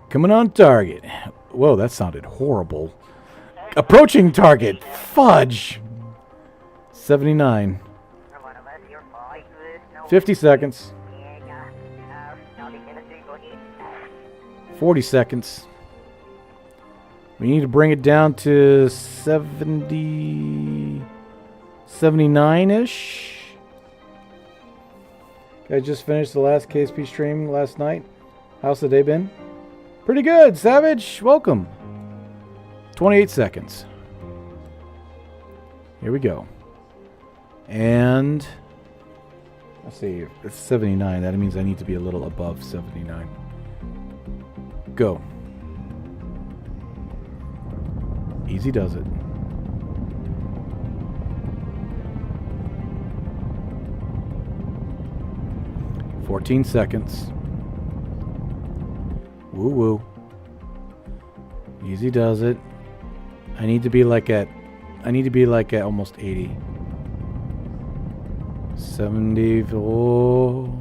Coming on target. Whoa, that sounded horrible. Approaching target. Fudge. 79. 50 seconds. 40 seconds. We need to bring it down to 79-ish. I just finished the last KSP stream last night. How's the day been? Pretty good, Savage. Welcome. 28 seconds. Here we go. And let's see. If it's 79. That means I need to be a little above 79. Go. Easy does it. "14 seconds. Woo woo. Easy does it. I need to be like at almost 80. 70. Oh.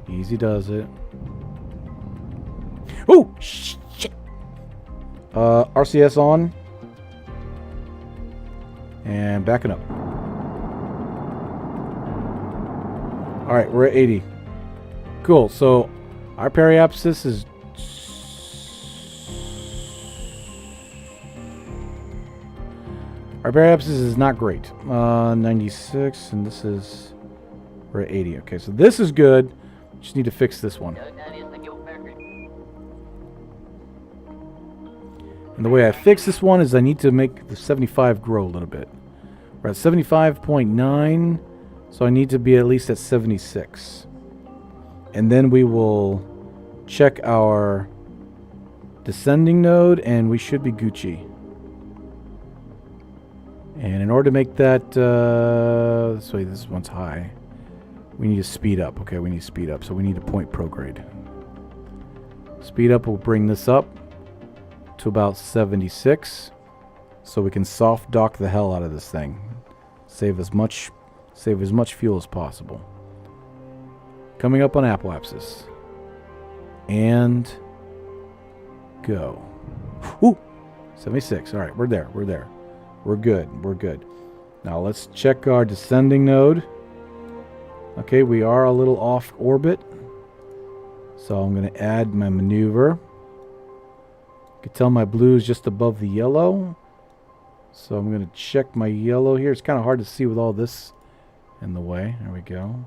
Easy does it. Oh, shit. RCS on. And backing up. Alright, we're at 80. Cool, so our periapsis is... Our periapsis is not great. 96, and this is... We're at 80. Okay, so this is good. Just need to fix this one. And the way I fix this one is I need to make the 75 grow a little bit. We're at 75.9, so I need to be at least at 76. And then we will check our descending node, and we should be Gucci. And in order to make that, this one's high. We need to speed up. Okay, we need to speed up. So we need to point prograde. Speed up will bring this up to about 76. So we can soft dock the hell out of this thing. Save as much fuel as possible. Coming up on apoapsis. And go. Ooh! 76. Alright, we're there. We're there. We're good. We're good. Now let's check our descending node. Okay, we are a little off orbit. So I'm going to add my maneuver. You can tell my blue is just above the yellow. So I'm going to check my yellow here. It's kind of hard to see with all this in the way. There we go.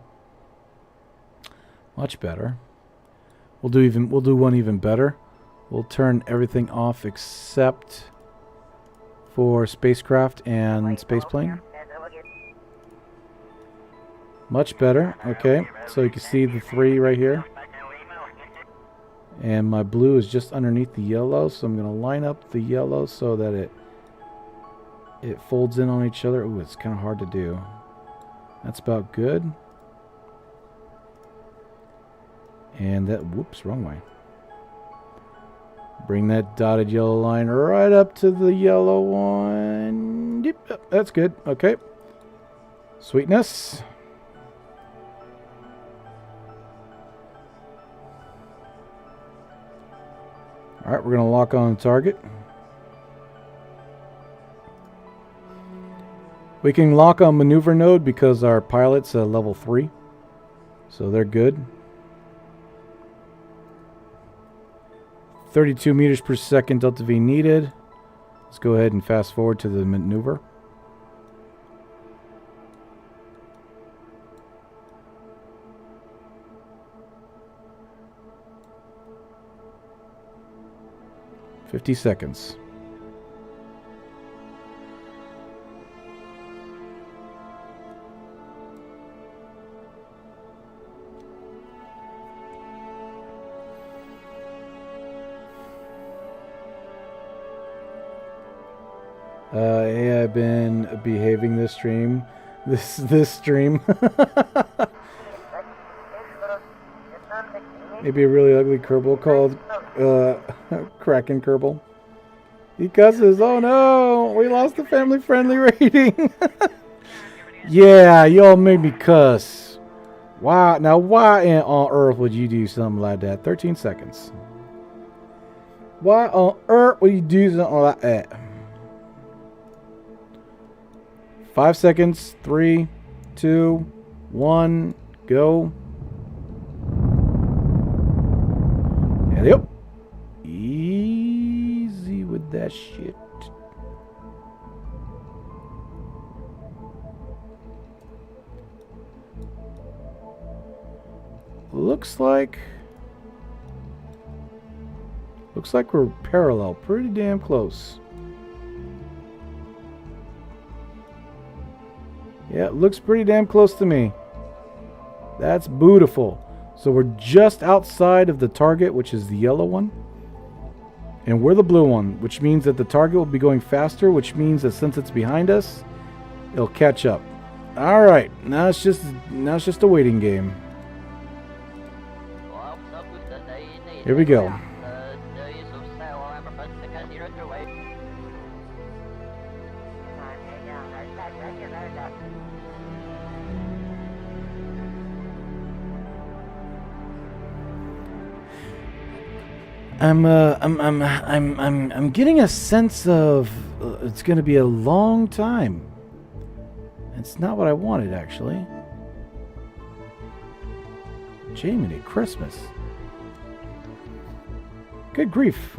Much better. We'll do one even better. We'll turn everything off except for spacecraft and spaceplane. Much better. Okay, so you can see the 3 right here. And my blue is just underneath the yellow, so I'm going to line up the yellow so that it folds in on each other. Ooh, it's kind of hard to do. That's about good. And that, whoops, wrong way. Bring that dotted yellow line right up to the yellow one. Yep, that's good. Okay. Sweetness. Alright, we're going to lock on the target. We can lock on maneuver node because our pilot's a level 3. So they're good. 32 meters per second delta V needed. Let's go ahead and fast forward to the maneuver. $50 seconds. Hey, I've been behaving this stream. This stream. Maybe a really ugly Kerbal called Kraken Kerbal. He cusses. Oh no, we lost the family friendly rating. Yeah, y'all made me cuss. Why? Now, why on earth would you do something like that? 13 seconds. Why on earth would you do something like that? 5 seconds. 3, 2, 1, go. And yep. Easy with that shit. Looks like we're parallel, pretty damn close. Yeah, it looks pretty damn close to me. That's beautiful. So we're just outside of the target, which is the yellow one. And we're the blue one, which means that the target will be going faster, which means that since it's behind us, it'll catch up. Alright, now it's just a waiting game. Here we go. I'm getting a sense of it's going to be a long time. It's not what I wanted, actually. Jiminy Christmas. Good grief.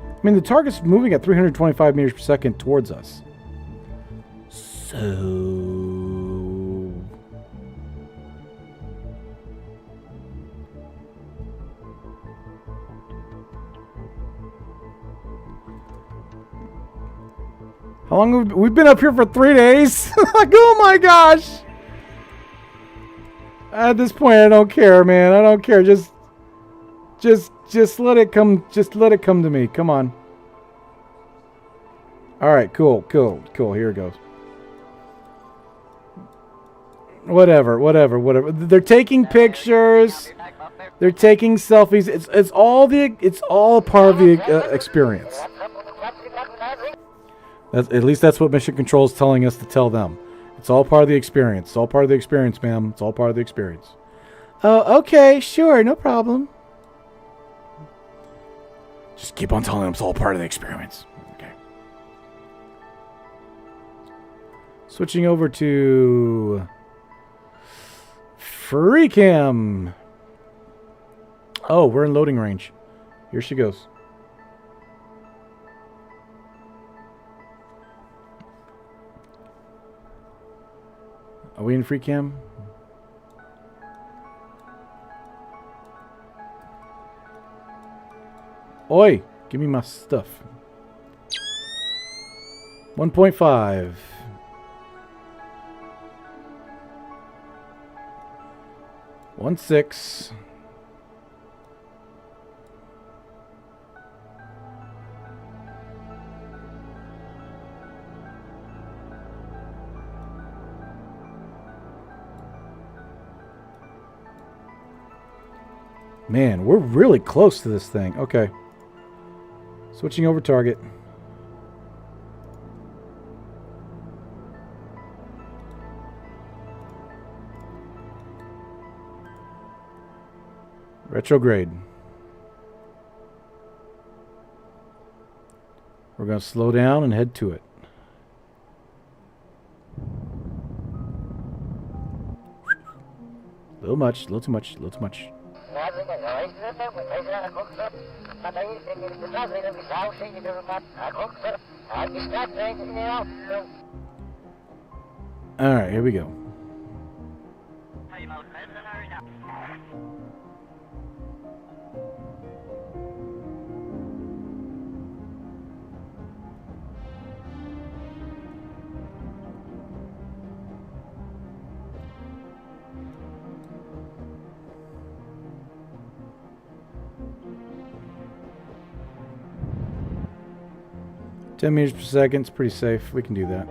I mean, the target's moving at 325 meters per second towards us. So... How long have we've been up here for 3 days? Like, oh my gosh! At this point, I don't care, man. I don't care. Just let it come. Just let it come to me. Come on. All right, cool. Here it goes. Whatever. They're taking pictures. They're taking selfies. It's all part of the experience. At least that's what Mission Control is telling us to tell them. It's all part of the experience. It's all part of the experience, ma'am. It's all part of the experience. Oh, okay, sure, no problem. Just keep on telling them it's all part of the experience. Okay. Switching over to Free Cam. Oh, we're in loading range. Here she goes. Are we in free cam? Oi! Give me my stuff. 1.5. One 6. Man, we're really close to this thing. Okay. Switching over target. Retrograde. We're going to slow down and head to it. A little much, a little too much, a little too much. Alright, here we go. $10 meters per second, it's pretty safe. We can do that.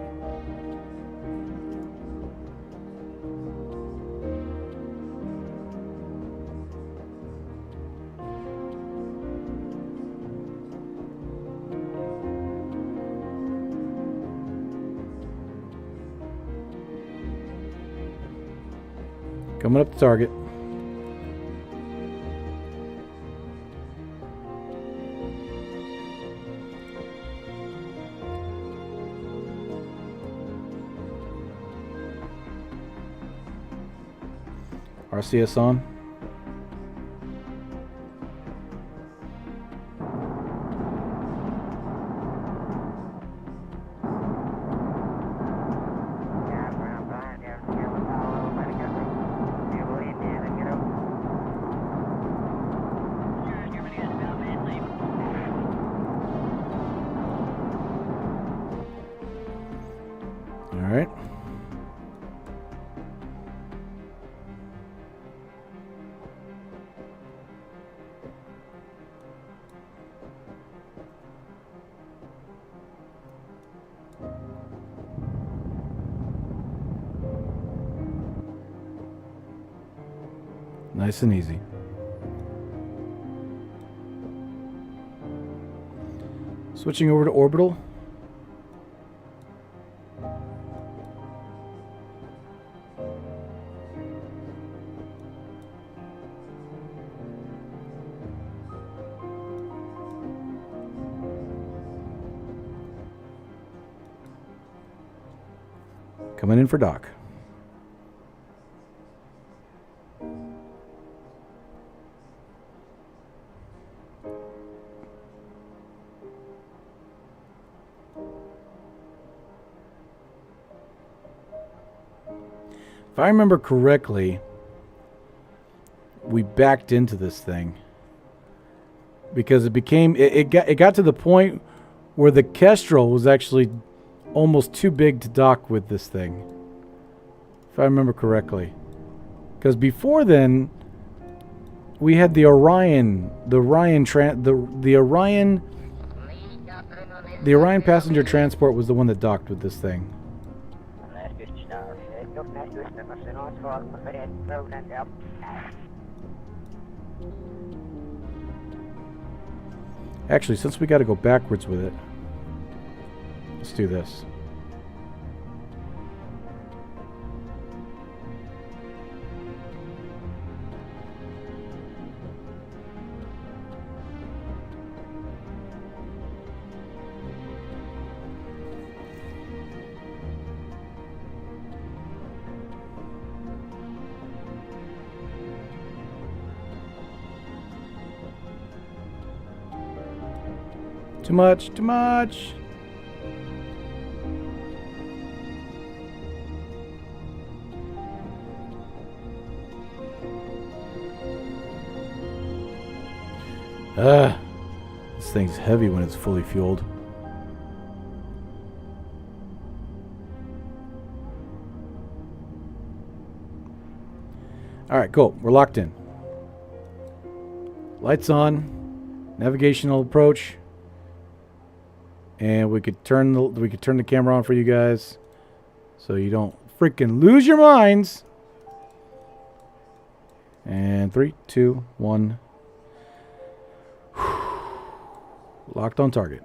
Coming up to target. RCS on. All right. Nice and easy. Switching over to orbital. Coming in for dock. If I remember correctly, we backed into this thing because it got to the point where the Kestrel was actually almost too big to dock with this thing. If I remember correctly. Because before then, we had the Orion, the Orion passenger transport was the one that docked with this thing. Actually, since we got to go backwards with it, let's do this. Too much, too much. This thing's heavy when it's fully fueled. All right, cool. We're locked in. Lights on. Navigational approach. And we could turn the camera on for you guys, so you don't freaking lose your minds. And 3, 2, 1. Locked on target.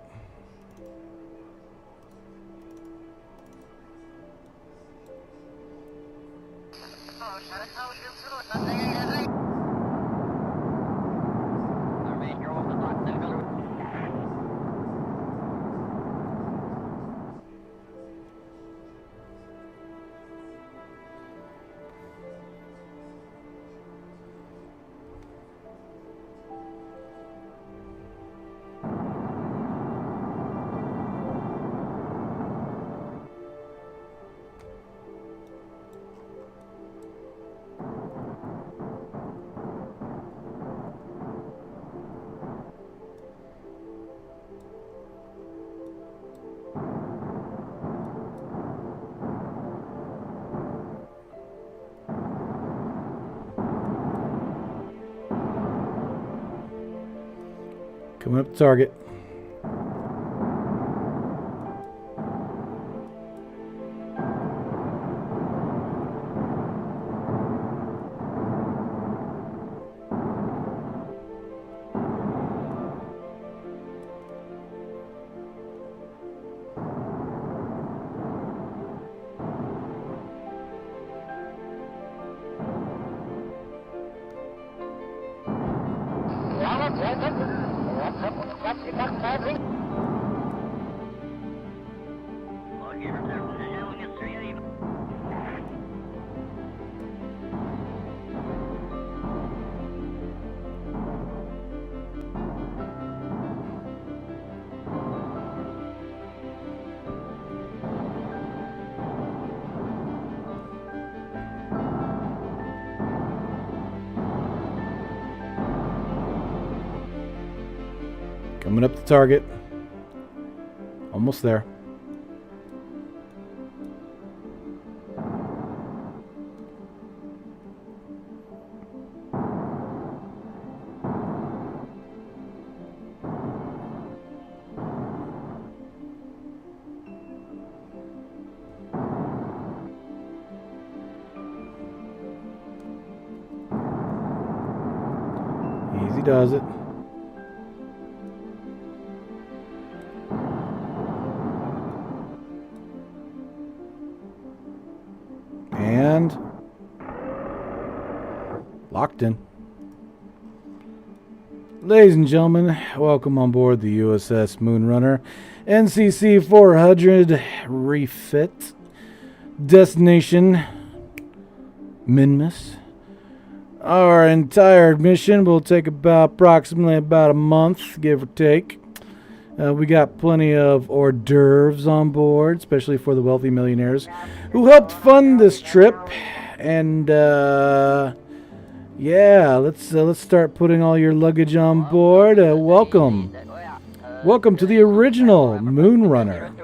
Coming up to target. Coming up to target. Almost there. Easy does it. And locked in. Ladies and gentlemen, welcome on board the U.S.S. Moonrunner NCC-400 refit destination, Minmus. Our entire mission will take approximately about a month, give or take. We got plenty of hors d'oeuvres on board, especially for the wealthy millionaires who helped fund this trip. And yeah, let's start putting all your luggage on board. Welcome to the original Moonrunner.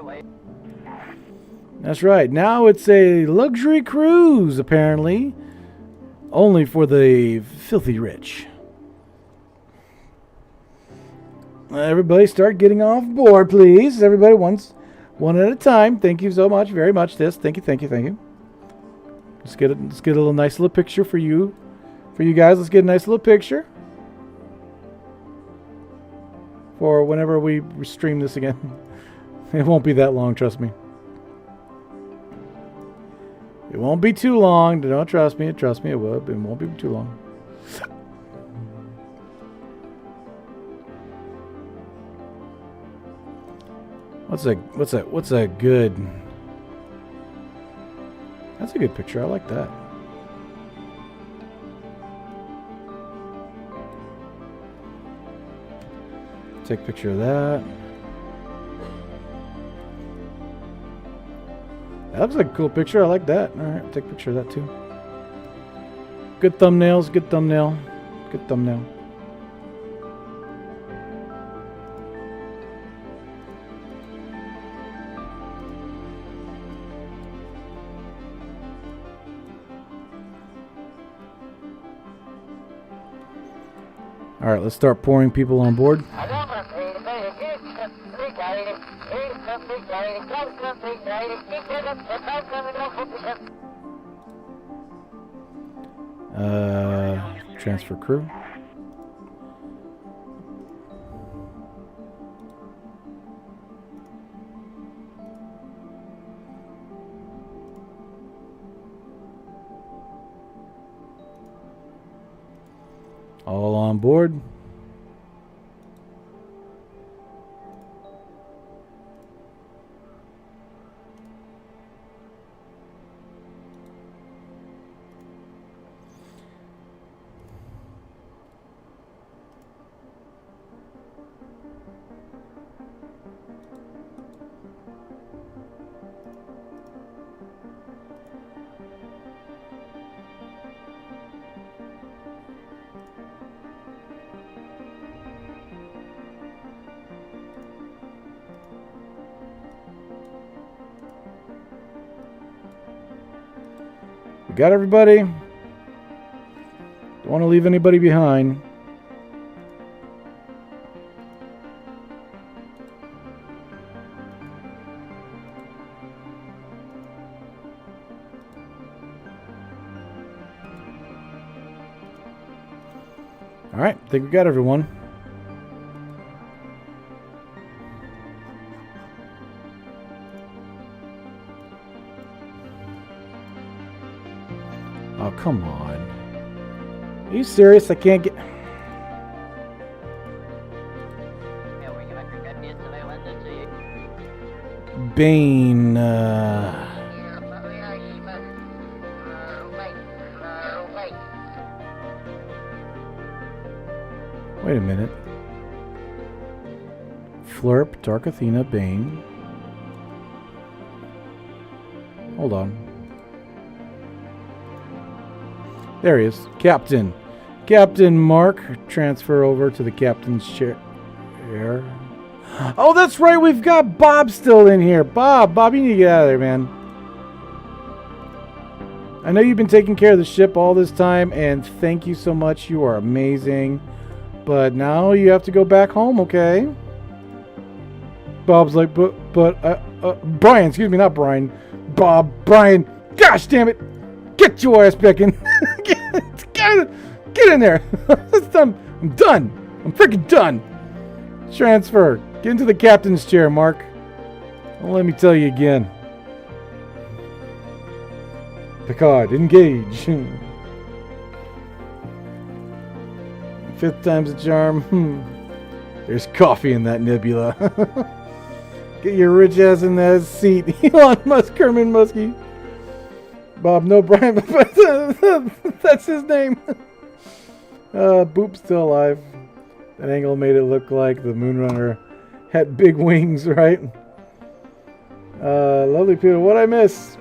That's right. Now it's a luxury cruise, apparently, only for the filthy rich. Everybody start getting off board, please. Everybody one at a time. Thank you so much, very much. Thank you. Let's get a little nice little picture for you guys. Let's get a nice little picture for whenever we stream this again. It won't be that long, trust me. It won't be too long. Don't trust me. Trust me, it will. It won't be too long. What's a good? That's a good picture. I like that. Take a picture of that. That looks like a cool picture. I like that. All right, take a picture of that too. Good thumbnails. Good thumbnail. Good thumbnail. All right, let's start pouring people on board. Transfer crew. All on board. Got everybody? Don't want to leave anybody behind. All right, I think we got everyone. Oh, come on. Are you serious? I can't get... Bane, Wait a minute. Flurp, Dark Athena, Bane. Hold on. There he is. Captain. Captain Mark. Transfer over to the captain's chair. Oh, that's right. We've got Bob still in here. Bob, you need to get out of there, man. I know you've been taking care of the ship all this time, and thank you so much. You are amazing. But now you have to go back home, okay? Bob's like, but Brian, excuse me, not Brian. Bob, Brian. Gosh damn it. Get your ass back in. Get in there. I'm done. I'm freaking done. Transfer. Get into the captain's chair, Mark. Don't let me tell you again. Picard, engage. Fifth time's a charm. There's coffee in that nebula. Get your rich ass in that seat. Elon Musk, Kerman Muskie. Bob, no, Brian, but that's his name. Boop's still alive. That angle made it look like the Moonrunner had big wings, right? Lovely people, what I miss?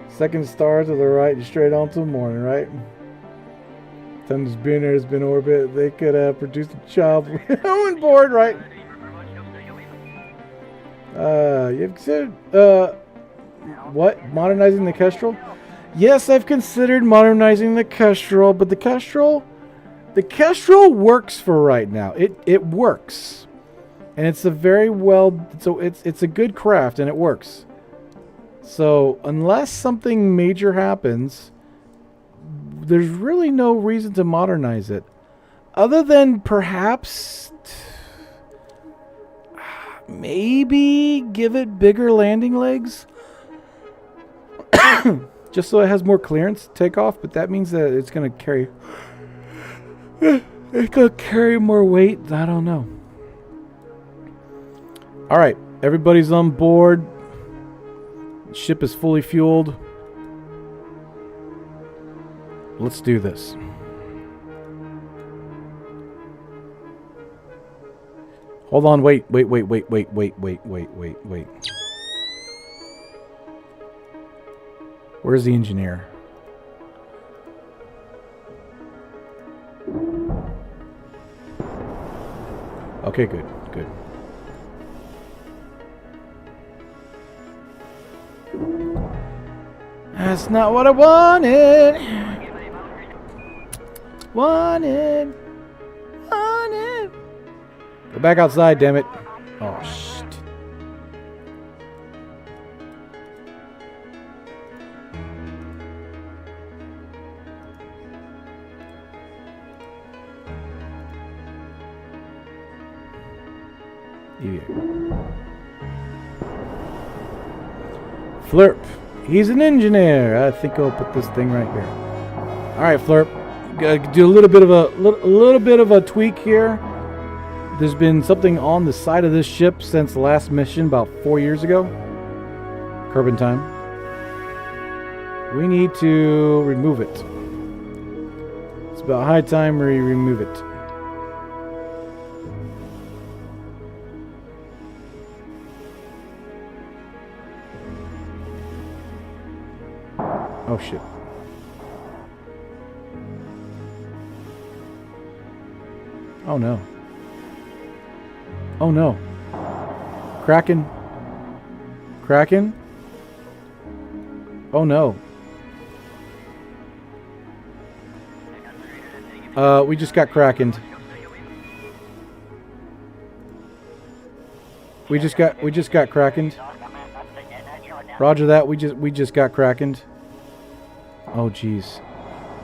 Second star to the right, straight on to the morning, right? Time's been there, has been orbit. They could have produced a child on board, right? You've considered what? Modernizing the Kestrel? Yes, I've considered modernizing the Kestrel, but the Kestrel works for right now. It works, and it's a very well. So it's a good craft, and it works. So unless something major happens, there's really no reason to modernize it, other than perhaps maybe give it bigger landing legs. Just so it has more clearance to take off, but that means that it's going to carry more weight. I don't know. All right, everybody's on board. Ship is fully fueled. Let's do this. Hold on, wait. Where's the engineer? Okay, good. That's not what I wanted. Wanted. Go back outside, damn it. Oh, shit. Flirp. He's an engineer. I think I'll put this thing right here. All right, Flirp. Gotta do a little bit of a tweak here. There's been something on the side of this ship since the last mission about 4 years ago. KERB in time. We need to remove it. It's about high time we remove it. Oh shit. Oh no. Oh no. Kraken. Oh no. We just got krakened. We just got krakened. Roger that. We just got krakened. Oh jeez.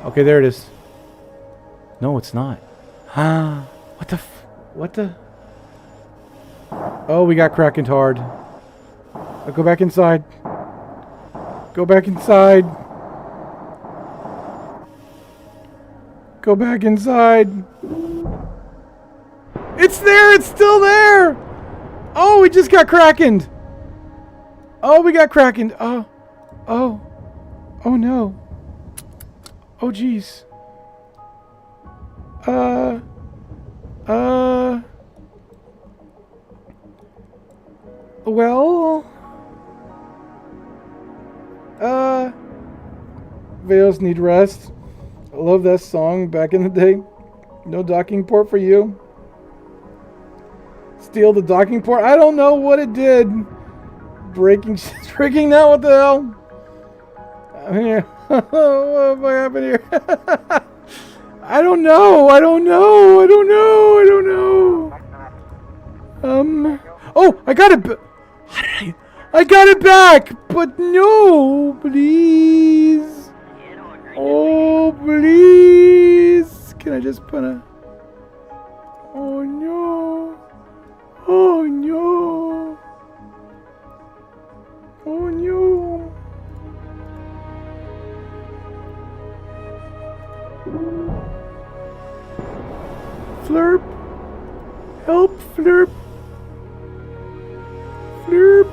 Okay, there it is. No, it's not. What the? Oh, we got krakened hard. Go back inside. Go back inside. Go back inside. It's there! It's still there! Oh, we just got krakened! Oh, we got krakened. Oh no. Oh, jeez. Well, Veils need rest. I love that song back in the day. No docking port for you. Steal the docking port? I don't know what it did. Breaking now, what the hell? I'm here. What happened here? I don't know. Oh, I got it. I got it back, but no, please. Oh, please. Can I just put a... Oh, no. Oh, no. Oh, no. Flirp. Help, Flirp. Flirp.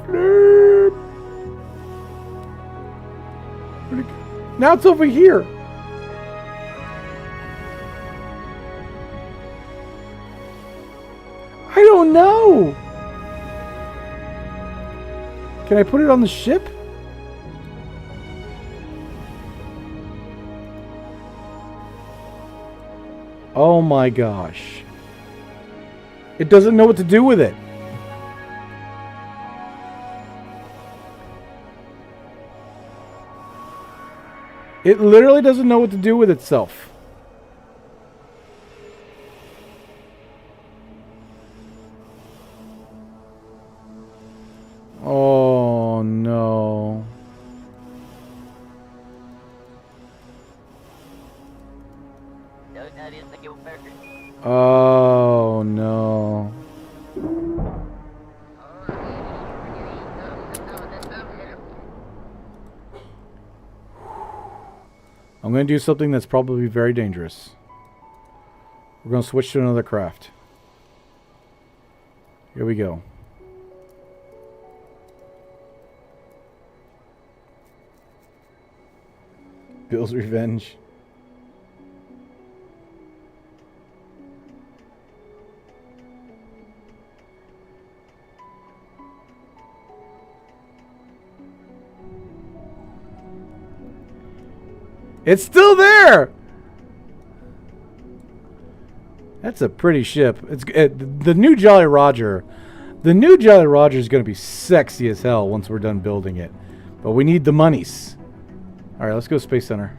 Flirp. Now it's over here. I don't know. Can I put it on the ship? Oh my gosh. It doesn't know what to do with it. It literally doesn't know what to do with itself. Oh no. Oh no. I'm going to do something that's probably very dangerous. We're going to switch to another craft. Here we go. Bill's Revenge. It's still there. That's a pretty ship. The new Jolly Roger. The new Jolly Roger is going to be sexy as hell once we're done building it. But we need the monies. All right, let's go Space Center.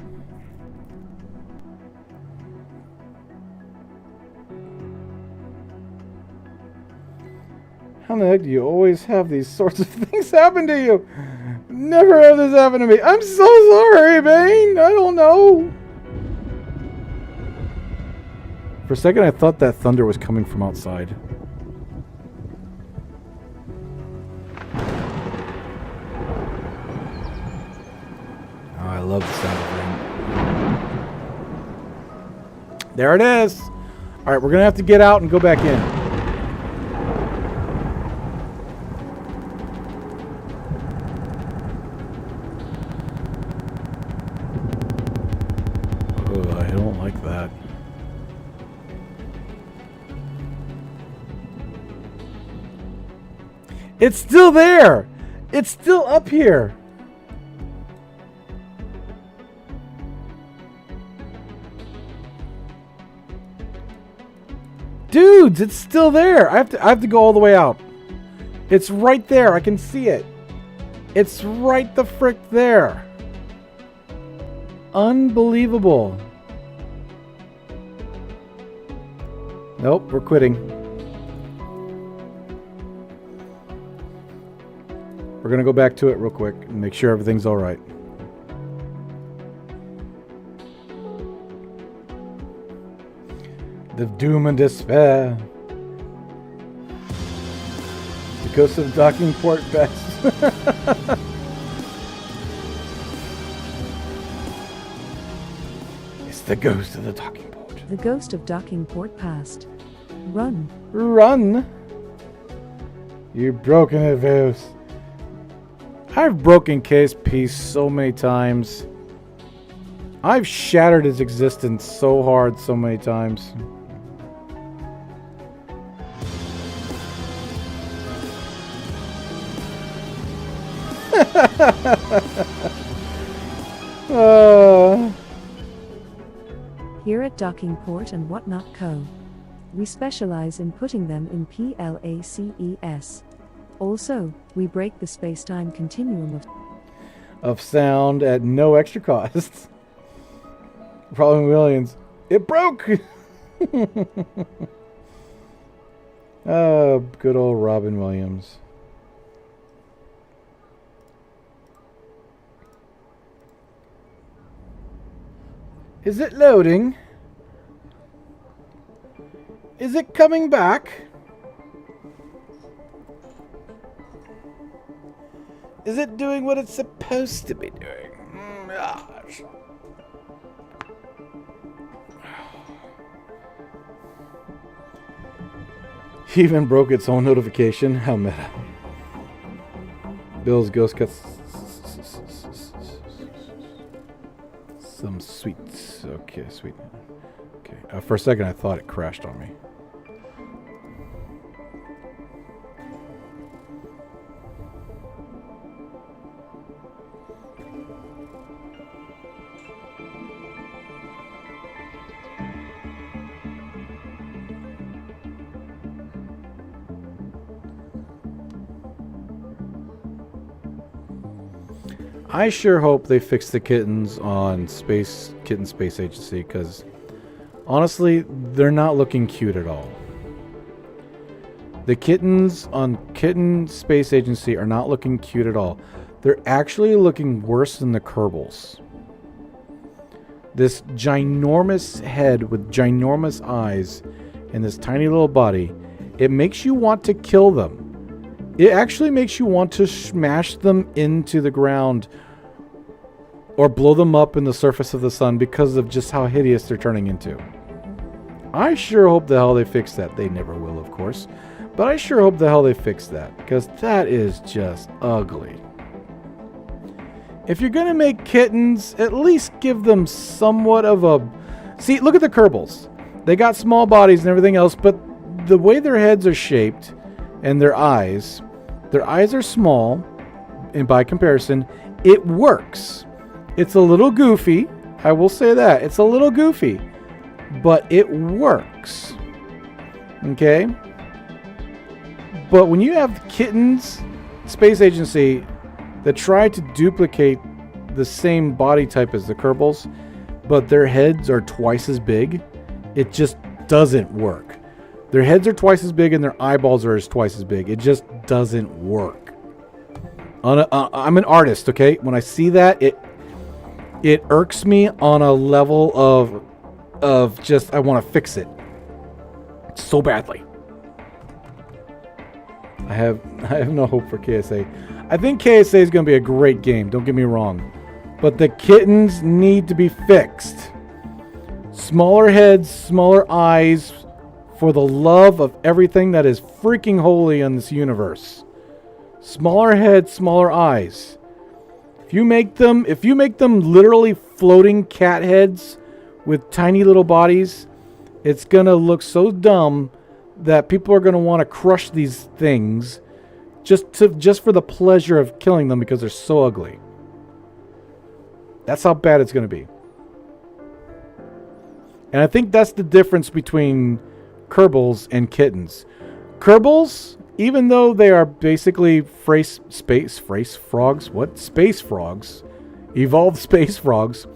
How the heck do you always have these sorts of things happen to you? Never have this happen to me. I'm so sorry, Bane. I don't know. For a second, I thought that thunder was coming from outside. Oh, I love the sound of rain. There it is. All right, we're going to have to get out and go back in. It's still there. It's still up here. Dudes, it's still there. I have to go all the way out. It's right there. I can see it. It's right the frick there. Unbelievable. Nope, we're quitting. We're going to go back to it real quick and make sure everything's all right. The doom and despair. The ghost of docking port best. It's the ghost of the docking port. The ghost of docking port past. Run. Run. You've broken it, Vos. I've broken KSP so many times. I've shattered its existence so hard so many times. Here at Docking Port and Whatnot Co. We specialize in putting them in PLACES. Also, we break the space-time continuum of sound at no extra cost. Robin Williams. It broke! Oh, good old Robin Williams. Is it loading? Is it coming back? Is it doing what it's supposed to be doing? Gosh. He even broke its own notification. How meta. Bill's ghost cuts. Some sweets. Okay, sweet. Okay. For a second, I thought it crashed on me. I sure hope they fix the kittens on Kitten Space Agency, because honestly, they're not looking cute at all. The kittens on Kitten Space Agency are not looking cute at all. They're actually looking worse than the Kerbals. This ginormous head with ginormous eyes and this tiny little body, it makes you want to kill them. It actually makes you want to smash them into the ground or blow them up in the surface of the sun because of just how hideous they're turning into. I sure hope the hell they fix that. They never will, of course. But I sure hope the hell they fix that, because that is just ugly. If you're going to make kittens, at least give them somewhat of a... See, look at the Kerbals. They got small bodies and everything else, but the way their heads are shaped and their eyes are small, and by comparison, it works. It's a little goofy. I will say that. It's a little goofy, but it works. Okay? But when you have kittens, Space Agency, that try to duplicate the same body type as the Kerbals, but their heads are twice as big, it just doesn't work. Their heads are twice as big and their eyeballs are twice as big. It just doesn't work. I'm an artist, okay? When I see that, it irks me on a level of just, I want to fix it so badly. I have no hope for KSA. I think KSA is going to be a great game, don't get me wrong. But the kittens need to be fixed. Smaller heads, smaller eyes, for the love of everything that is freaking holy in this universe. Smaller heads, smaller eyes. If you make them literally floating cat heads with tiny little bodies, it's going to look so dumb that people are going to want to crush these things just for the pleasure of killing them because they're so ugly. That's how bad it's going to be. And I think that's the difference between Kerbals and kittens. Kerbals, even though they are basically space frogs, evolved space frogs,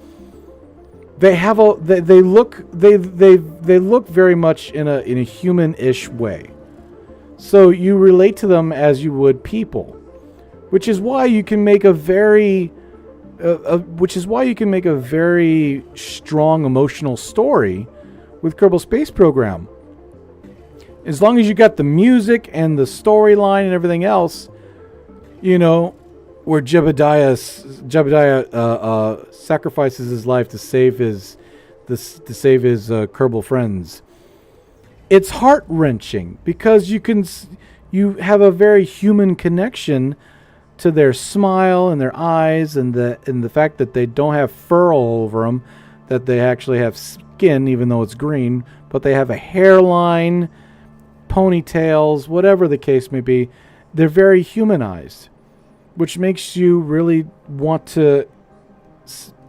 they have they look very much in a human-ish way. So you relate to them as you would people, which is why you can make a very strong emotional story with Kerbal Space Program. As long as you got the music and the storyline and everything else, you know, where Jebediah sacrifices his life to save his Kerbal friends. It's heart-wrenching because you have a very human connection to their smile and their eyes and the fact that they don't have fur all over them, that they actually have skin even though it's green, but they have a hairline, ponytails, whatever the case may be. They're very humanized, which makes you really want to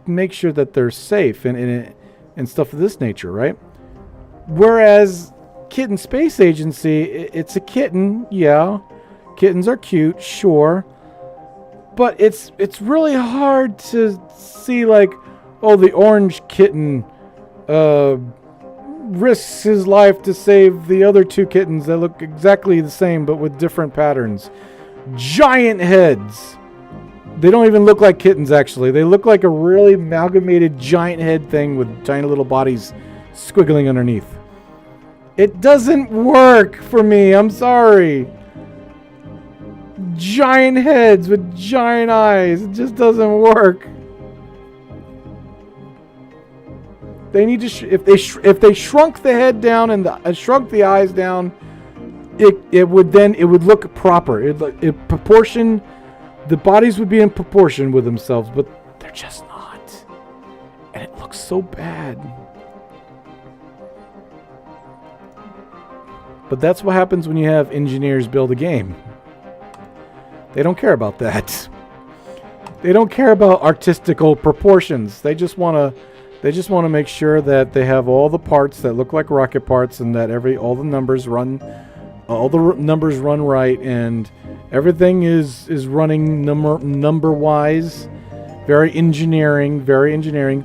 make sure that they're safe and stuff of this nature, right? Whereas Kitten Space Agency, it's a kitten, yeah. Kittens are cute, sure. But it's really hard to see, like, oh, the orange kitten risks his life to save the other two kittens that look exactly the same but with different patterns. Giant heads. They don't even look like kittens, actually. They look like a really amalgamated giant head thing with tiny little bodies squiggling underneath. It doesn't work for me. I'm sorry. Giant heads with giant eyes. It just doesn't work. They need to if they shrunk the head down and shrunk the eyes down, it would look proper. It proportion, the bodies would be in proportion with themselves, but they're just not, and it looks so bad. But that's what happens when you have engineers build a game. They don't care about that. They don't care about artistical proportions. They just want to make sure that they have all the parts that look like rocket parts, and that all the numbers run right, and everything is running number wise. Very engineering.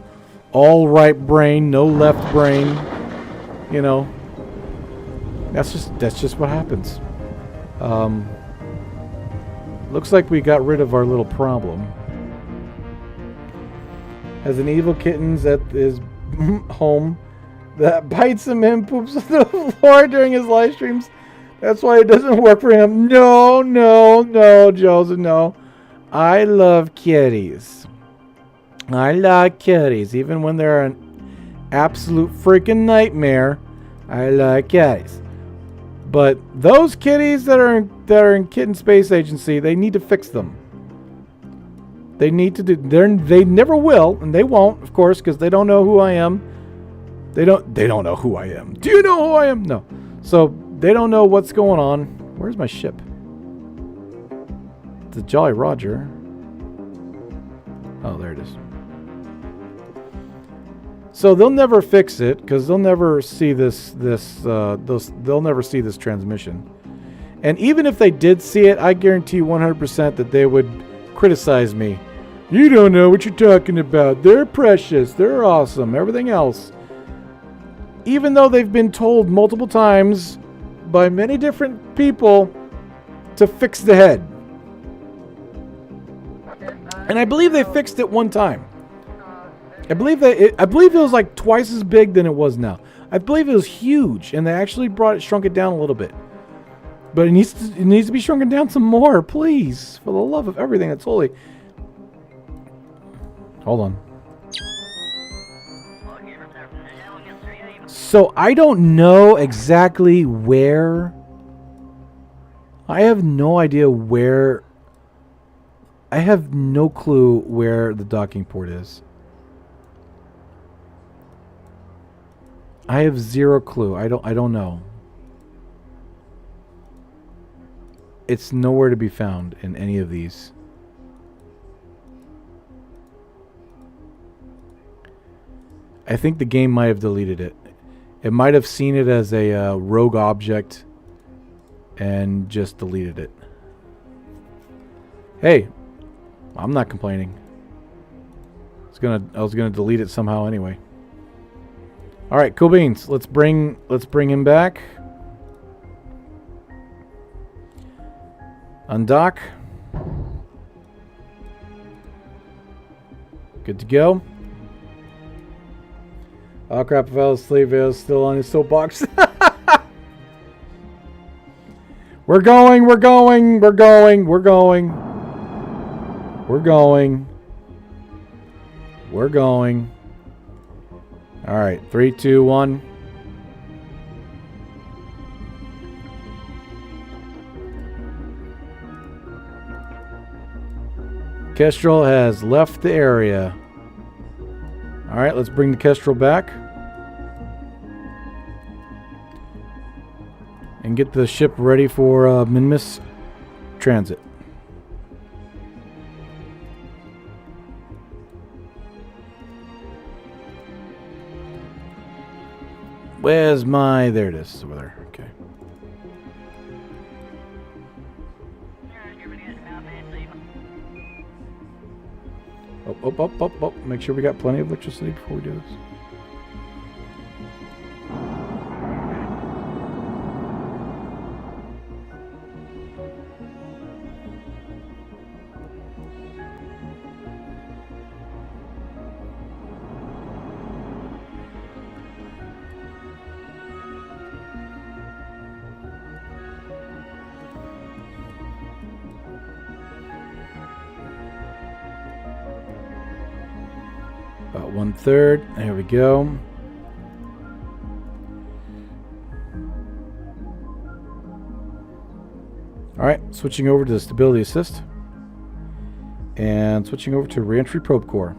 All right brain, no left brain. You know. That's just what happens. Looks like we got rid of our little problem. Has an evil kittens at his home that bites him and poops on the floor during his live streams. That's why it doesn't work for him. No, Joseph, no. I love kitties. Even when they're an absolute freaking nightmare, I like kitties. But those kitties that are in Kitten Space Agency, they need to fix them. They need to do. They never will, and they won't, of course, because they don't know who I am. They don't know who I am. Do you know who I am? No. So they don't know what's going on. Where's my ship? It's a Jolly Roger. Oh, there it is. So they'll never fix it because they'll never see they'll never see this transmission. And even if they did see it, I guarantee 100% that they would criticize me. You don't know what you're talking about. They're precious. They're awesome. Everything else. Even though they've been told multiple times by many different people to fix the head. And I believe they fixed it one time. I believe it was like twice as big than it was now. I believe it was huge, and they actually shrunk it down a little bit. But it needs to be shrunken down some more, please, for the love of everything that's holy. Hold on. So I don't know exactly where. I have no idea where. I have no clue where the docking port is. I have zero clue. I don't know. It's nowhere to be found in any of these. I think the game might have deleted it. It might have seen it as a rogue object and just deleted it. Hey, I'm not complaining. I was gonna delete it somehow anyway. All right, cool beans. Let's bring him back. Undock. Good to go. Oh crap! I fell asleep. I was still on his soapbox. We're going. All right, 3, 2, 1. Kestrel has left the area. All right, let's bring the Kestrel back. And get the ship ready for Minmus transit. Where's my... There it is. It's over there. Okay. Up. Make sure we got plenty of electricity before we do this. About 1/3. There we go. Alright, switching over to the stability assist. And switching over to reentry probe core.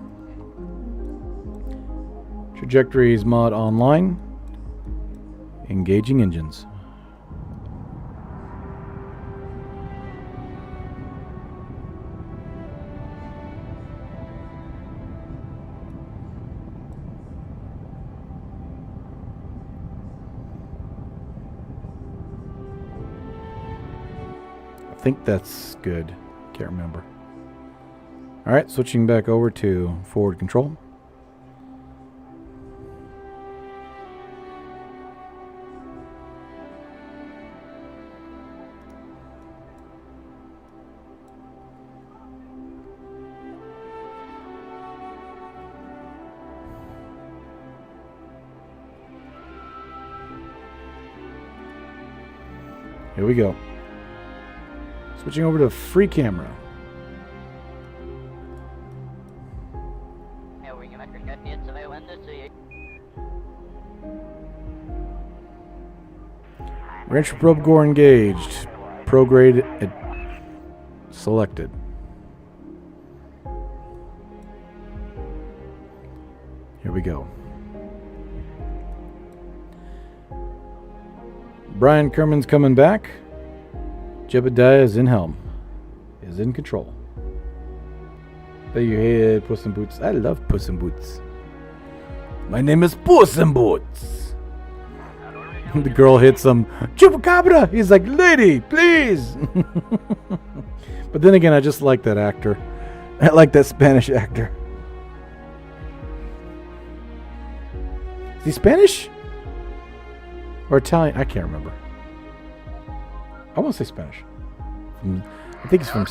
Trajectories mod online. Engaging engines. I think that's good. Can't remember. Alright, switching back over to forward control. Here we go. Switching over to free camera. Range probe core engaged. Prograde selected. Here we go. Brian Kerman's coming back. Jebediah is in helm. Is in control. Bet your head, Puss in Boots. I love Puss in Boots. My name is Puss in Boots. The girl hits him. Chupacabra! He's like, lady, please! But then again, I just like that actor. I like that Spanish actor. Is he Spanish? Or Italian? I can't remember. I want to say Spanish. I think he's from.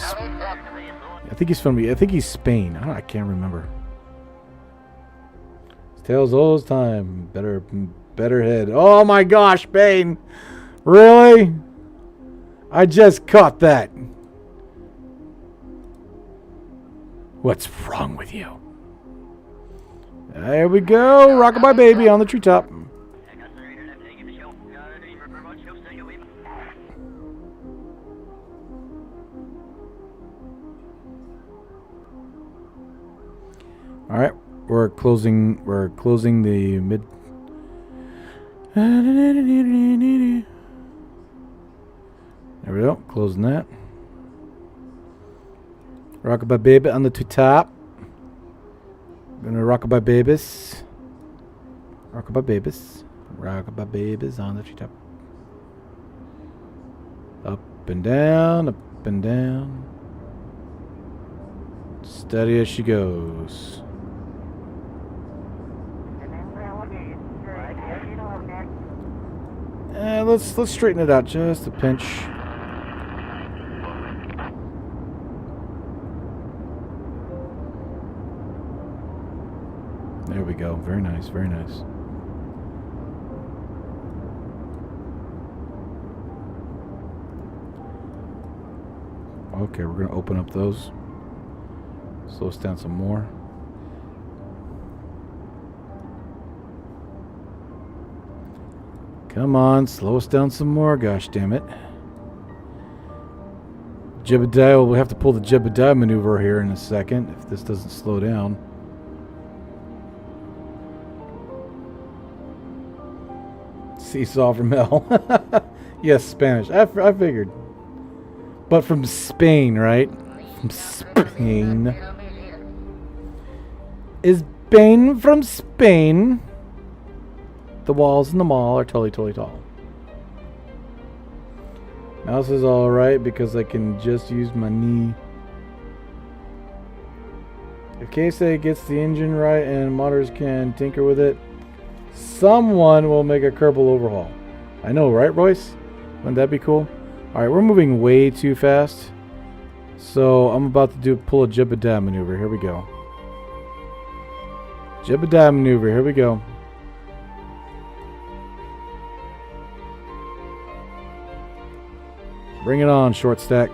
I think he's Spain. I can't remember. Tales all the time. Better head. Oh my gosh, Spain! Really? I just caught that. What's wrong with you? There we go. Rockabye baby on the treetop. All right, we're closing the mid. There we go, closing that. Rockabye baby on the top. Gonna rockabye babies. Rockabye babies. Rockabye babies on the top. Up and down, up and down. Steady as she goes. Let's straighten it out just a pinch. There we go. Very nice, very nice. Okay, we're gonna open up those. Slow us down some more. Come on, slow us down some more, gosh damn it. Jebediah, we'll have to pull the Jebediah maneuver here in a second if this doesn't slow down. Seesaw from hell. Yes, Spanish. I figured. But from Spain, right? From Spain. Is Bane from Spain? The walls in the mall are totally tall. Mouse is alright because I can just use my knee. If K-Say gets the engine right and modders can tinker with it, someone will make a Kerbal overhaul. I know, right, Royce? Wouldn't that be cool? Alright, we're moving way too fast. So I'm about to pull a Jebediah maneuver. Here we go. Jebediah maneuver. Here we go. Bring it on, short stack.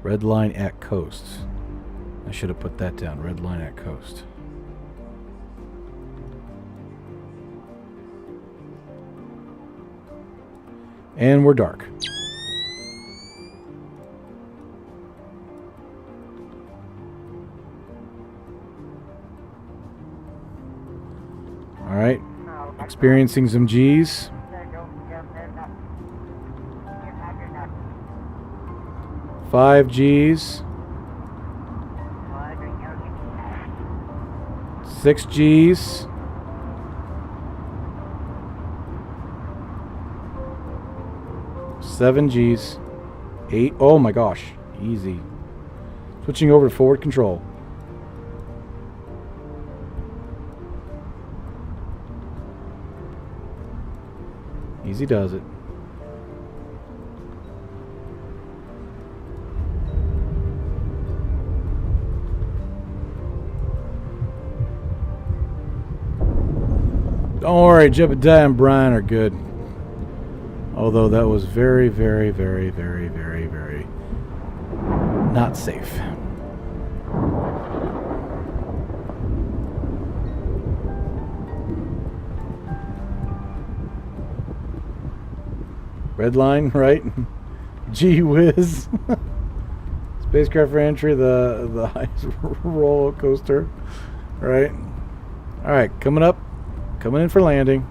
Red line at coast. I should have put that down. Red line at coast. And we're dark. All right. Experiencing some G's. Five G's. 6 G's. 7 G's. 8. Oh my gosh. Easy. Switching over to forward control. Easy does it. Don't worry, Jebediah and Brian are good. Although that was very, very, very, very, very, very not safe. Red line, right? Gee whiz. Spacecraft for entry, the highest roller coaster, right? All right, coming up, coming in for landing.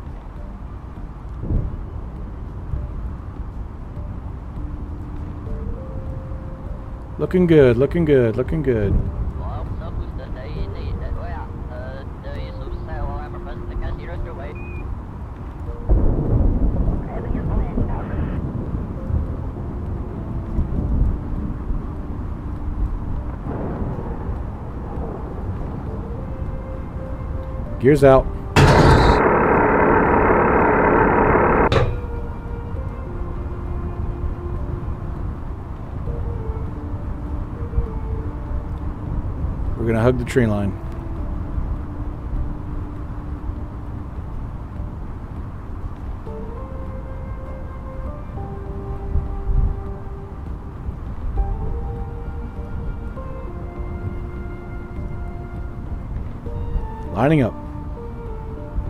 Looking good, looking good, looking good. Gears out. We're gonna hug the tree line. Lining up.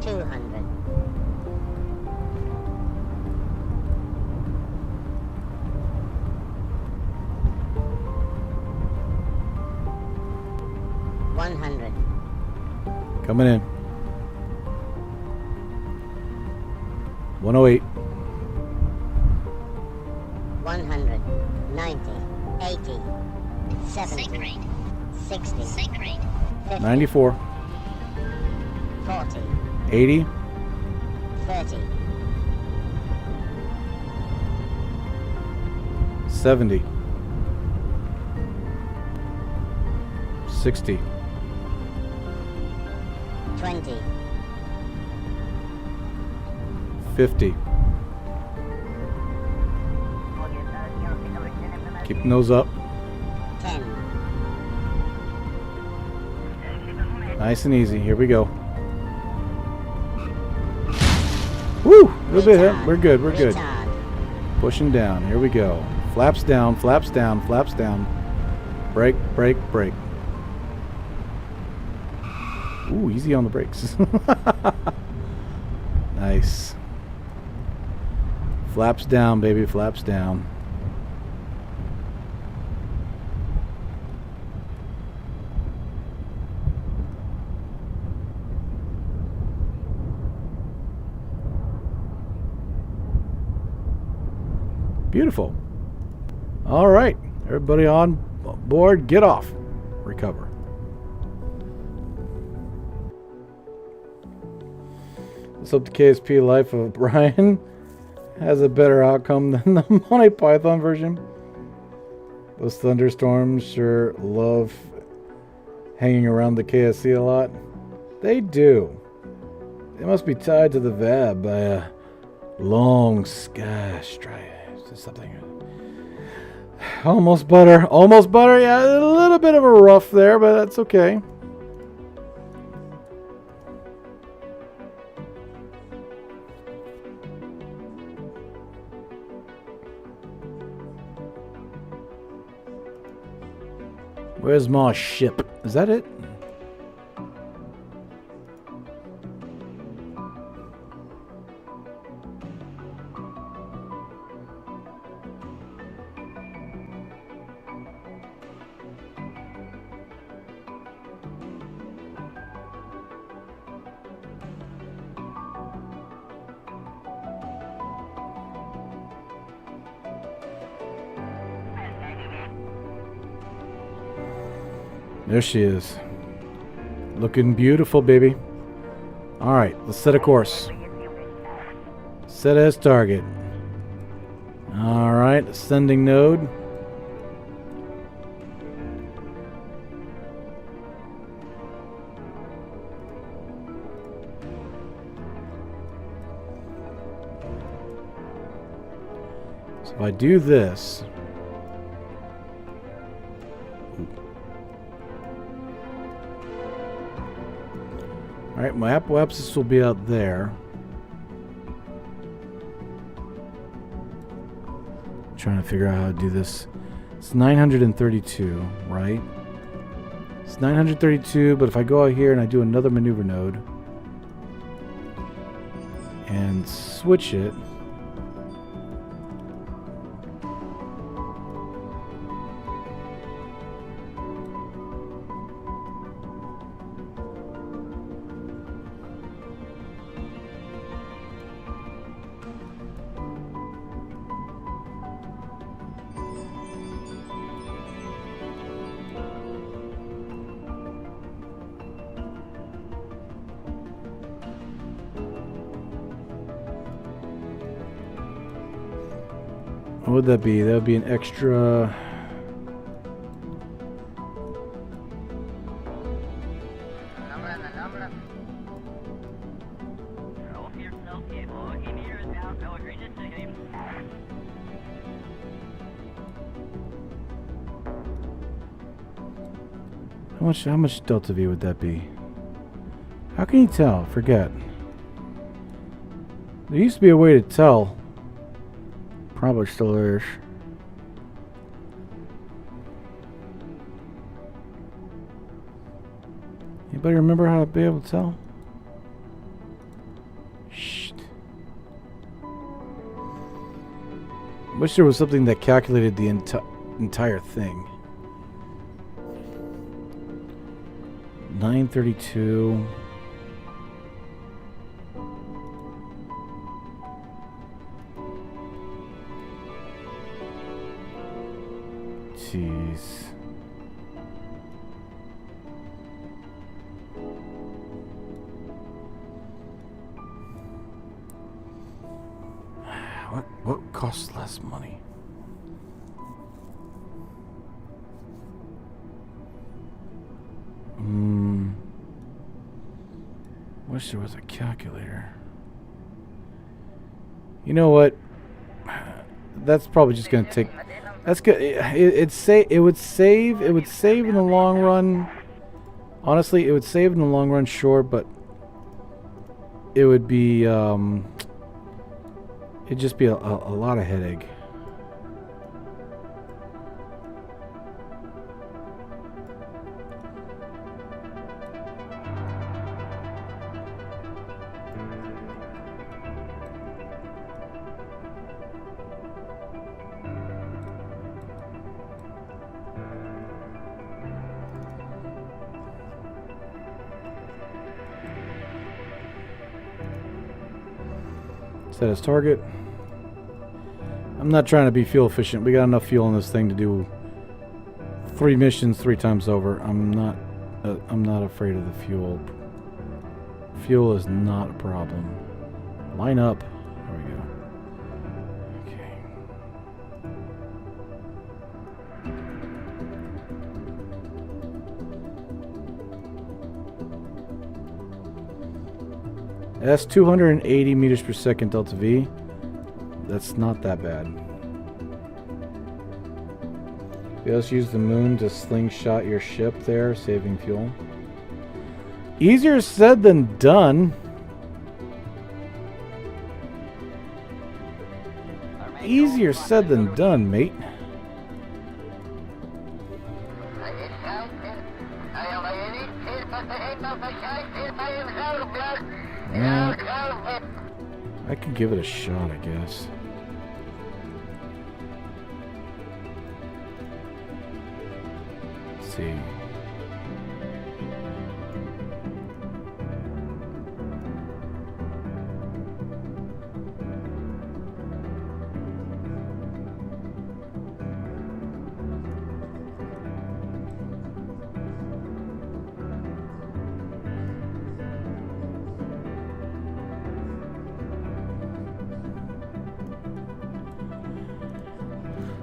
200. 100. Coming in. 108. 100. 90. 80. 70. 60. 50. 94. 40. 80. 30. 70. 60. 20. 50. Keeping those up. 10. Nice and easy. Here we go. Woo! A little bit. We're good. We're good. Retard. Pushing down. Here we go. Flaps down. Flaps down. Flaps down. Brake. Brake. Brake. Ooh, easy on the brakes. Nice. Flaps down, baby. Flaps down. Beautiful. All right. Everybody on board. Get off. Recover. Let's hope the KSP life of Brian has a better outcome than the Monty Python version. Those thunderstorms sure love hanging around the KSC a lot. They do. They must be tied to the VAB by a long sky stripe. Something. Almost butter. Almost butter. Yeah, a little bit of a rough there, but that's okay. Where's my ship? Is that it? There she is. Looking beautiful, baby. Alright, let's set a course. Set as target. Alright, ascending node. So if I do this... Alright, my apoapsis will be out there. Trying to figure out how to do this. It's 932, right? It's 932, but if I go out here and I do another maneuver node and switch it, what would that be? That would be an extra... How much delta V would that be? How can you tell? Forget. There used to be a way to tell. Probably still is. Anybody remember how to be able to tell? Shh. Wish there was something that calculated the entire thing. 932. Jeez. What costs less money? Wish there was a calculator. You know what? That's probably just gonna take. That's good. It would save in the long run. Honestly, it would save in the long run, sure, but it would be it'd just be a lot of headache. Set as target. I'm not trying to be fuel efficient. We got enough fuel in this thing to do 3 missions 3 times over. I'm not afraid of the fuel. Fuel is not a problem. Line up. There we go. Okay. That's 280 meters per second delta V. That's not that bad. You just use the moon to slingshot your ship there, saving fuel. Easier said than done. Easier said than done, mate. I could give it a shot, I guess. Let's see.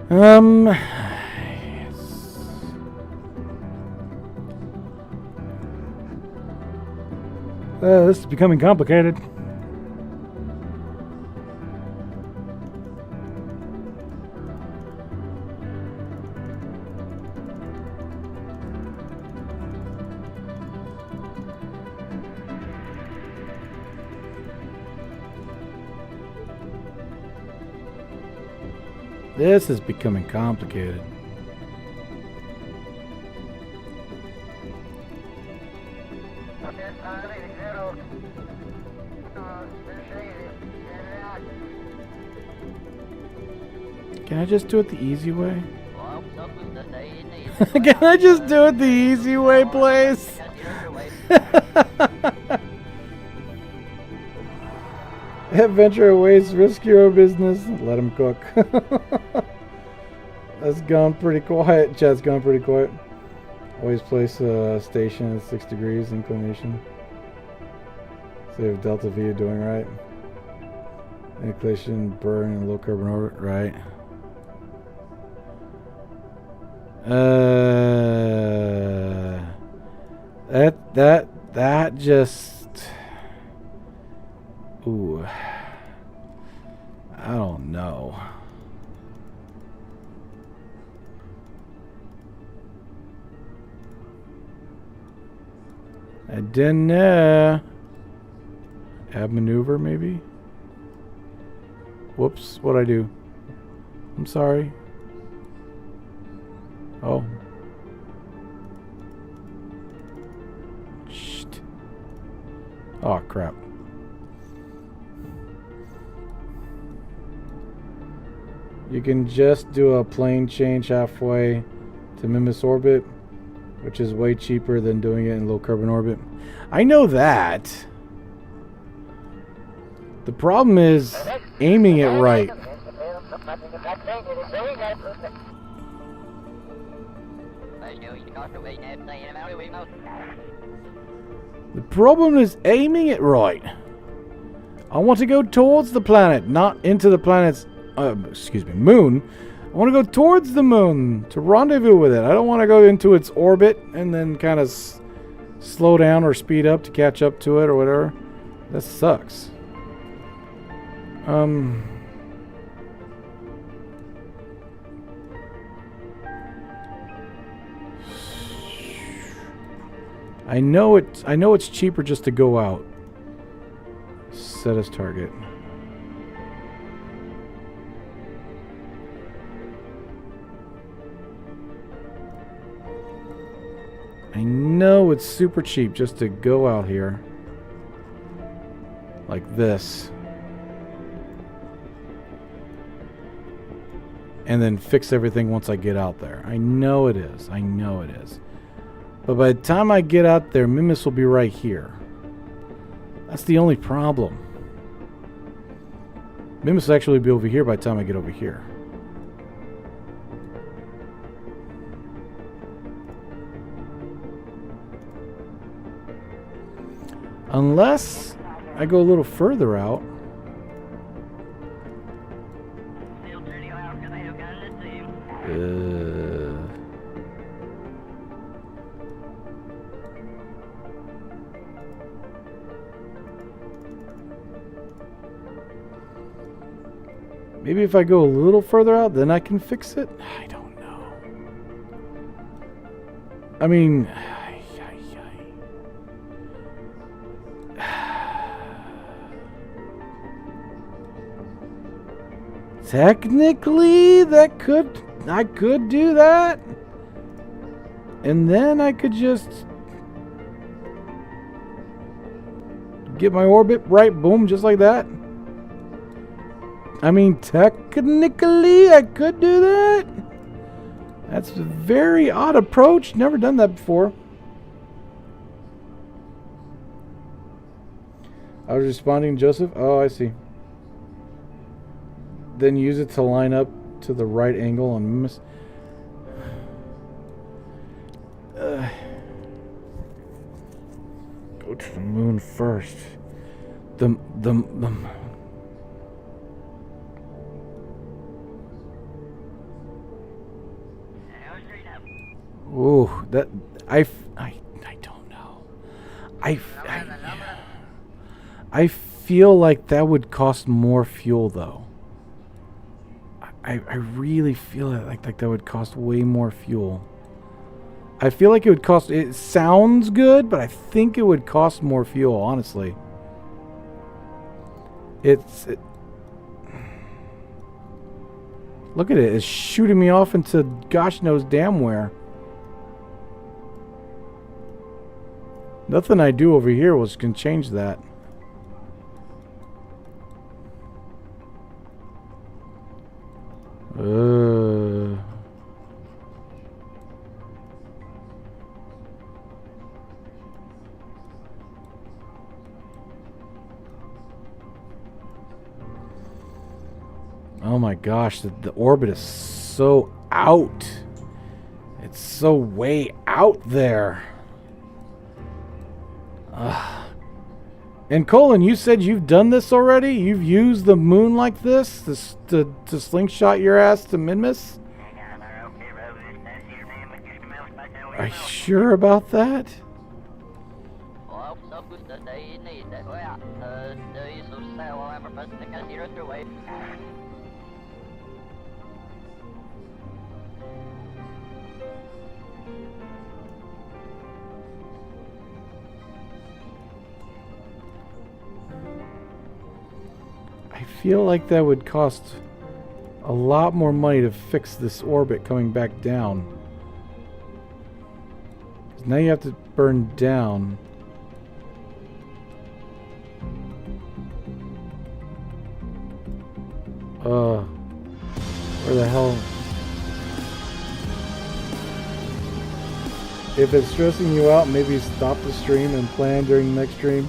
Yes. This is becoming complicated. This is becoming complicated. Can I just do it the easy way? Can I just do it the easy way, please? Adventure awaits, risk your business, let him cook. That's gone pretty quiet. Chat's gone pretty quiet. Always place station at 6 degrees inclination. Save Delta V doing right. Inclination, burn, and low carbon orbit, right. That just, ooh, I don't know. I didn't know. Ab maneuver maybe? Whoops, what'd I do? I'm sorry. Oh. Shit. Oh, crap. You can just do a plane change halfway to Mimas orbit, which is way cheaper than doing it in low carbon orbit. I know that. The problem is aiming it right. The problem is aiming it right. I want to go towards the planet, not into the planet's, moon. I want to go towards the moon to rendezvous with it. I don't want to go into its orbit and then kind of slow down or speed up to catch up to it or whatever. That sucks. I know it's cheaper just to go out. Set as target. I know it's super cheap just to go out here. Like this. And then fix everything once I get out there. I know it is. I know it is. But by the time I get out there, Mimas will be right here. That's the only problem. Mimas will actually be over here by the time I get over here. Unless I go a little further out. Maybe if I go a little further out, then I can fix it? I don't know. I mean... Technically, I could do that. And then I could just get my orbit right, boom, just like that. I mean, technically, I could do that. That's a very odd approach. Never done that before. I was responding, Joseph. Oh, I see. Then use it to line up to the right angle on Mimas. Go to the moon first. The Ooh, that I don't know. I feel like that would cost more fuel though. I really feel like that would cost way more fuel. I feel like it would cost. It sounds good, but I think it would cost more fuel. Honestly, look at it. It's shooting me off into gosh knows damn where. Nothing I do over here can change that. Oh my gosh, the orbit is so out. It's so way out there. And Colin, you said you've done this already? You've used the moon like this to slingshot your ass to Minmus? Are you sure about that? I feel like that would cost a lot more money to fix this orbit coming back down. 'Cause now you have to burn down. Where the hell? If it's stressing you out, maybe stop the stream and plan during the next stream.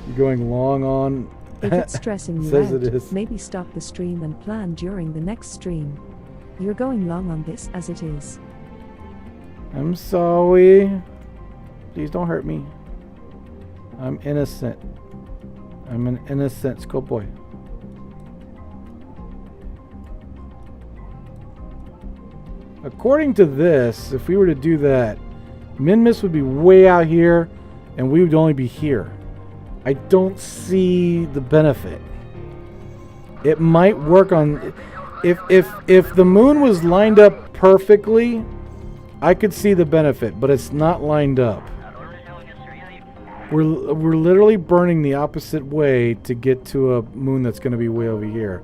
You're going long on. If it's stressing you Says out, it is. maybe stop the stream and plan during the next stream. You're going long on this as it is. I'm sorry. Please don't hurt me. I'm innocent. I'm an innocent schoolboy. According to this, if we were to do that, Minmus would be way out here and we would only be here. I don't see the benefit. It might work on if the moon was lined up perfectly, I could see the benefit, but it's not lined up. We're literally burning the opposite way to get to a moon that's going to be way over here.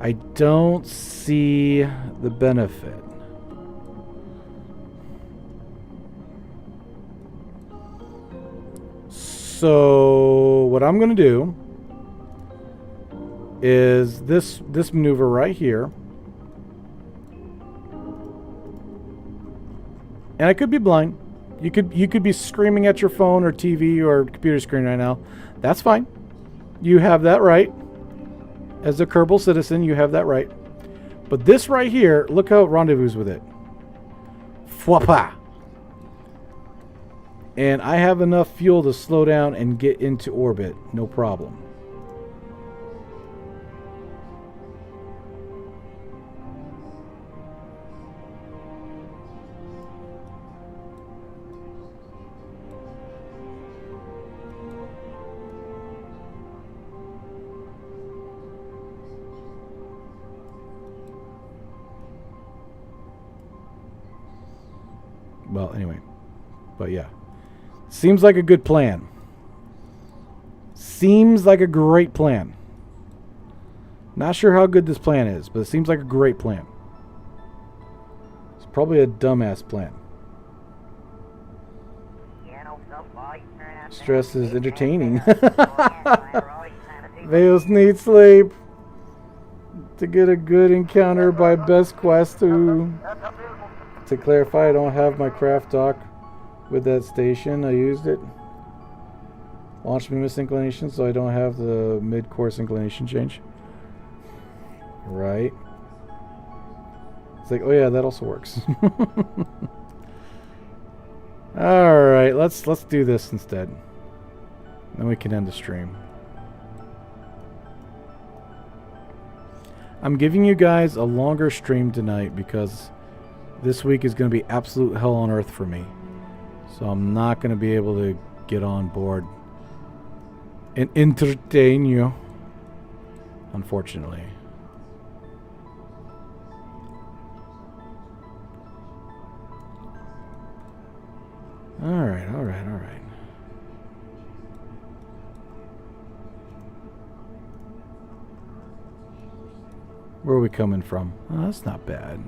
I don't see the benefit. So what I'm going to do is this maneuver right here. And I could be blind. You could be screaming at your phone or TV or computer screen right now. That's fine. You have that right. As a Kerbal citizen, you have that right. But this right here, look how it rendezvous with it. Fwapa. And I have enough fuel to slow down and get into orbit. No problem. Well, anyway. But yeah. Seems like a good plan. Seems like a great plan. Not sure how good this plan is, but it seems like a great plan. It's probably a dumbass plan. Stress is entertaining. Veils need sleep. To get a good encounter by best quest to clarify, I don't have my craft dock with that station. I used it. Launched me misinclination, so I don't have the mid-course inclination change. Right. It's like, oh yeah, that also works. Alright, let's do this instead. Then we can end the stream. I'm giving you guys a longer stream tonight because This week is going to be absolute hell on earth for me. So I'm not going to be able to get on board and entertain you, unfortunately. Alright, alright, alright. Where are we coming from? Oh, that's not bad.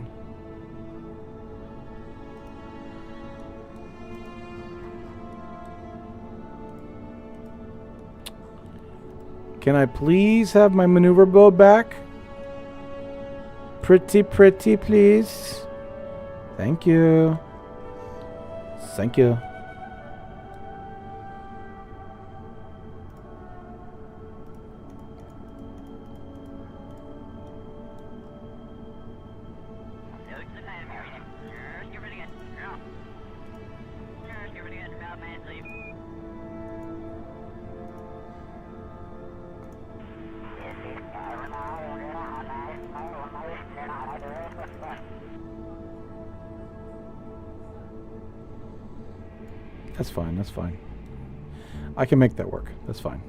Can I please have my maneuver boat back? Pretty, please. Thank you. Thank you. That's fine, that's fine. I can make that work. That's fine.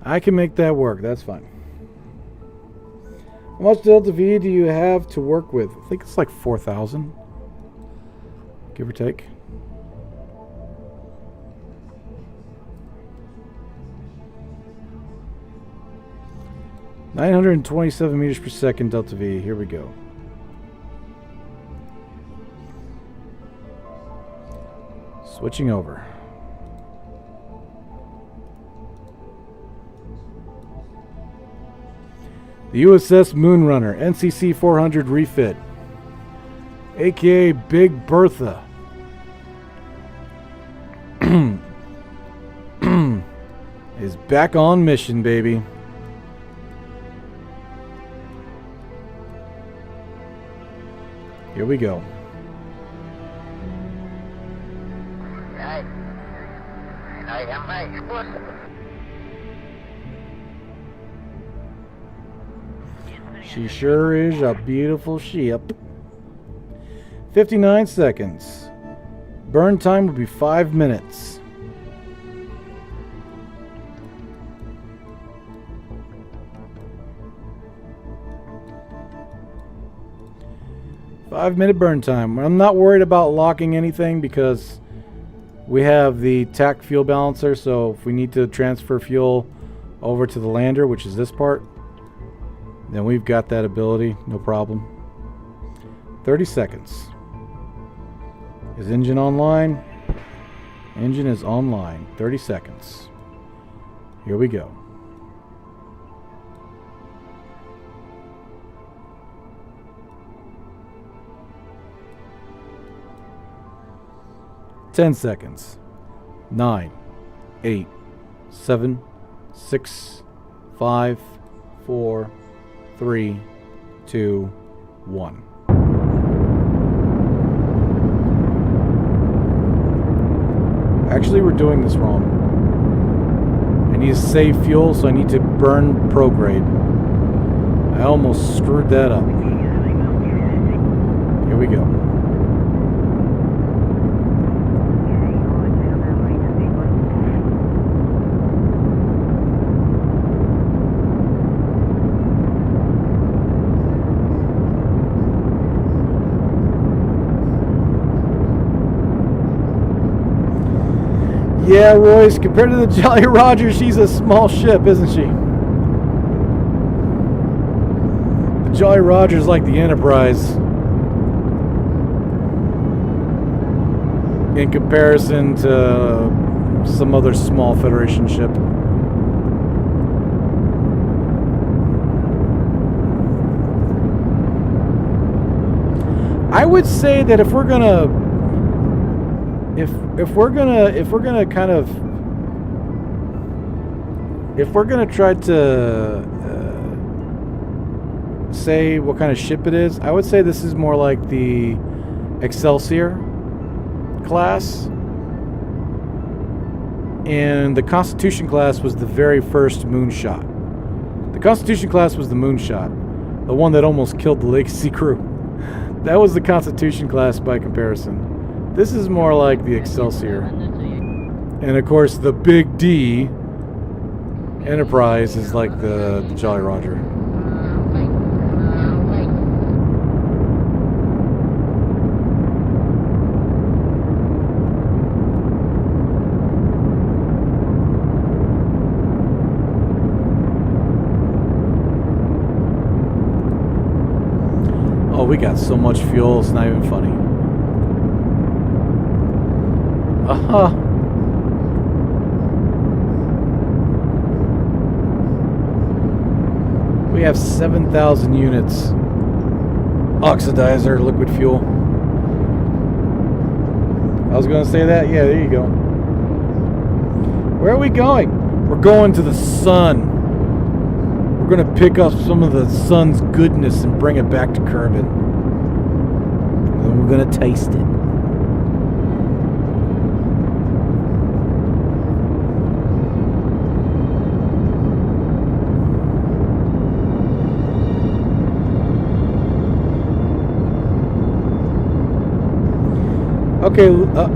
I can make that work. That's fine. How much Delta V do you have to work with? I think it's like 4,000. Give or take. (927 meters per second) Delta V. Here we go. Switching over. The U.S.S. Moonrunner, NCC-400 refit, aka Big Bertha, is back on mission, baby. Here we go. She sure is a beautiful ship. 59 seconds. Burn time will be 5 minutes. Five-minute burn time. I'm not worried about locking anything because we have the TAC fuel balancer, so if we need to transfer fuel over to the lander, which is this part, then we've got that ability, no problem. 30 seconds. Is engine online? Engine is online. 30 seconds. Here we go. Ten seconds. 9, 8, 7, 6, 5, 4, 3, 2, 1. Actually, we're doing this wrong. I need to save fuel, so I need to burn prograde. I almost screwed that up. Here we go. Yeah, Royce, compared to the Jolly Roger, she's a small ship, isn't she? The Jolly Roger's like the Enterprise in comparison to some other small Federation ship. I would say that if we're gonna try to say what kind of ship it is, I would say this is more like the Excelsior class, and the Constitution class was the very first moonshot. The Constitution class was the moonshot. The one that almost killed the Legacy crew. That was the Constitution class by comparison. This is more like the Excelsior. And of course, the Big D Enterprise is like the Jolly Roger. Oh, we got so much fuel, it's not even funny. We have 7,000 units. Oxidizer, liquid fuel. I was going to say that. Yeah, there you go. Where are we going? We're going to the sun. We're going to pick up some of the sun's goodness and bring it back to Kerbal. And then we're going to taste it. Okay,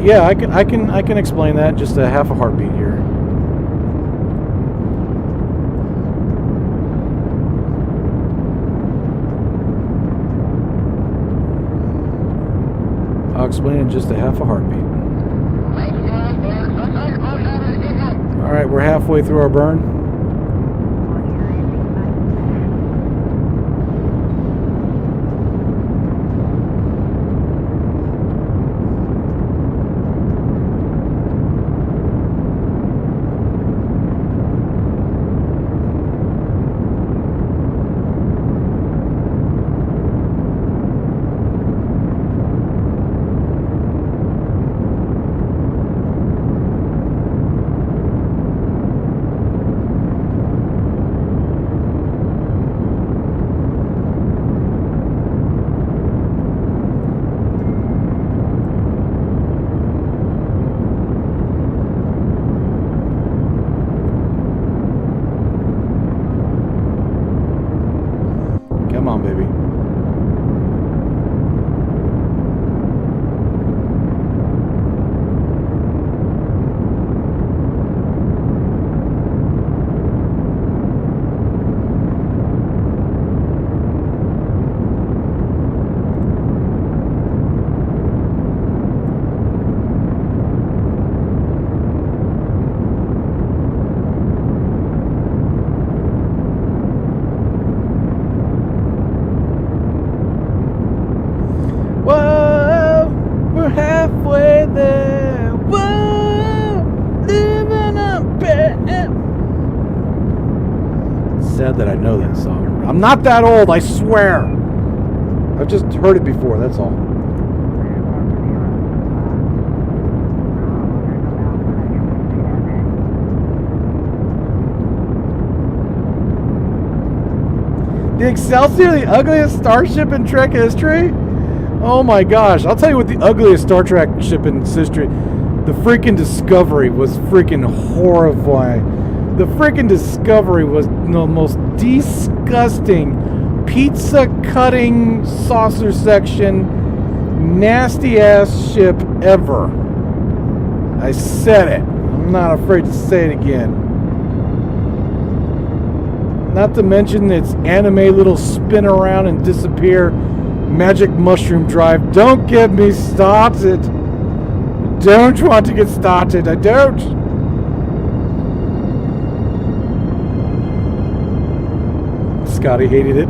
yeah, I can explain that. Just a half a heartbeat here. I'll explain in just a half a heartbeat. All right, we're halfway through our burn. Come on, baby. Halfway there. Whoa, living up bed. Sad that I know that song. I'm not that old, I swear. I've just heard it before, that's all. The Excelsior, the ugliest starship in Trek history? Oh my gosh, I'll tell you what the ugliest Star Trek ship in history. The freaking Discovery was freaking horrifying. The freaking Discovery was the most disgusting, pizza-cutting, saucer section, nasty-ass ship ever. I said it. I'm not afraid to say it again. Not to mention its anime little spin around and disappear magic mushroom drive. Don't get me started. Don't want to get started. I don't. Scotty hated it.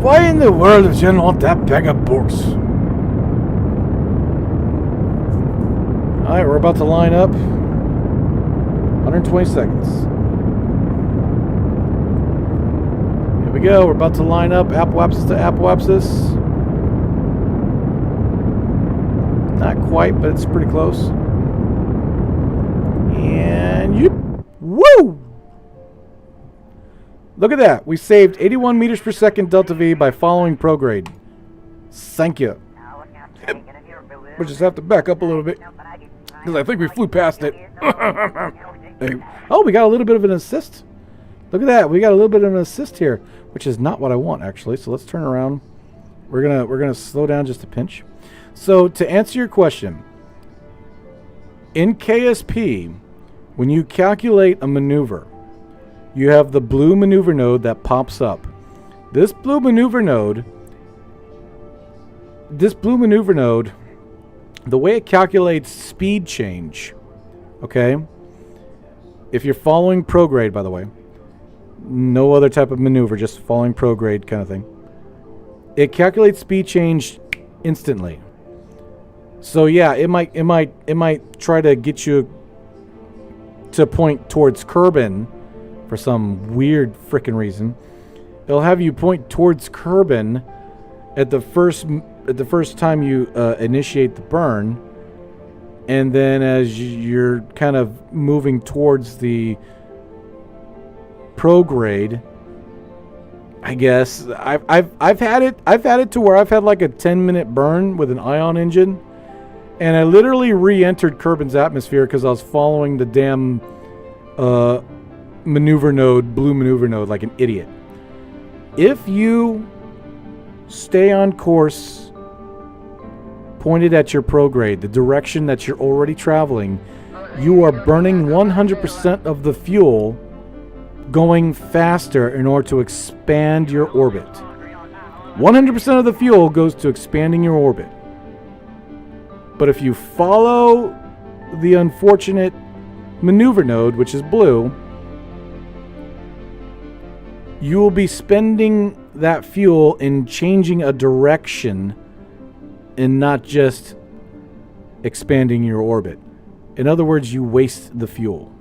Why in the world does you want that bag of books? Alright, we're about to line up. 120 seconds. Here we go. We're about to line up apoapsis to apoapsis. Not quite, but it's pretty close. And you. Woo! Look at that. We saved 81 meters per second delta V by following prograde. Thank you. We'll just have to back up a little bit, because I think we flew past it. Oh, we got a little bit of an assist. Look at that. We got a little bit of an assist here, which is not what I want, actually. So let's turn around. We're gonna slow down just a pinch. So to answer your question, in KSP, when you calculate a maneuver, you have the blue maneuver node that pops up. This blue maneuver node, the way it calculates speed change, okay? If you're following prograde, by the way, no other type of maneuver, just following prograde kind of thing. It calculates speed change instantly. So yeah, it might try to get you to point towards Kerbin for some weird frickin' reason. It'll have you point towards Kerbin at the first time you initiate the burn, and then as you're kind of moving towards the prograde, I guess I've had it to where I've had like a 10-minute burn with an ion engine, and I literally re-entered Kerbin's atmosphere because I was following the damn maneuver node, blue maneuver node, like an idiot. If you stay on course pointed at your prograde, the direction that you're already traveling, you are burning 100% of the fuel going faster in order to expand your orbit. 100% of the fuel goes to expanding your orbit. But if you follow the unfortunate maneuver node, which is blue, you will be spending that fuel in changing a direction and not just expanding your orbit. In other words, you waste the fuel.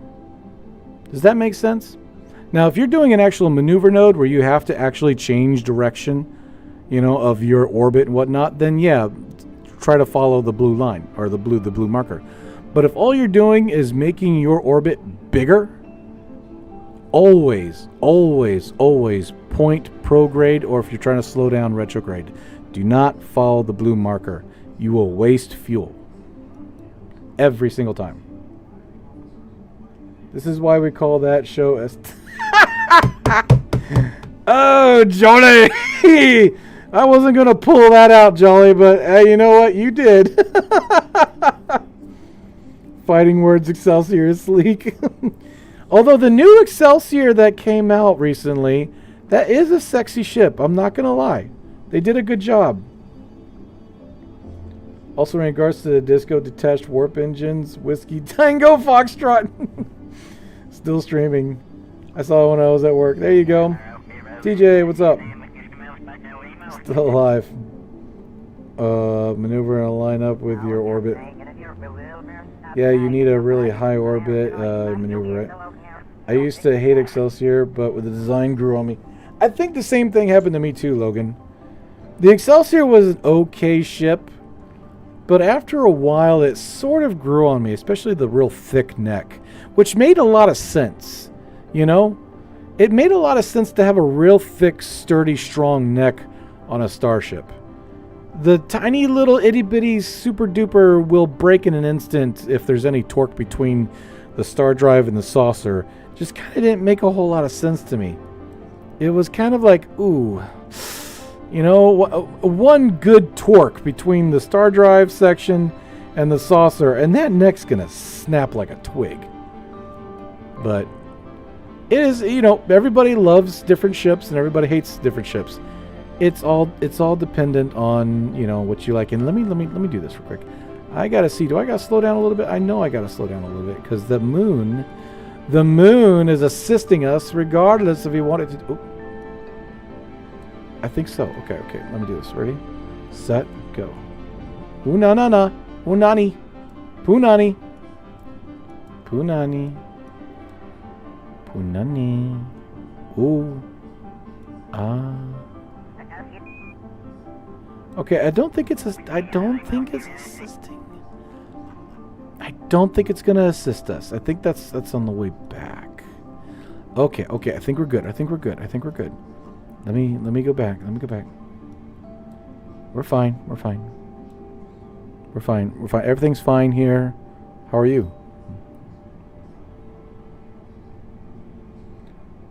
Does that make sense? Now, if you're doing an actual maneuver node where you have to actually change direction, you know, of your orbit and whatnot, then yeah, try to follow the blue line or the blue marker. But if all you're doing is making your orbit bigger, always point prograde, or if you're trying to slow down, retrograde. Do not follow the blue marker. You will waste fuel. Every single time. This is why we call that show as... Oh, Jolly! I wasn't going to pull that out, Jolly, but hey, you know what? You did. Fighting words, Excelsior is sleek. Although the new Excelsior that came out recently, that is a sexy ship. I'm not going to lie. They did a good job. Also, in regards to the disco detached warp engines, Whiskey Tango Foxtrot. Still streaming. I saw it when I was at work. There you go. TJ, what's up? Still alive. Maneuver and line up with your orbit. Yeah, you need a really high orbit maneuver, right? I used to hate Excelsior, but with the design grew on me. I think the same thing happened to me too, Logan. The Excelsior was an okay ship, but after a while it sort of grew on me, especially the real thick neck, which made a lot of sense, you know? It made a lot of sense to have a real thick, sturdy, strong neck on a starship. The tiny little itty-bitty super-duper will break in an instant if there's any torque between the star drive and the saucer. Just kind of didn't make a whole lot of sense to me. It was kind of like, ooh, you know, one good torque between the star drive section and the saucer, and that neck's gonna snap like a twig. But it is, you know, everybody loves different ships and everybody hates different ships. It's all dependent on, you know, what you like. And let me do this real quick. I gotta see. Do I gotta slow down a little bit? I know I gotta slow down a little bit because the moon is assisting us regardless if you want it to. Oh, I think so. Okay. Let me do this. Ready, set, go. Unanana, unani, punani, punani, punani. Ooh, ah. Okay, I don't think it's assisting. I don't think it's gonna assist us. I think that's on the way back. Okay, I think we're good. Let me go back. We're fine. Everything's fine here. How are you?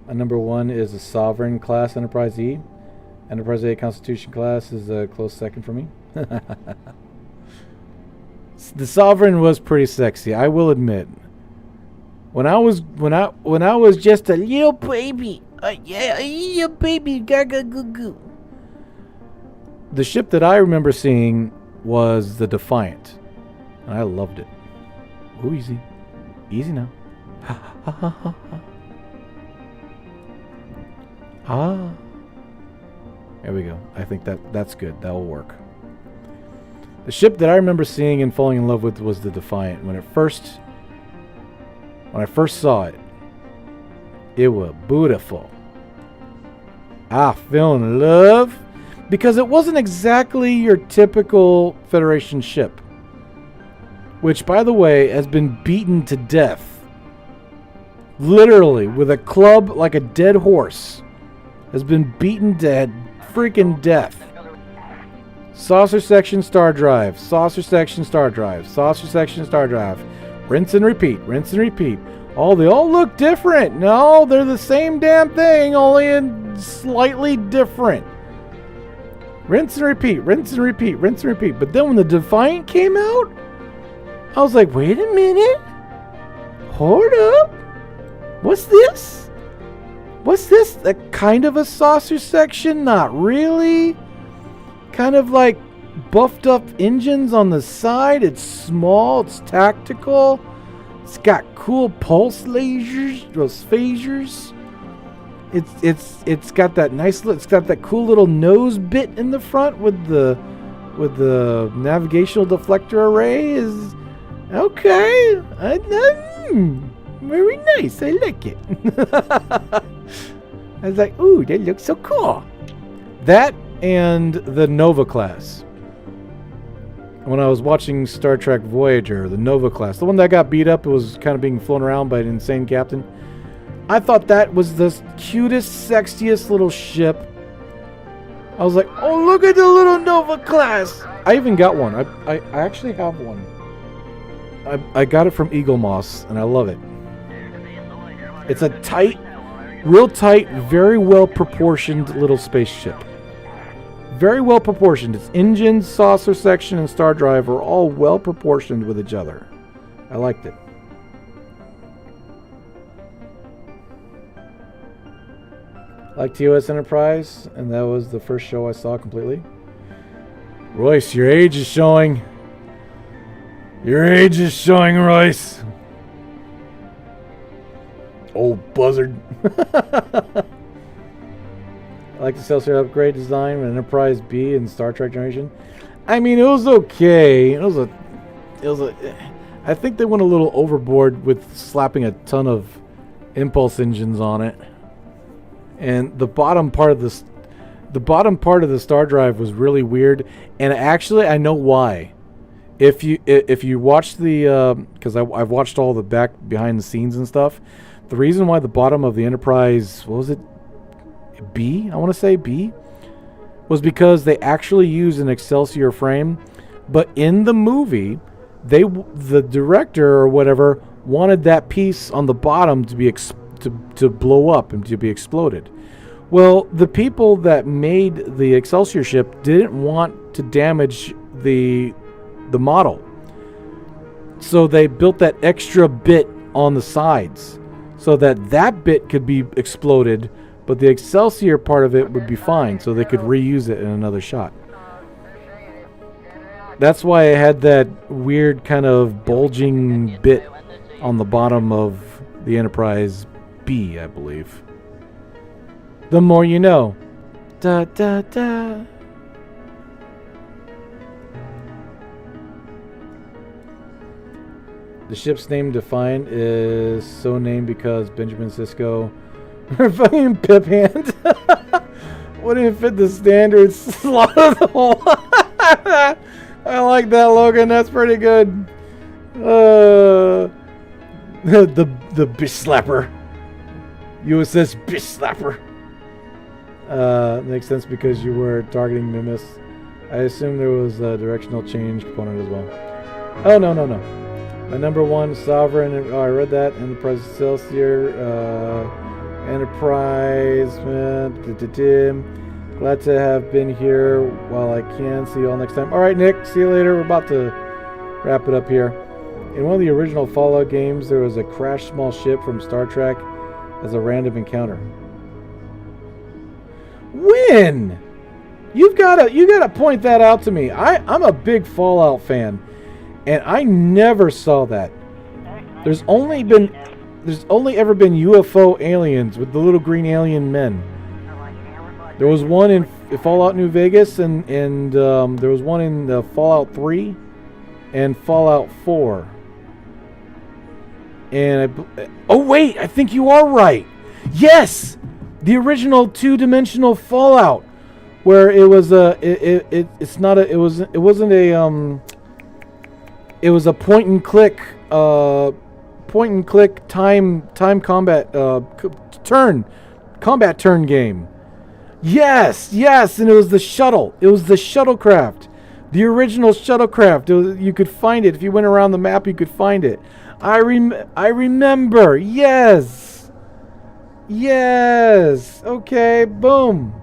A number 1 is a Sovereign class Enterprise E. Enterprise A Constitution class is a close second for me. The Sovereign was pretty sexy, I will admit. When I was just a little baby, yeah, a little baby, gaga goo goo. The ship that I remember seeing was the Defiant, and I loved it. Ooh, easy, easy now. Ah, there we go. I think that's good. That will work. The ship that I remember seeing and falling in love with was the Defiant. When I first saw it, it was beautiful. I fell in love because it wasn't exactly your typical Federation ship, which, by the way, has been beaten to death. Literally, with a club like a dead horse, has been beaten to freaking death. Saucer section star drive, saucer section star drive, saucer section star drive. Rinse and repeat, rinse and repeat. Oh, they all look different. No, they're the same damn thing, only in slightly different. Rinse and repeat, rinse and repeat, rinse and repeat. But then when the Defiant came out, I was like, wait a minute. Hold up. What's this? What's this? A kind of a saucer section? Not really. Kind of like buffed up engines on the side. It's small. It's tactical. It's got cool pulse lasers. Those phasers. It's got that nice. It's got that cool little nose bit in the front with the navigational deflector array. Is okay. Very nice. I like it. I was like, ooh, that looks so cool. That and the Nova class. When I was watching Star Trek Voyager, the Nova class, the one that got beat up, it was kind of being flown around by an insane captain. I thought that was the cutest, sexiest little ship. I was like, oh, look at the little Nova class. I even got one. I actually have one. I got it from Eagle Moss, and I love it. It's a tight, real tight, very well proportioned little spaceship. Very well proportioned. Its engine, saucer section, and star drive are all well proportioned with each other. I liked it. Like T.U.S. Enterprise, and that was the first show I saw completely. Royce, your age is showing. Your age is showing, Royce. Old buzzard. I like the Celsius upgrade design with Enterprise B and Star Trek Generation. I mean, it was okay. It was a. I think they went a little overboard with slapping a ton of impulse engines on it, and the bottom part of the star drive was really weird. And actually, I know why. If you watch the because I've watched all the behind the scenes and stuff. The reason why the bottom of the Enterprise, what was it? B, I want to say B, was because they actually used an Excelsior frame, but in the movie, the director or whatever wanted that piece on the bottom to be to blow up and to be exploded. Well, the people that made the Excelsior ship didn't want to damage the model, so they built that extra bit on the sides so that bit could be exploded. But the Excelsior part of it would be fine, so they could reuse it in another shot. That's why I had that weird kind of bulging bit on the bottom of the Enterprise B, I believe. The more you know. Da da da. The ship's name Defiant is so named because Benjamin Sisko fucking Pip Hand wouldn't fit the standard slot of the hole. I like that, Logan. That's pretty good. The bitch slapper. U.S.S. bitch slapper. Makes sense because you were targeting Mimus. I assume there was a directional change component as well. Oh, no. My number 1 Sovereign. Oh, I read that. Enterprise Excelsior. Enterprise. Glad to have been here while I can. See you all next time. All right, Nick. See you later. We're about to wrap it up here. In one of the original Fallout games, there was a crashed small ship from Star Trek as a random encounter. When? You gotta point that out to me. I'm a big Fallout fan, and I never saw that. There's only ever been UFO aliens with the little green alien men. There was one in Fallout New Vegas, and there was one in Fallout 3 and Fallout 4. And oh wait, I think you are right. Yes, the original two-dimensional Fallout, where it was it was a point and click time combat combat turn game. Yes, and it was the shuttle. It was the shuttlecraft. The original shuttlecraft. You could find it. If you went around the map, you could find it. I remember. Yes. Okay, boom.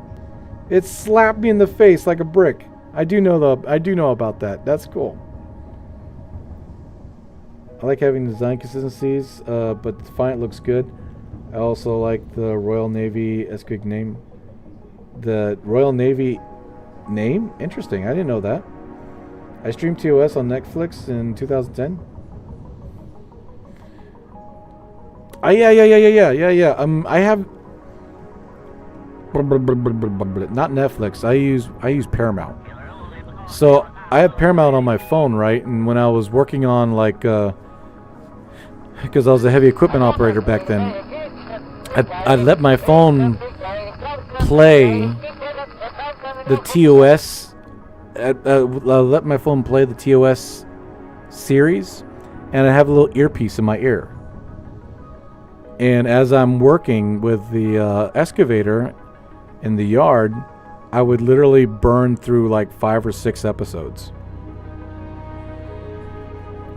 It slapped me in the face like a brick. I do know about that. That's cool. I like having design consistencies, but Defiant looks good. I also like the Royal Navy S-Quick name. The Royal Navy name? Interesting. I didn't know that. I streamed T.U.R.D on Netflix in 2010. Yeah. I have not Netflix. I use Paramount. So I have Paramount on my phone, right? And when I was working on because I was a heavy equipment operator back then, I let my phone play the TOS. I let my phone play the TOS series, and I have a little earpiece in my ear. And as I'm working with the excavator in the yard, I would literally burn through like 5 or 6 episodes.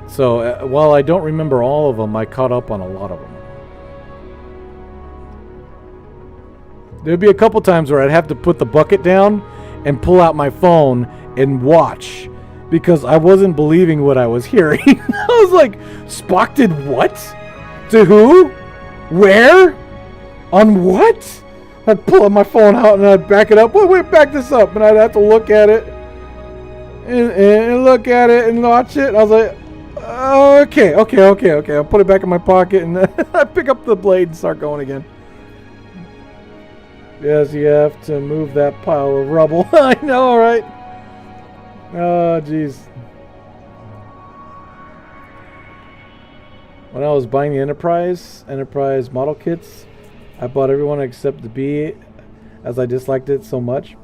So while I don't remember all of them, I caught up on a lot of them. There'd be a couple times where I'd have to put the bucket down and pull out my phone and watch, because I wasn't believing what I was hearing. I was like, Spock did what? To who? Where? On what? I'd pull my phone out and I'd back it up. Wait, back this up. And I'd have to look at it and look at it and watch it. And I was like, okay. I'll put it back in my pocket and I pick up the blade and start going again. Yes, you have to move that pile of rubble. I know, right? Oh, jeez. When I was buying the Enterprise model kits, I bought every one except the B, as I disliked it so much.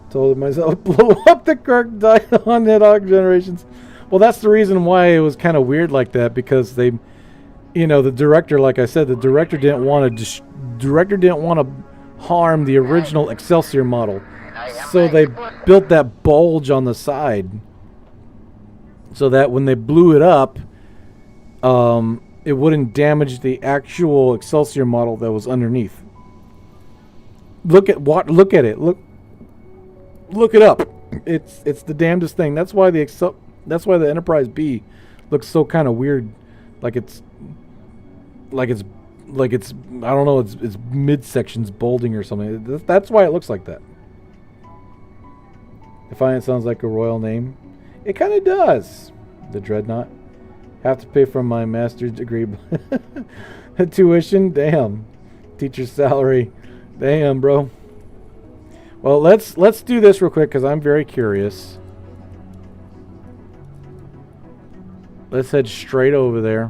Told myself, blow up the Kirk died on Nidhogg Generations. Well, that's the reason why it was kind of weird like that, because they, the director, like I said, the director didn't want to harm the original Excelsior model, so they built that bulge on the side, so that when they blew it up, it wouldn't damage the actual Excelsior model that was underneath. Look at it. Look it up. It's the damnedest thing. That's why the Enterprise B looks so kind of weird, like it's I don't know, its midsection's balding or something. That's why it looks like that. Defiant sounds like a royal name. It kind of does. The Dreadnought. Have to pay for my master's degree. Tuition? Damn. Teacher's salary. Damn, bro. Well, let's do this real quick, because I'm very curious. Let's head straight over there.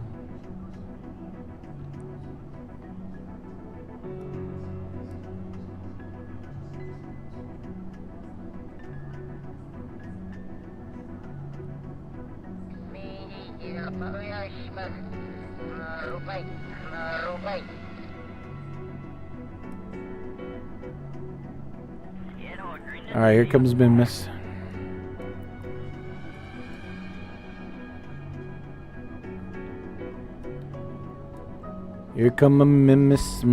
Alright, here comes Minmus. Here come a miss.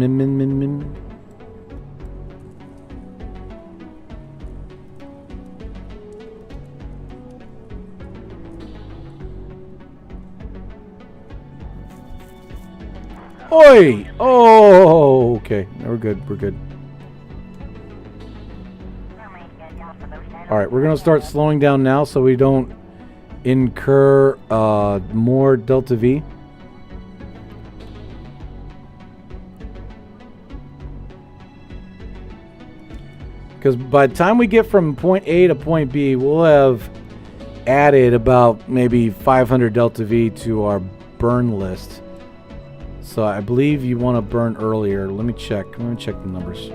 Oi! Oh, okay. We're good. We're good. Alright, we're going to start slowing down now so we don't incur more Delta V. Because by the time we get from point A to point B, we'll have added about maybe 500 Delta V to our burn list. So I believe you want to burn earlier. Let me check. Let me check the numbers.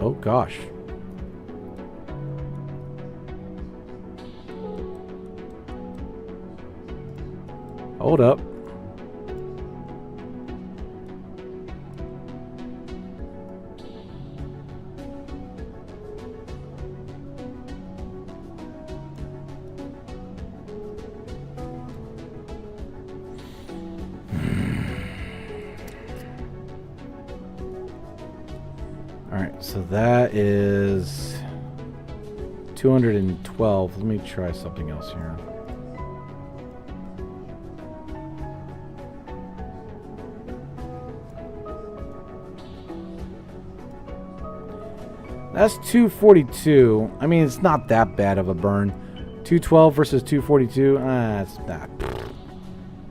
Oh gosh. Hold up. Alright, so that is 212. Let me try something else here. That's 242. I mean, it's not that bad of a burn. 212 versus 242. That's not.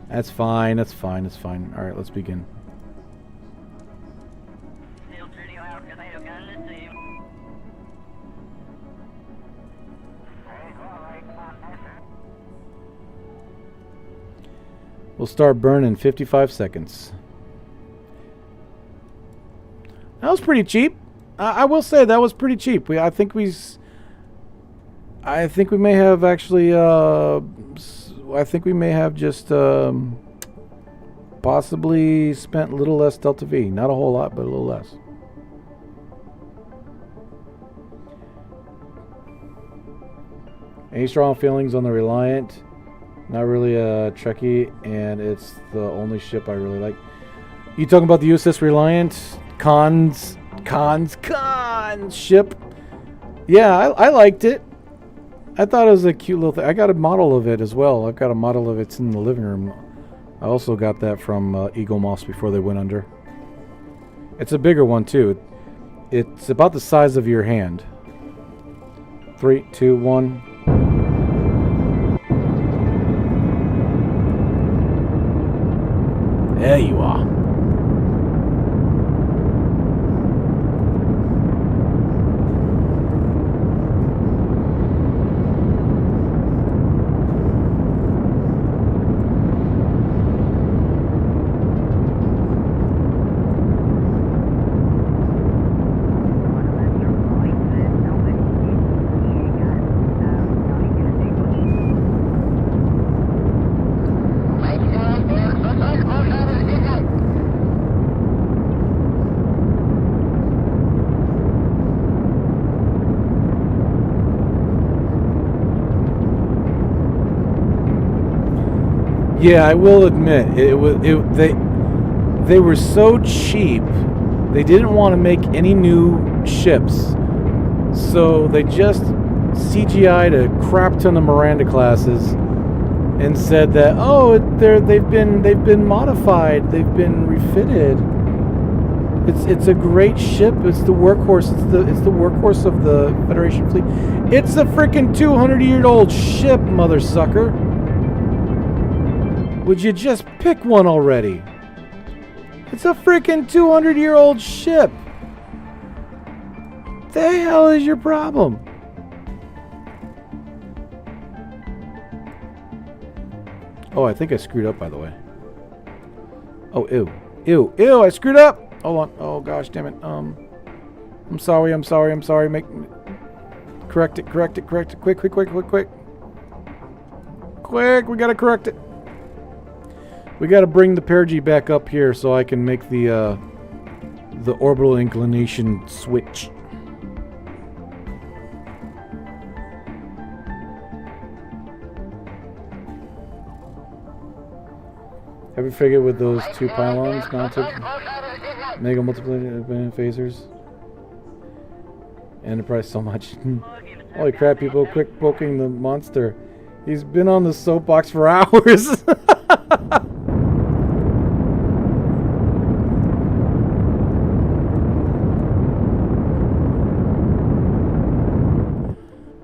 That's fine. That's fine. That's fine. Alright, let's begin. We'll start burning in 55 seconds. That was pretty cheap. I will say that was pretty cheap. I think we may have actually. I think we may have just possibly spent a little less Delta V. Not a whole lot, but a little less. Any strong feelings on the Reliant? Not really a Trekkie, and it's the only ship I really like. You talking about the U.S.S. Reliant? Cons ship? Yeah, I liked it. I thought it was a cute little thing. I got a model of it as well. I've got a model of it in the living room. I also got that from Eagle Moss before they went under. It's a bigger one, too. It's about the size of your hand. 3, 2, 1... There you are. Yeah, I will admit they were so cheap. They didn't want to make any new ships, so they just CGI'd a crap ton of Miranda classes and said that they've been modified, they've been refitted. It's a great ship. It's the workhorse. It's the workhorse of the Federation fleet. It's a freaking 200-year-old ship, mother sucker. Would you just pick one already? It's a freaking 200-year-old ship. The hell is your problem? Oh, I think I screwed up, by the way. Oh, ew, I screwed up. Hold on. Oh gosh, damn it. I'm sorry. Correct it. Quick. We gotta correct it. We gotta bring the perigee back up here so I can make the orbital inclination switch. Every frigate with those 2 pylons mounted. Mega multiplayer phasers. Enterprise so much. Holy crap, people, quick poking the monster. He's been on the soapbox for hours.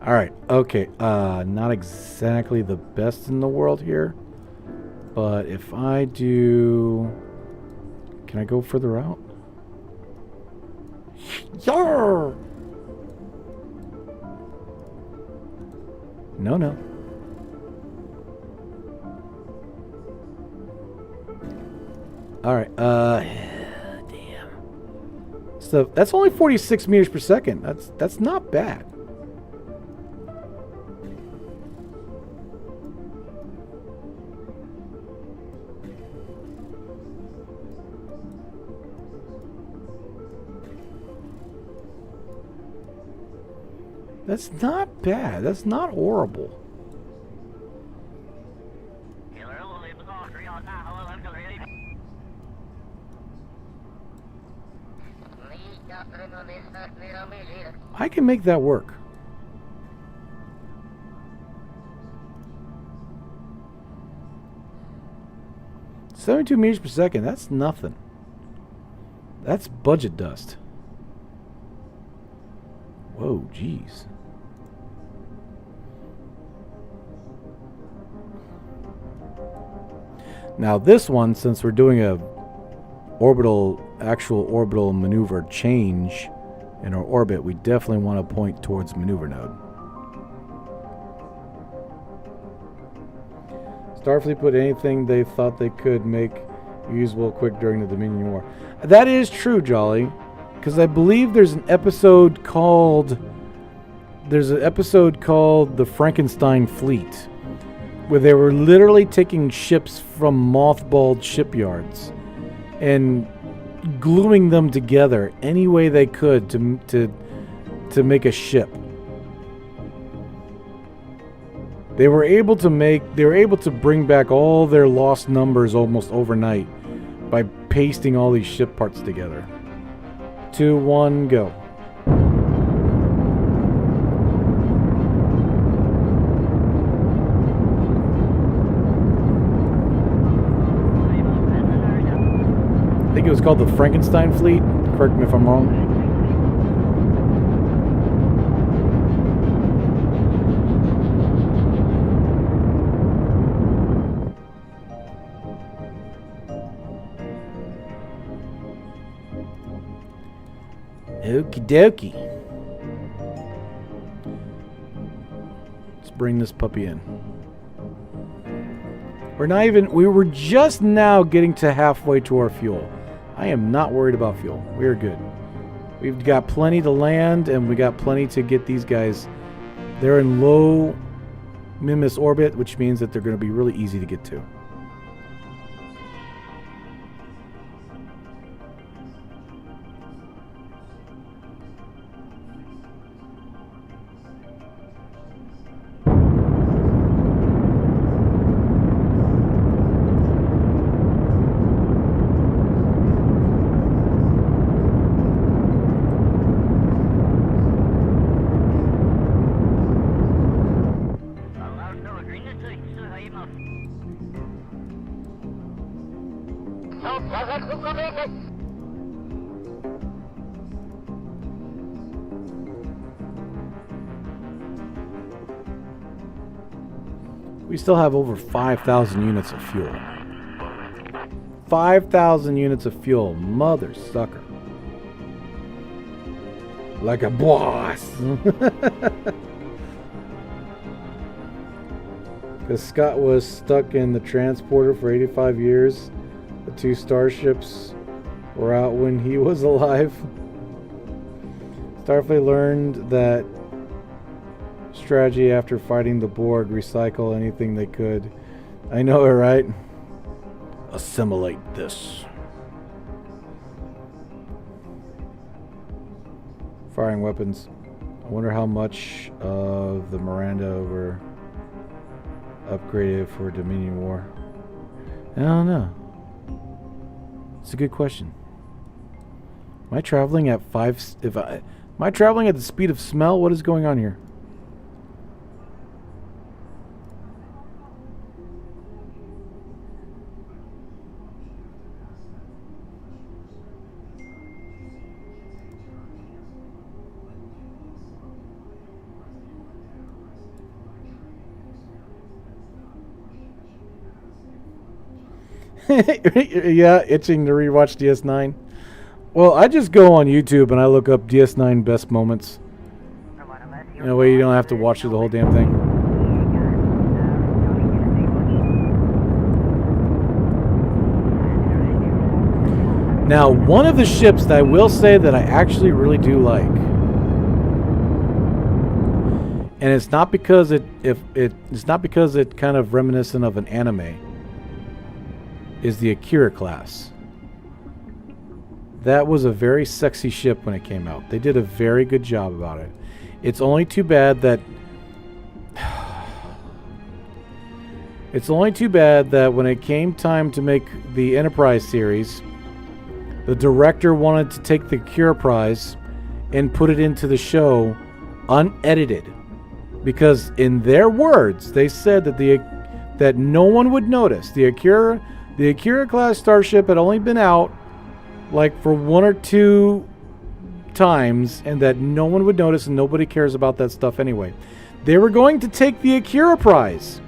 Alright, okay. Not exactly the best in the world here. But if I do... Can I go further out? Yarr! No, no. Alright, damn. So that's only 46 meters per second. That's not bad. That's not bad. That's not horrible. I can make that work. $72 meters per second. That's nothing. That's budget dust. Whoa, jeez. Now this one, since we're doing a actual orbital maneuver change in our orbit, we definitely want to point towards maneuver node. Starfleet put anything they thought they could make usable quick during the Dominion War. That is true, Jolly, because I believe there's an episode called The Frankenstein Fleet, where they were literally taking ships from mothballed shipyards and gluing them together any way they could to make a ship. They were able to bring back all their lost numbers almost overnight by pasting all these ship parts together. 2, 1, go. I think it was called the Frankenstein Fleet. Correct me if I'm wrong. Okie dokie. Let's bring this puppy in. We were just now getting to halfway to our fuel. I am not worried about fuel. We're good. We've got plenty to land, and we got plenty to get these guys. They're in low Mimus orbit, which means that they're going to be really easy to get to. We still have over 5,000 units of fuel. 5,000 units of fuel, mother sucker. Like a boss. Because Scott was stuck in the transporter for 85 years. The 2 starships were out when he was alive. Starfleet learned that strategy after fighting the Borg. Recycle anything they could. I know it, right? Assimilate this. Firing weapons. I wonder how much of the Miranda were upgraded for Dominion War. I don't know. It's a good question. Am I traveling at am I traveling at the speed of smell? What is going on here? Yeah, itching to rewatch DS9. Well, I just go on YouTube and I look up DS9 best moments. In a way you don't have to watch through the whole damn thing. Now, one of the ships that I will say that I actually really do like, and it's not because it's not because it kind of reminiscent of an anime, is the Akira class. That was a very sexy ship when it came out. They did a very good job about it. It's only too bad that when it came time to make the Enterprise series, the director wanted to take the Akira prize and put it into the show unedited, because in their words they said that no one would notice. The Akira class starship had only been out like for 1 or 2 times, and that no one would notice, and nobody cares about that stuff anyway. They were going to take the Akira prize.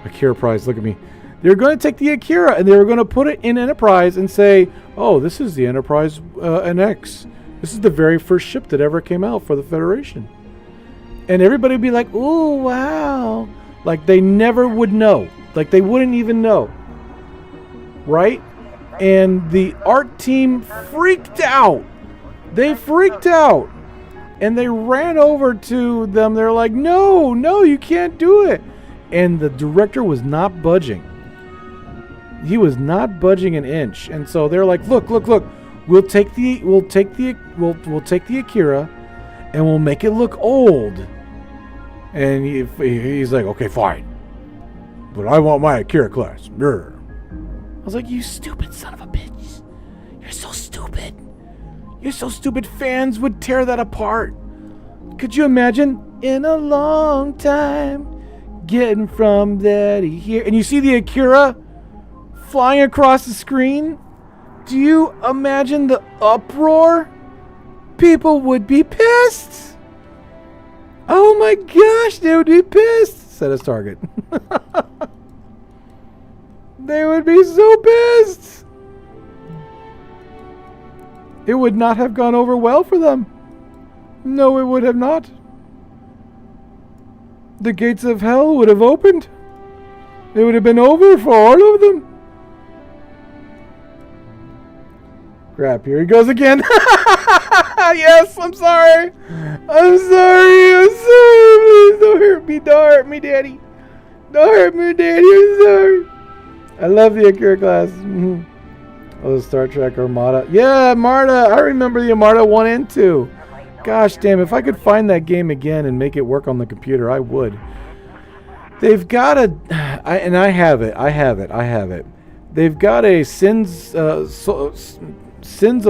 Akira prize, look at me. They were going to take the Akira and they were going to put it in Enterprise and say, oh, this is the Enterprise NX. This is the very first ship that ever came out for the Federation. And everybody would be like, oh, wow. Like they never would know. Like they wouldn't even know. Right? And the art team freaked out. They freaked out. And they ran over to them. They're like, no, you can't do it. And the director was not budging. He was not budging an inch. And so they're like, look. We'll take the Akira and we'll make it look old. And he's like, okay, fine. But I want my Akira class. Brr. I was like, you stupid son of a bitch. You're so stupid. You're so stupid. Fans would tear that apart. Could you imagine? In a long time, getting from there to here. And you see the Akira flying across the screen? Do you imagine the uproar? People would be pissed. Oh my gosh, they would be pissed, said his target. They would be so pissed. It would not have gone over well for them. No, it would have not. The gates of hell would have opened. It would have been over for all of them. Crap, here he goes again. Yes, I'm sorry. I'm sorry. Please don't hurt me. Don't hurt me, Daddy. Don't hurt me, Daddy. I'm sorry. I love the Akira class. Oh, the Star Trek Armada. Yeah, Armada. I remember the Armada 1 and 2. Gosh damn, if I could find that game again and make it work on the computer, I would. They've got a... and I have it. They've got a Sins of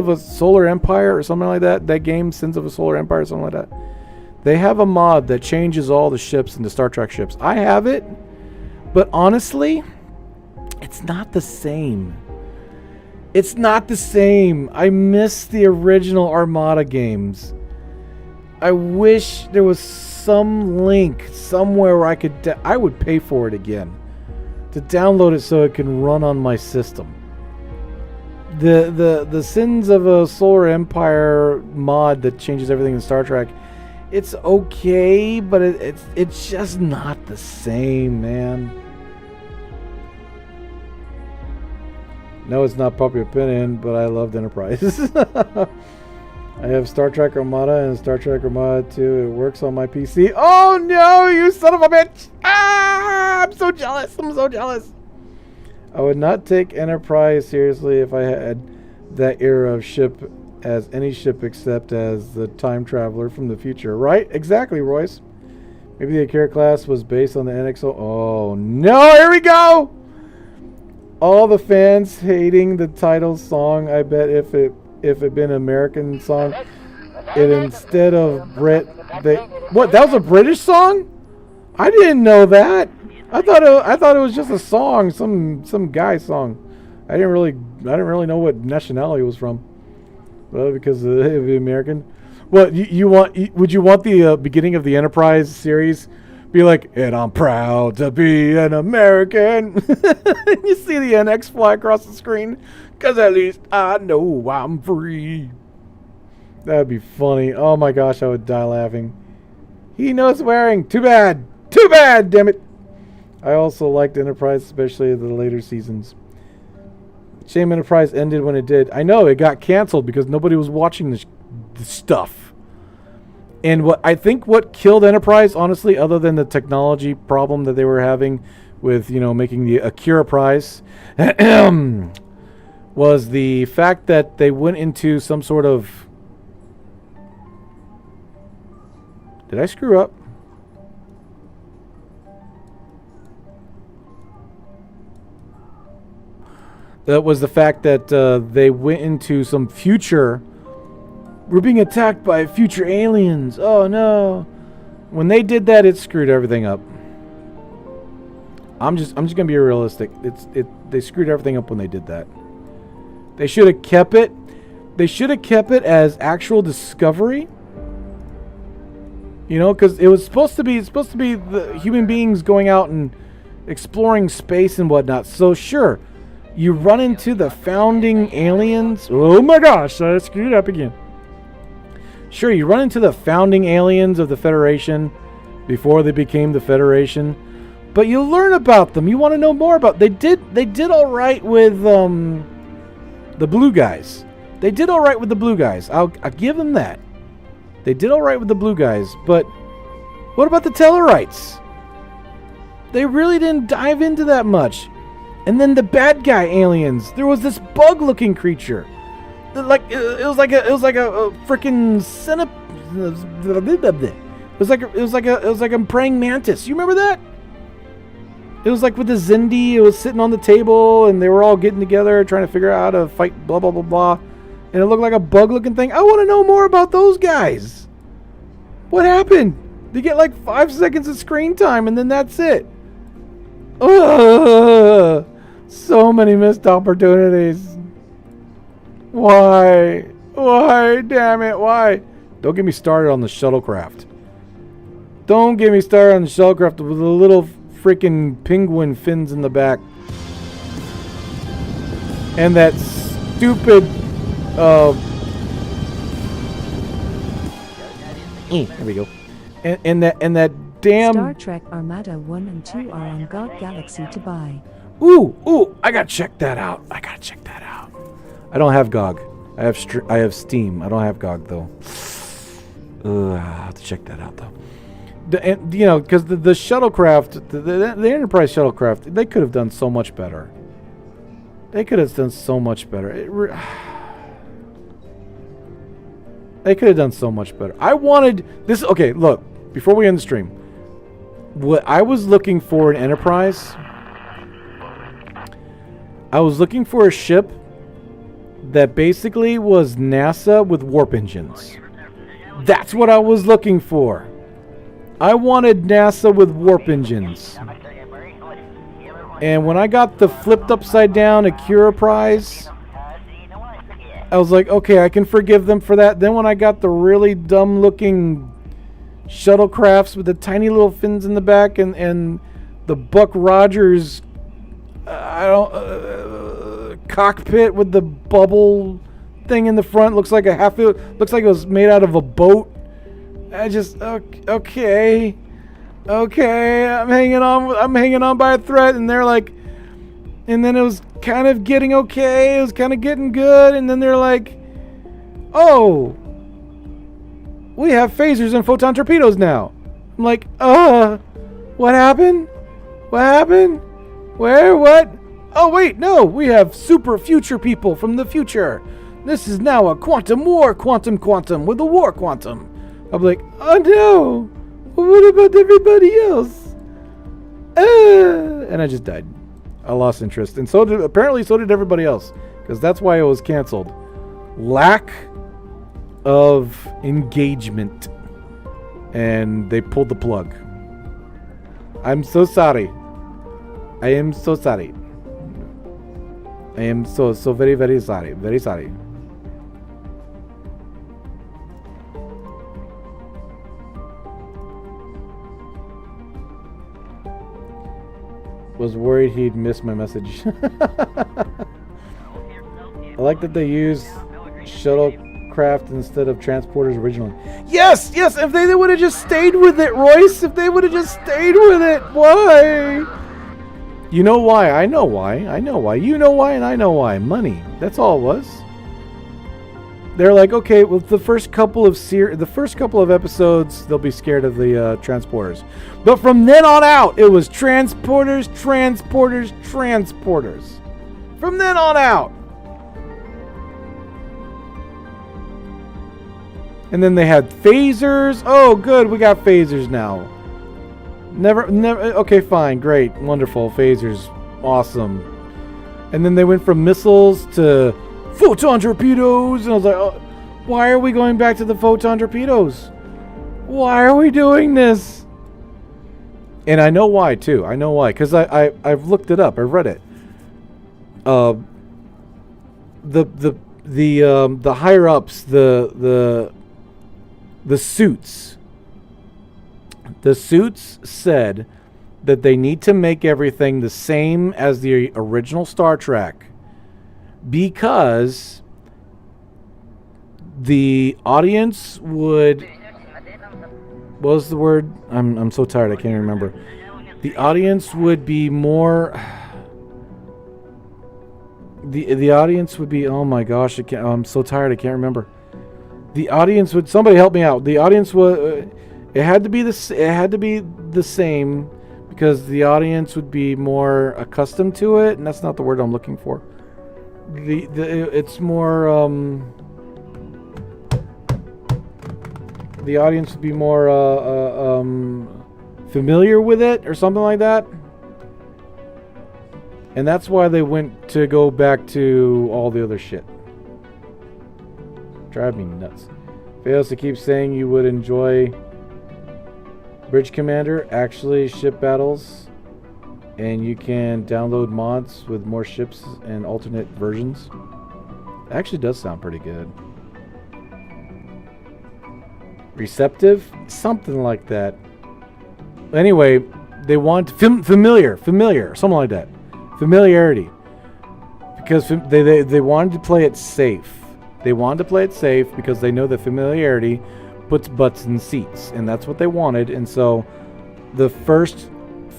a Solar Empire or something like that. That game, Sins of a Solar Empire or something like that. They have a mod that changes all the ships into Star Trek ships. I have it, but honestly, it's not the same. It's not the same. I miss the original Armada games. I wish there was some link somewhere where I would pay for it again to download it so it can run on my system. The Sins of a Solar Empire mod that changes everything in Star Trek, it's okay, but it's just not the same, man. No, it's not popular opinion, but I loved Enterprise. I have Star Trek Armada and Star Trek Armada 2. It works on my PC. Oh no, you son of a bitch! Ah, I'm so jealous. I would not take Enterprise seriously if I had that era of ship as any ship except as the time traveler from the future. Right? Exactly, Royce. Maybe the Akira class was based on the NXO. Oh no, here we go! all the fans hating the title song. I bet if it been an American song, it instead of Brit, what? That was a British song? I didn't know that. I thought it was just a song, some guy's song. I didn't really know what nationality it was from. Well, because of the American. What would you want the beginning of the Enterprise series be like? And I'm proud to be an American. You see the NX fly across the screen, because at least I know I'm free. That'd be funny. Oh my gosh, I would die laughing. He knows swearing. Too bad. Too bad. Damn it. I also liked Enterprise, especially the later seasons. Shame Enterprise ended when it did. I know, it got canceled because nobody was watching the stuff. And what killed Enterprise, honestly, other than the technology problem that they were having with, making the Akira prize, was the fact that they went into some sort of... Did I screw up? That was the fact that they went into some future. We're being attacked by future aliens. Oh no! When they did that, it screwed everything up. I'm just gonna be realistic. They screwed everything up when they did that. They should have kept it. They should have kept it as actual Discovery. Because it was supposed to be the human beings going out and exploring space and whatnot. So sure. You run into the founding aliens. Oh my gosh, I screwed up again. Sure, you run into the founding aliens of the Federation before they became the Federation, but you learn about them. You want to know more about. They did all right with the blue guys. They did all right with the blue guys. I'll give them that. They did all right with the blue guys, but what about the Tellarites? They really didn't dive into that much. And then the bad guy aliens. There was this bug-looking creature. It was like a freaking it was like a praying mantis. You remember that? It was like with the Zindi. It was sitting on the table, and they were all getting together trying to figure out how to fight. Blah blah blah blah. And it looked like a bug-looking thing. I want to know more about those guys. What happened? They get like 5 seconds of screen time, and then that's it. Ugh, so many missed opportunities. Why? Why? Damn it, why? Don't get me started on the shuttlecraft. Don't get me started on the shuttlecraft with the little freaking penguin fins in the back. And that stupid... there we go. And that damn... Star Trek Armada 1 and 2 are on God Galaxy to buy. Ooh, I gotta check that out. I don't have GOG. I have Steam. I don't have GOG though. I'll have to check that out though. Because the shuttlecraft, the Enterprise shuttlecraft, they could have done so much better. They could have done so much better. They could have done so much better. I wanted this. Okay, look. Before we end the stream, what I was looking for in Enterprise, I was looking for a ship that basically was NASA with warp engines. That's what I was looking for. I wanted NASA with warp engines. And when I got the flipped upside down Akira prize, I was like, okay, I can forgive them for that. Then when I got the really dumb looking shuttlecrafts with the tiny little fins in the back and the Buck Rogers cockpit with the bubble thing in the front, looks like it was made out of a boat. I just okay, I'm hanging on by a thread, and they're like, and then it was kind of getting okay, it was kind of getting good, and then they're like, oh, we have phasers and photon torpedoes now. I'm like, what happened? Where? What? Oh wait, no, we have super future people from the future. This is now a quantum war, quantum with a war quantum. I'm like, oh no, what about everybody else? And I just died. I lost interest, and so did everybody else, because that's why it was canceled. Lack of engagement, and they pulled the plug. I'm so sorry. I am so sorry. I am so very, very sorry. Very sorry. Was worried he'd miss my message. I like that they use shuttlecraft instead of transporters originally. Yes, yes. If they would have just stayed with it, Royce. If they would have just stayed with it, why? You know why? I know why. I know why. You know why, and I know why. Money. That's all it was. They're like, okay, with the first couple of episodes, they'll be scared of the transporters. But from then on out, it was transporters, transporters, transporters. From then on out. And then they had phasers. Oh, good, we got phasers now. Never. Okay, fine, great, wonderful, phasers, awesome. And then they went from missiles to photon torpedoes, and I was like, oh, why are we going back to the photon torpedoes? Why are we doing this? And I know why too. I know why, because I've looked it up. I've read it. The higher ups, the suits. The suits said that they need to make everything the same as the original Star Trek, because the audience would, what was the word? I'm so tired, I can't even remember. The audience would be more, the audience would be, oh my gosh, I'm so tired, I can't remember. The audience would, somebody help me out. The audience would, it had to be the same, because the audience would be more accustomed to it, and that's not the word I'm looking for. It's more the audience would be more familiar with it, or something like that. And that's why they went to go back to all the other shit. Drive me nuts. Fails to keep saying you would enjoy Bridge Commander, actually ship battles, and you can download mods with more ships and alternate versions. It actually does sound pretty good. Receptive? Something like that. Anyway, they want familiar, something like that. Familiarity. Because they wanted to play it safe. They wanted to play it safe because they know that familiarity puts butts in seats, and that's what they wanted. And so the first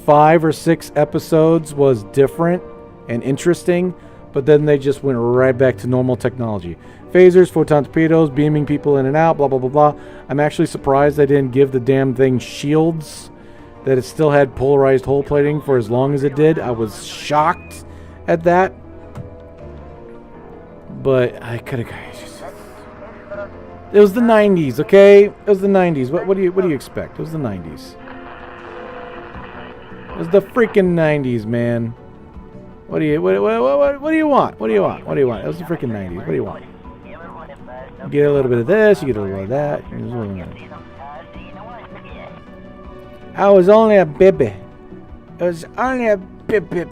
5 or 6 episodes was different and interesting, but then they just went right back to normal technology. Phasers, photon torpedoes, beaming people in and out, blah, blah, blah, blah. I'm actually surprised they didn't give the damn thing shields, that it still had polarized hull plating for as long as it did. I was shocked at that. But I could have... It was the 90s, okay? It was the 90s. What do you expect? It was the 90s. It was the freaking 90s, man. What do you want? What do you want? It was the freaking 90s. What do you want? You get a little bit of this, you get a little of that. I was only a baby. I was only a baby,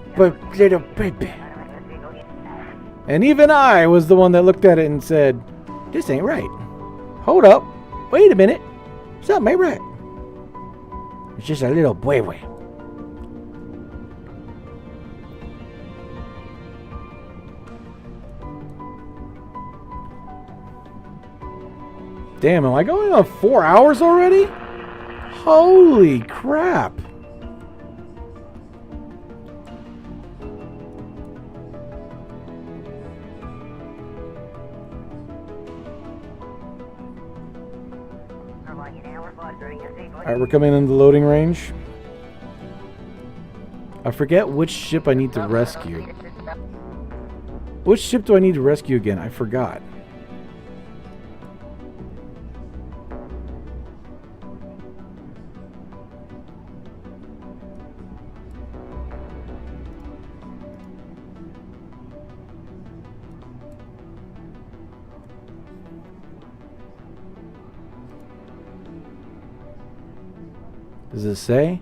little baby. And even I was the one that looked at it and said, this ain't right. Hold up. Wait a minute. Something ain't right. It's just a little boy. Damn, am I going on 4 hours already? Holy crap. Alright, we're coming into the loading range. I forget which ship I need to rescue. Which ship do I need to rescue again? I forgot. Does it say?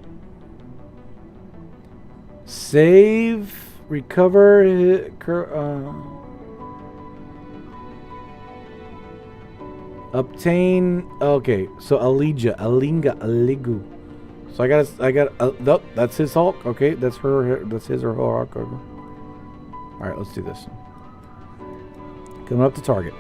Save, recover, obtain. Okay, so Alinga, Aligu. So I got. Nope, that's his Hulk. Okay, that's her. That's his or her Hulk. All right, let's do this. Coming up to target.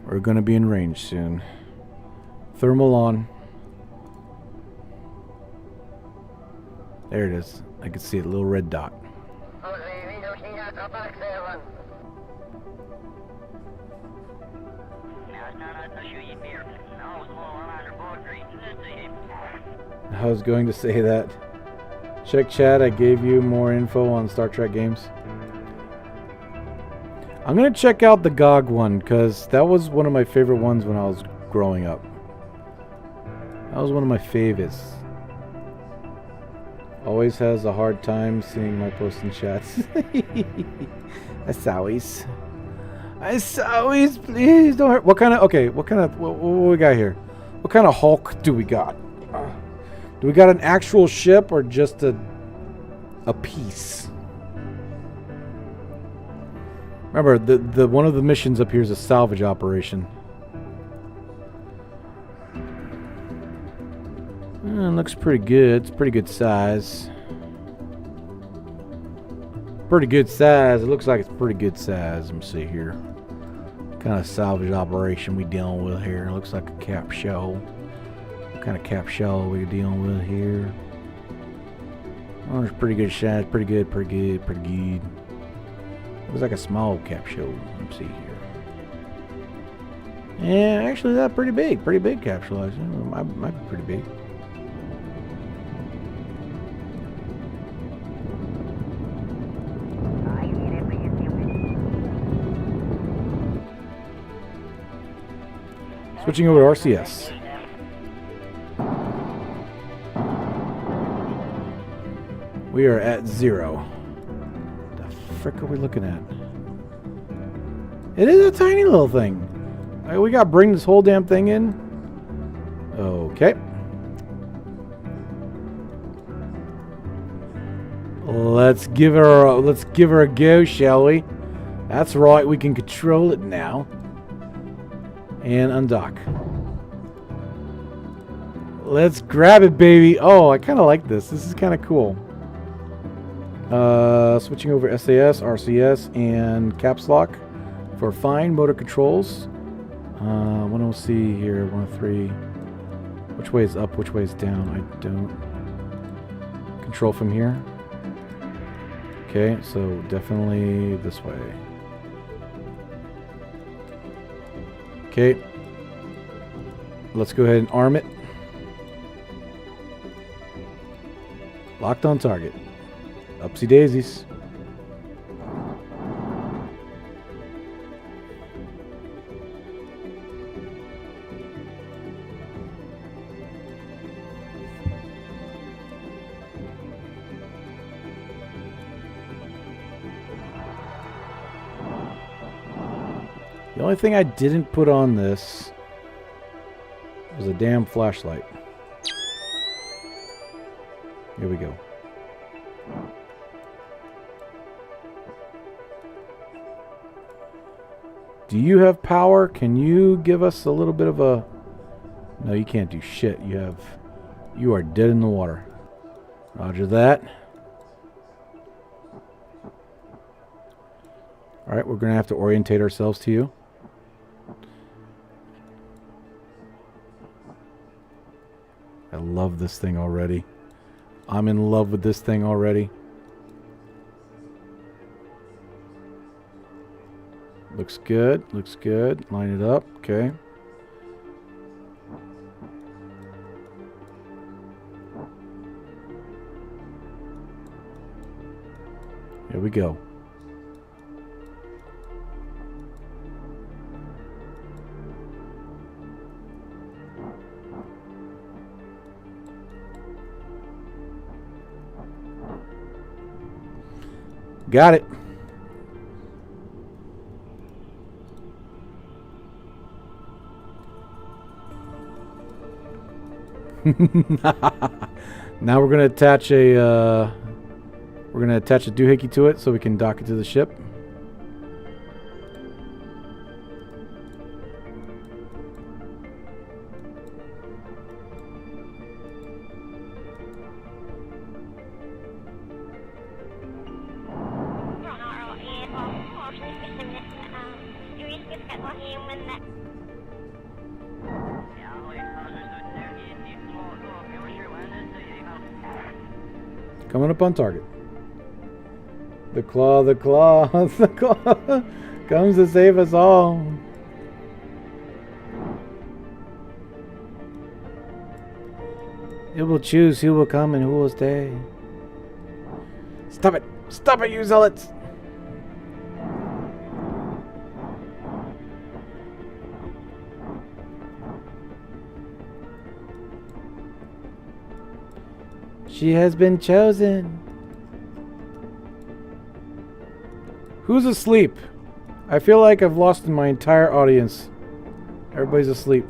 We're going to be in range soon. Thermal on. There it is. I can see a little red dot. I was going to say that. Check chat, I gave you more info on Star Trek games. I'm going to check out the GOG one, because that was one of my favorite ones when I was growing up. That was one of my favorites. Always has a hard time seeing my posts in chats. As always. As always, please don't hurt. What kind of, okay, what we got here? What kind of Hulk do we got? Do we got an actual ship or just a piece? Remember, the one of the missions up here is a salvage operation. Looks pretty good. It's pretty good size. Pretty good size. It looks like it's pretty good size. Let me see here. What kind of salvage operation we dealing with here? It looks like a cap shell. What kind of cap shell we dealing with here? Oh, it's pretty good size. Pretty good. Pretty good. Pretty good. Looks like a small capsule. Let's see here. Yeah, actually, that's pretty big. Pretty big capsule. Might be pretty big. Switching over to RCS. We are at 0. Frick are we looking at? It is a tiny little thing. We gotta bring this whole damn thing in. Okay. Let's give her a go, shall we? That's right, we can control it now. And undock. Let's grab it, baby. Oh, I kind of like this. This is kind of cool. Switching over SAS, RCS, and caps lock for fine motor controls. What do we see here? 103. Which way is up? Which way is down? I don't control from here. Okay, so definitely this way. Okay. Let's go ahead and arm it. Locked on target. Upsy daisies. The only thing I didn't put on this was a damn flashlight. Here we go. Do you have power? Can you give us a little bit of a... No, you can't do shit. You are dead in the water. Roger that. Alright, we're going to have to orientate ourselves to you. I love this thing already. I'm in love with this thing already. Looks good. Looks good. Line it up. Okay. Here we go. Got it. Now we're gonna attach a doohickey to it so we can dock it to the ship. Coming up on target. The claw, the claw, the claw comes to save us all. It will choose who will come and who will stay. Stop it! Stop it, you zealots! She has been chosen. Who's asleep? I feel like I've lost my entire audience. Everybody's asleep.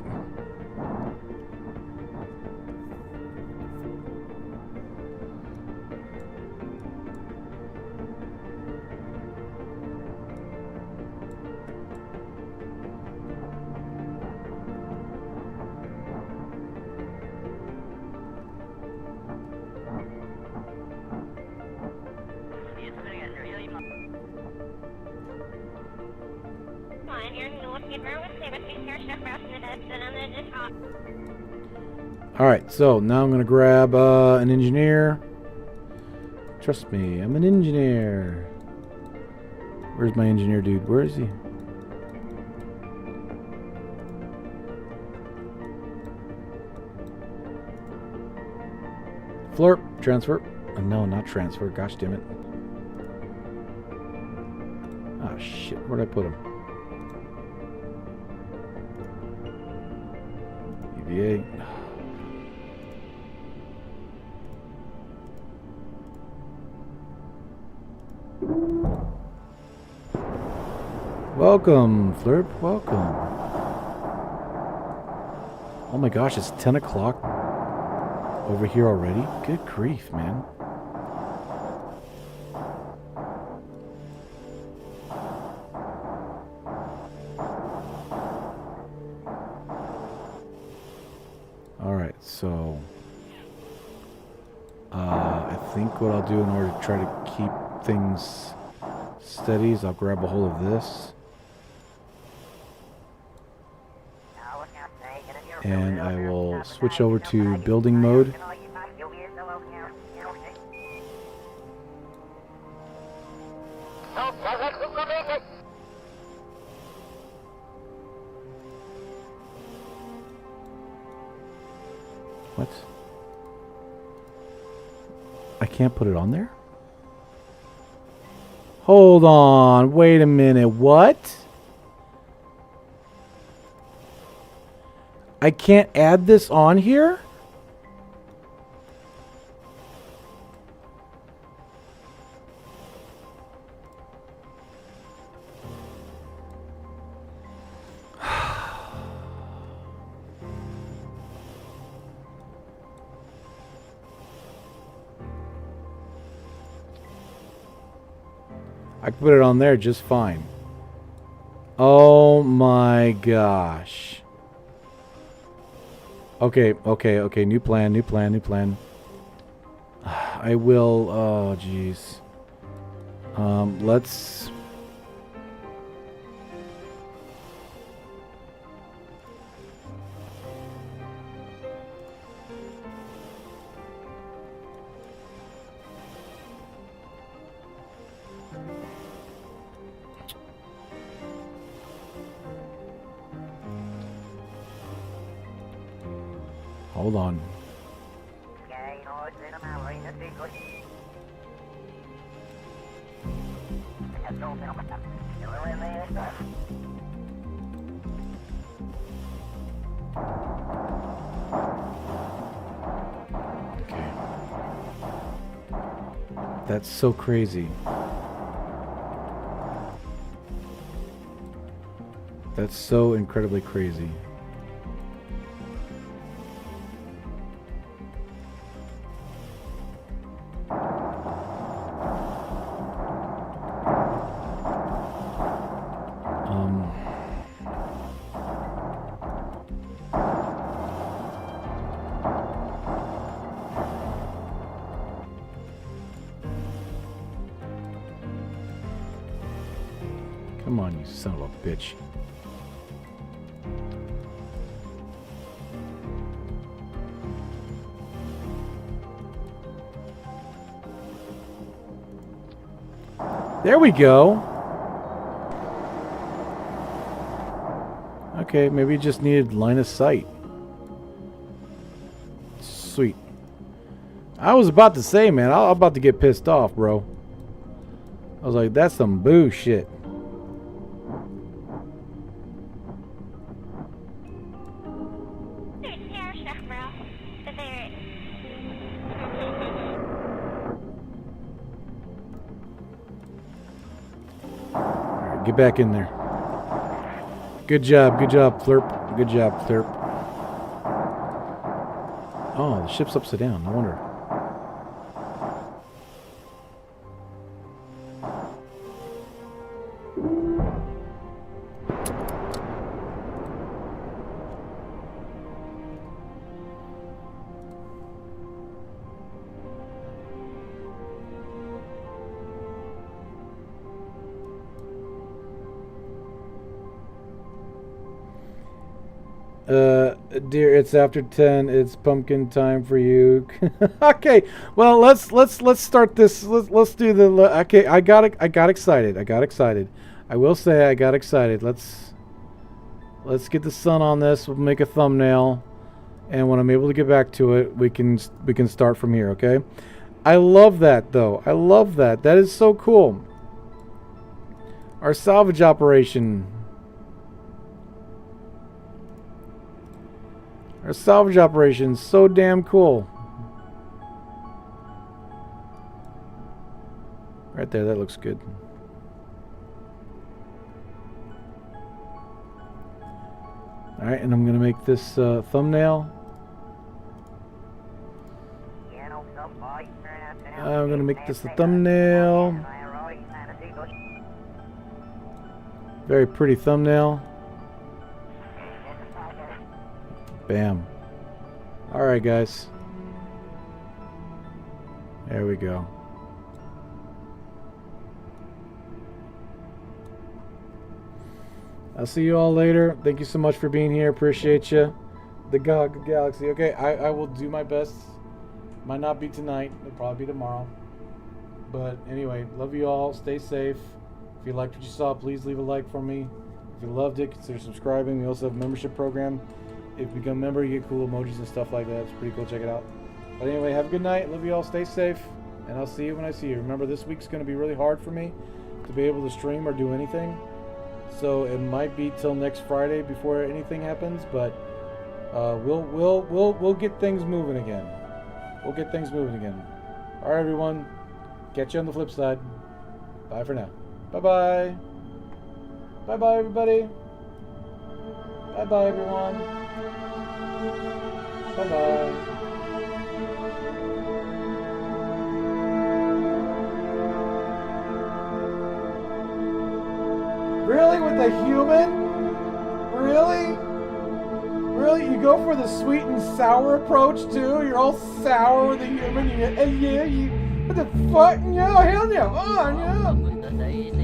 Alright, so now I'm going to grab an engineer. Trust me, I'm an engineer. Where's my engineer dude? Where is he? Flurp, transfer. No, not transfer. Gosh damn it. Ah, shit. Where'd I put him? EVA. Welcome, Flurp. Welcome. Oh my gosh, it's 10 o'clock over here already? Good grief, man. Alright, so I think what I'll do in order to try to keep things steady is I'll grab a hold of this. And I will switch over to building mode. What? I can't put it on there? Hold on, wait a minute, what? I can't add this on here? I can put it on there just fine. Oh my gosh. Okay, new plan. I will, oh jeez. Let's... Hold on. Okay. That's so crazy. That's so incredibly crazy. Come on, you son of a bitch. There we go. Okay, maybe you just needed line of sight. Sweet. I was about to say, man, I'm about to get pissed off, bro. I was like, that's some bullshit. Alright, get back in there. Good job, Flurp. Good job, Flurp. Oh, the ship's upside down. No wonder. Dear, it's after 10. It's pumpkin time for you. Okay, well let's start this. Let's do the. Okay, I got excited. I will say I got excited. Let's get the sun on this. We'll make a thumbnail, and when I'm able to get back to it, we can start from here. Okay. I love that though. I love that. That is so cool. Our salvage operation. Our salvage operation's so damn cool. Right there, that looks good. Alright, and I'm going to make this thumbnail. I'm going to make this the thumbnail. Very pretty thumbnail. Bam. Alright, guys. There we go. I'll see you all later. Thank you so much for being here. Appreciate you. The Galaxy. Okay, I will do my best. Might not be tonight. It'll probably be tomorrow. But anyway, love you all. Stay safe. If you liked what you saw, please leave a like for me. If you loved it, consider subscribing. We also have a membership program. If you become a member, you get cool emojis and stuff like that. It's pretty cool. Check it out. But anyway, have a good night. Love you all. Stay safe. And I'll see you when I see you. Remember, this week's going to be really hard for me to be able to stream or do anything. So it might be till next Friday before anything happens. But we'll get things moving again. We'll get things moving again. All right, everyone. Catch you on the flip side. Bye for now. Bye-bye. Bye-bye, everybody. Bye-bye, everyone. Bye-bye. Really? With the human? Really? Really? You go for the sweet and sour approach, too? You're all sour with the human? What the fuck? No, hell no. Oh, no.